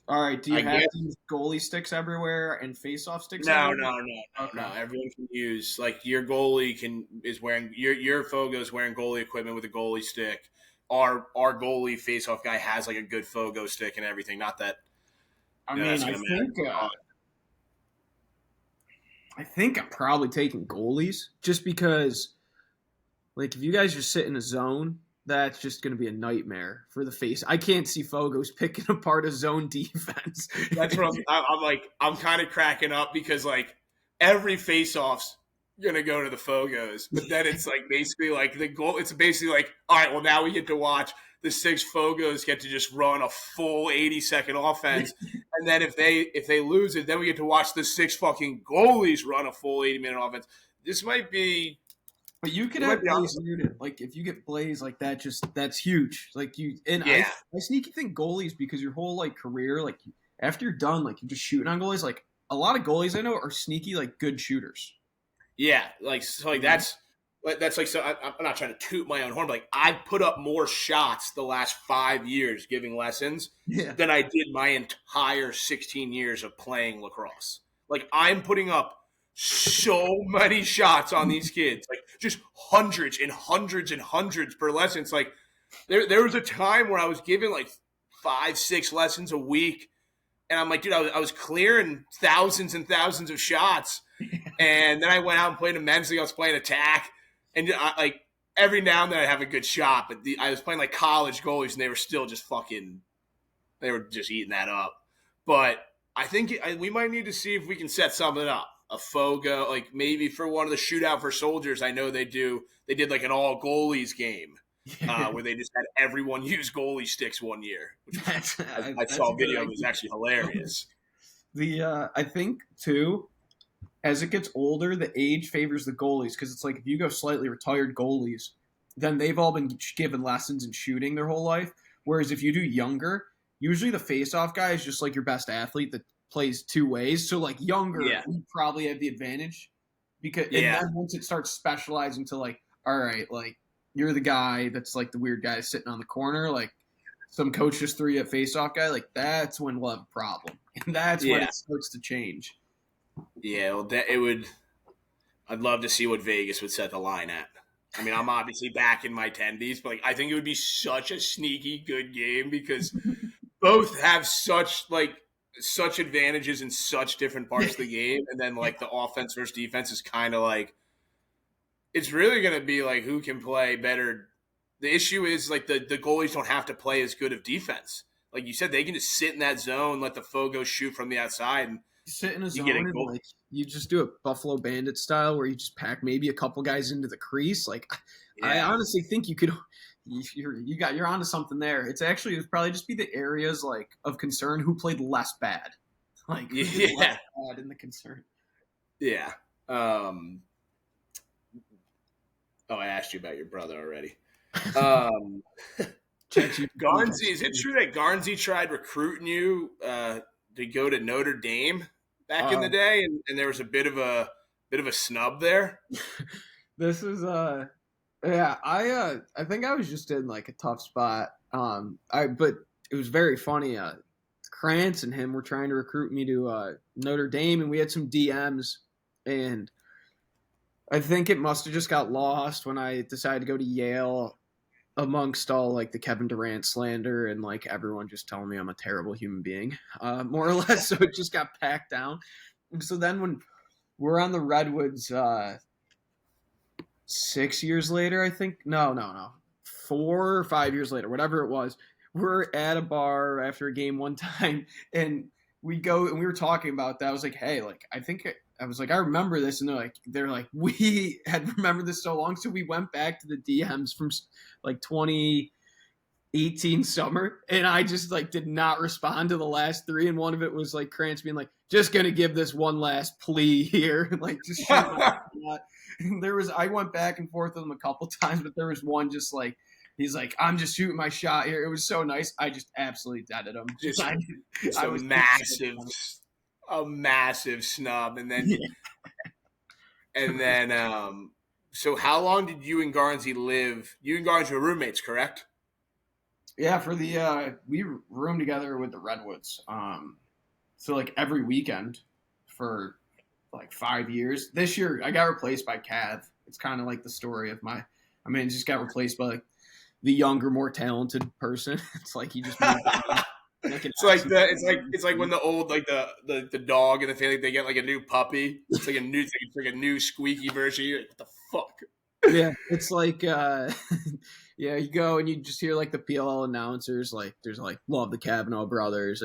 All right, do you have these goalie sticks everywhere and face-off sticks everywhere? No. Everyone can use, your goalie is wearing your Fogo's wearing goalie equipment with a goalie stick. Our goalie face-off guy has a good Fogo stick and everything. Not that. I think I'm probably taking goalies just because, if you guys just sit in a zone. That's just going to be a nightmare for the face. I can't see Fogos picking apart a zone defense. That's what I'm kind of cracking up because every face-off's going to go to the Fogos. But then it's basically the goal. It's basically all right, well, now we get to watch the 6 Fogos get to just run a full 80-second offense. And then if they lose it, then we get to watch the 6 fucking goalies run a full 80-minute offense. This might be. But you could have Blaze muted. If you get Blaze that, that's huge. I sneaky think goalies because your whole career, after you're done, you're just shooting on goalies. A lot of goalies I know are sneaky, good shooters. Yeah, so I'm not trying to toot my own horn, but I've put up more shots the last 5 years giving lessons than I did my entire 16 years of playing lacrosse. I'm putting up so many shots on these kids, just hundreds and hundreds and hundreds per lesson. It's there was a time where I was giving 5-6 lessons a week And I'm like, dude, I was clearing thousands and thousands of shots. And then I went out and played a men's league. I was playing attack. And like every now and then I have a good shot. But I was playing like college goalies, and they were still just they were just eating that up. But I think we might need to see if we can set something up. A Fogo, like maybe for one of the shootout for soldiers. I know they did like an all goalies game. Where they just had everyone use goalie sticks one year. Which I saw a video. It was actually hilarious. I think too, as it gets older, the age favors the goalies, because it's like if you go slightly retired goalies, then they've all been given lessons in shooting their whole life. Whereas if you do younger, usually the face-off guy is just like your best athlete that plays two ways. So like younger, we probably have the advantage, because and then once it starts specializing to like, all right, like, you're the guy that's like the weird guy sitting on the corner. Like some coach just threw you a face-off guy. Like that's when we'll have a problem. And that's when it starts to change. Yeah, well, I'd love to see what Vegas would set the line at. I mean, I'm obviously back in my tendies, but like, I think it would be such a sneaky good game, because both have such advantages in such different parts of the game. And then like the offense versus defense is kind of like, it's really going to be like who can play better. The issue is like the goalies don't have to play as good of defense. Like you said, they can just sit in that zone, let the Fogo shoot from the outside, and sit in a zone and like you just do a Buffalo Bandit style where you just pack maybe a couple guys into the crease. Like I honestly think you could. You're onto something there. It'd probably just be the areas like of concern who played less bad. Like less bad in the concern. Yeah. Oh, I asked you about your brother already. Garnsey, is it true that Garnsey tried recruiting you to go to Notre Dame back in the day, and there was a bit of a snub there? This is I think I was just in like a tough spot. But it was very funny. Krantz and him were trying to recruit me to Notre Dame, and we had some DMs, and I think it must have just got lost when I decided to go to Yale, amongst all like the Kevin Durant slander and like everyone just telling me I'm a terrible human being, more or less. So it just got packed down. And so then when we're on the Redwoods 6 years later, I think, no, 4 or 5 years later, whatever it was, we're at a bar after a game one time, and we go and we were talking about that. I was like, hey, like I remember this, and they're like, we had remembered this so long, so we went back to the DMs from like 2018 summer, and I just like did not respond to the last 3, and one of it was like Krantz being like, just gonna give this one last plea here, like just shoot. I went back and forth with him a couple times, but there was one just like, he's like, I'm just shooting my shot here. It was so nice. I just absolutely deaded him. I was a massive snub. And then, so how long did you and Garnsey live? You and Garnsey were roommates, correct? Yeah, we roomed together with the Redwoods. So like every weekend for like 5 years. This year I got replaced by Cav. It's kind of like the story of just got replaced by like the younger, more talented person. It's like he just moved on. It's like when the old like the dog in the family, they get like a new puppy. It's like a new squeaky version. You're like, what the fuck? Yeah, it's like you go and you just hear like the PLL announcers, like there's like love the Kavanaugh brothers,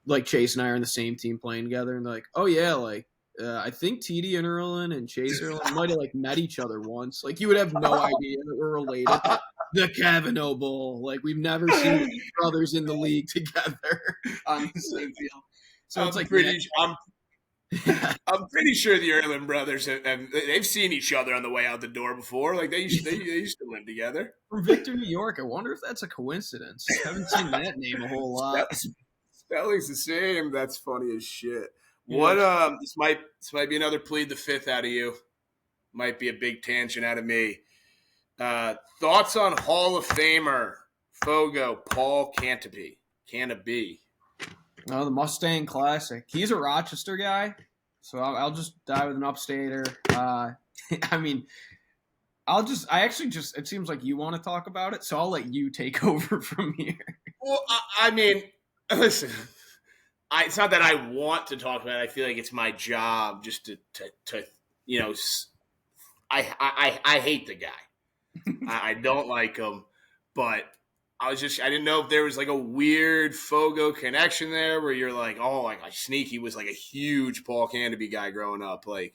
like Chase and I are in the same team playing together, and they're like, oh yeah, like I think TD Ierlan and Chase Ierlan might have like met each other once. Like you would have no idea that we're related. The Kavanaugh Bowl. Like we've never seen brothers in the league together on the same field. So I'm pretty sure the Ierlan brothers they've seen each other on the way out the door before. Like they used to live together. From Victor, New York. I wonder if that's a coincidence. I haven't seen that name a whole lot. Spelling's the same. That's funny as shit. Yeah. What this might be another plead the fifth out of you. Might be a big tangent out of me. Thoughts on Hall of Famer Fogo Paul Cantaby? Oh, the Mustang Classic. He's a Rochester guy, so I'll just die with an upstater. It seems like you want to talk about it, so I'll let you take over from here. Well, listen, it's not that I want to talk about it. I feel like it's my job just to I hate the guy. I don't like him, but I didn't know if there was like a weird Fogo connection there where you're like, oh, like Sneaky was like a huge Paul Canopy guy growing up. Like,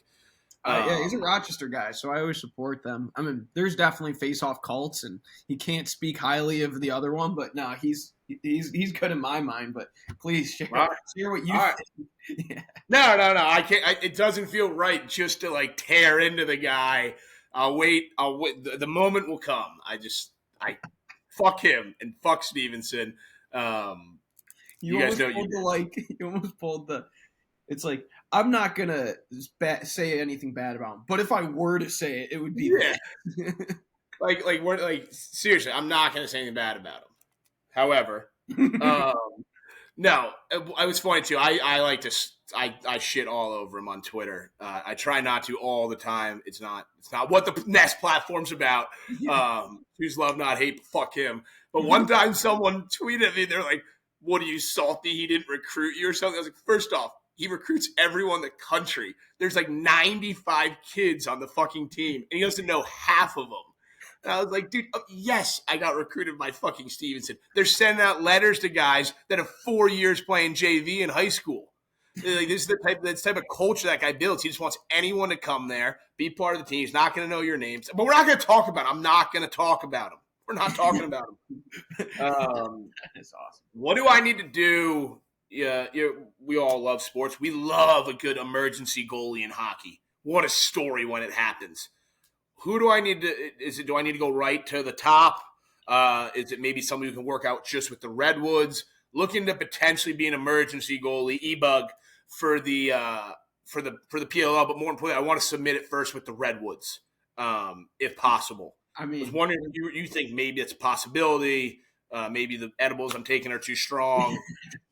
yeah, he's a Rochester guy, so I always support them. I mean, there's definitely face-off cults, and he can't speak highly of the other one, but no, he's good in my mind. But please share what you think. Yeah. No, I can't. It doesn't feel right just to like tear into the guy. I'll wait. The moment will come. I fuck him and fuck Stevenson. You guys know you almost pulled the. It's like, I'm not gonna say anything bad about him, but if I were to say it, it would be bad. like seriously, I'm not gonna say anything bad about him. However, no, it was funny too. I like to I shit all over him on Twitter. I try not to all the time. It's not what the Nest platform's about. Choose love, not hate. Fuck him. But one time someone tweeted at me, they're like, "What are you, salty? He didn't recruit you or something?" I was like, first off, he recruits everyone in the country. There's like 95 kids on the fucking team, and he doesn't know half of them. And I was like, dude, yes, I got recruited by fucking Stevenson. They're sending out letters to guys that have 4 years playing JV in high school. Like, this is the type of culture that guy builds. He just wants anyone to come there, be part of the team. He's not going to know your names. But we're not going to talk about him. I'm not going to talk about him. We're not talking about him. That's awesome. What do I need to do? Yeah, we all love sports. We love a good emergency goalie in hockey. What a story when it happens. Who do I need to? Do I need to go right to the top? Is it maybe somebody who can work out just with the Redwoods? Looking to potentially be an emergency goalie, Ebug for the PLL, but more importantly, I want to submit it first with the Redwoods, if possible. I mean, I was wondering if you think maybe it's a possibility. Maybe the edibles I'm taking are too strong.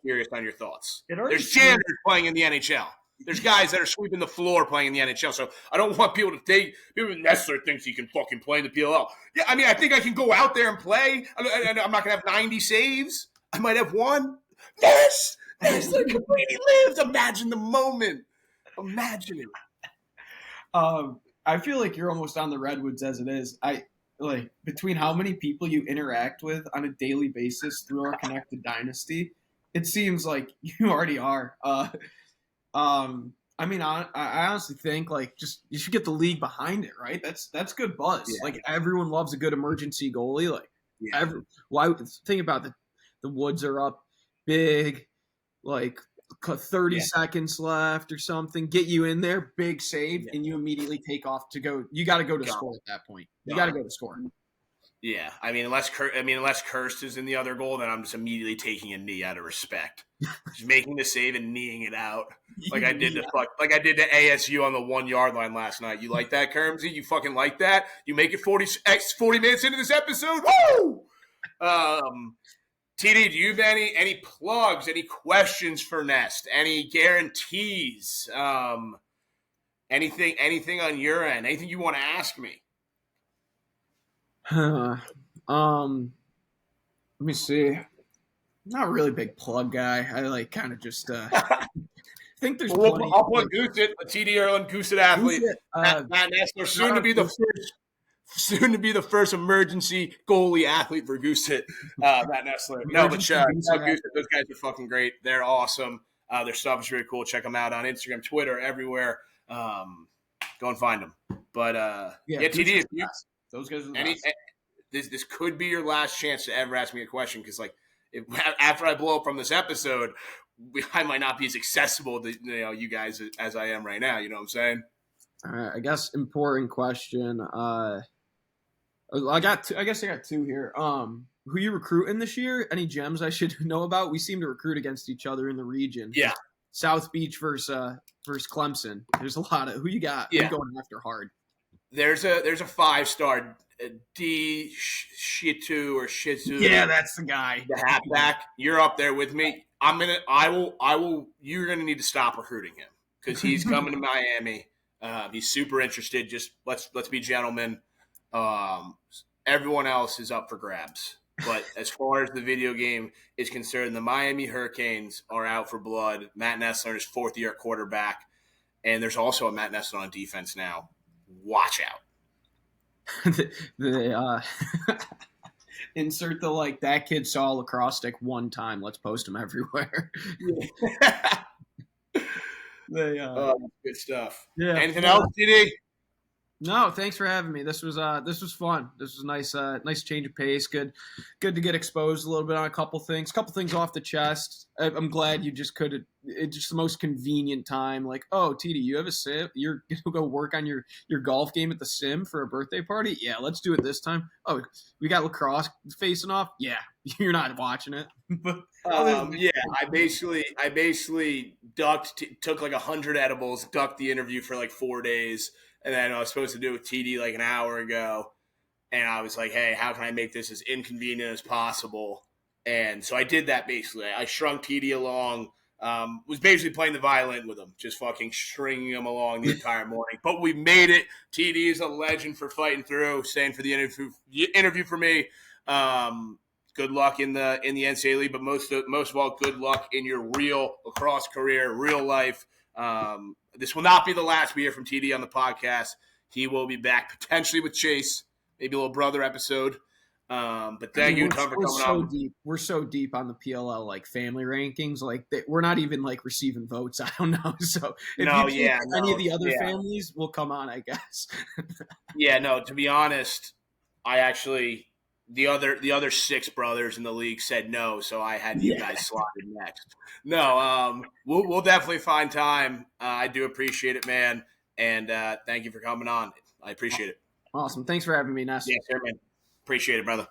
Curious on your thoughts. There's janitors playing in the NHL. There's guys that are sweeping the floor playing in the NHL. So I don't want people to think people Nessler thinks he can fucking play in the PLL. Yeah, I mean, I think I can go out there and play. I'm not gonna have 90 saves. I might have one. Yes, Nessler completely lives. Imagine the moment. Imagine it. I feel like you're almost on the Redwoods as it is. Like between how many people you interact with on a daily basis through our connected dynasty, it seems like you already are. I mean, I honestly think like just you should get the league behind it, right? That's good buzz. Yeah. Like everyone loves a good emergency goalie. Like think about the Woods are up big, like 30 seconds left or something. Get you in there, big save, and you immediately take off to go. You got to go to score at that point. You got to go to score. Yeah, I mean, unless Kirst is in the other goal, then I'm just immediately taking a knee out of respect, just making the save and kneeing it out, like I did to ASU on the 1 yard line last night. You like that, Kermsey? You fucking like that? You make it 40 minutes into this episode? Woo! TD, do you have any plugs, any questions for Nest, any guarantees, anything on your end, anything you want to ask me? Let me see. Not a really big plug guy. I like kind of just think there's. I'll plug Goosit, a TD Ierlan Goosit athlete. Matt Nessler, soon to be the first emergency goalie athlete for Goosit. Matt Nessler. No, but Goosit, those guys are fucking great. They're awesome. Their stuff is really cool. Check them out on Instagram, Twitter, everywhere. Go and find them. But TD, those guys are this could be your last chance to ever ask me a question because, like, after I blow up from this episode, I might not be as accessible to you guys as I am right now. You know what I'm saying? All right, I guess important question. I guess I got two here. Who you recruiting this year? Any gems I should know about? We seem to recruit against each other in the region. Yeah. South Beach versus Clemson. There's a lot of who you got. Yeah. I'm going after hard. There's a 5-star D Shitu or Shizu. Yeah, that's the guy. The halfback. You're up there with me. I will. You're gonna need to stop recruiting him because he's coming to Miami. He's super interested. Just let's be gentlemen. Everyone else is up for grabs. But as far as the video game is concerned, the Miami Hurricanes are out for blood. Matt Nessler is fourth-year quarterback, and there's also a Matt Nessler on defense now. Watch out. Insert the that kid saw a lacrosse stick one time. Let's post him everywhere. Good stuff. Yeah. Anything else, TD? No, thanks for having me. This was fun. This was nice. Nice change of pace. Good to get exposed a little bit on a couple things off the chest. I'm glad you just could. It's just the most convenient time. Like, oh, TD, you have a sim. You're gonna go work on your golf game at the sim for a birthday party. Yeah, let's do it this time. Oh, we got lacrosse facing off. Yeah, you're not watching it. But yeah, I basically took like 100 edibles, ducked the interview for like 4 days. And then I was supposed to do it with TD like an hour ago. And I was like, hey, how can I make this as inconvenient as possible? And so I did that basically. I shrunk TD along, was basically playing the violin with him, just fucking stringing him along the entire morning. But we made it. TD is a legend for fighting through, staying for the interview for me. Good luck in the NCAA league, but most of all, good luck in your real lacrosse career, real life. This will not be the last we hear from TD on the podcast. He will be back potentially with Chase, maybe a little brother episode. But thank you, Tom, for coming on. Deep. We're so deep on the PLL family rankings. We're not even receiving votes. I don't know. So if any of the other families will come on, I guess. To be honest, I actually the other 6 brothers in the league said no, so I had you guys slotted next. No, we'll definitely find time. I do appreciate it, man, and thank you for coming on. I appreciate it. Awesome. Thanks for having me, Ness. Yeah, sure, man. Appreciate it, brother.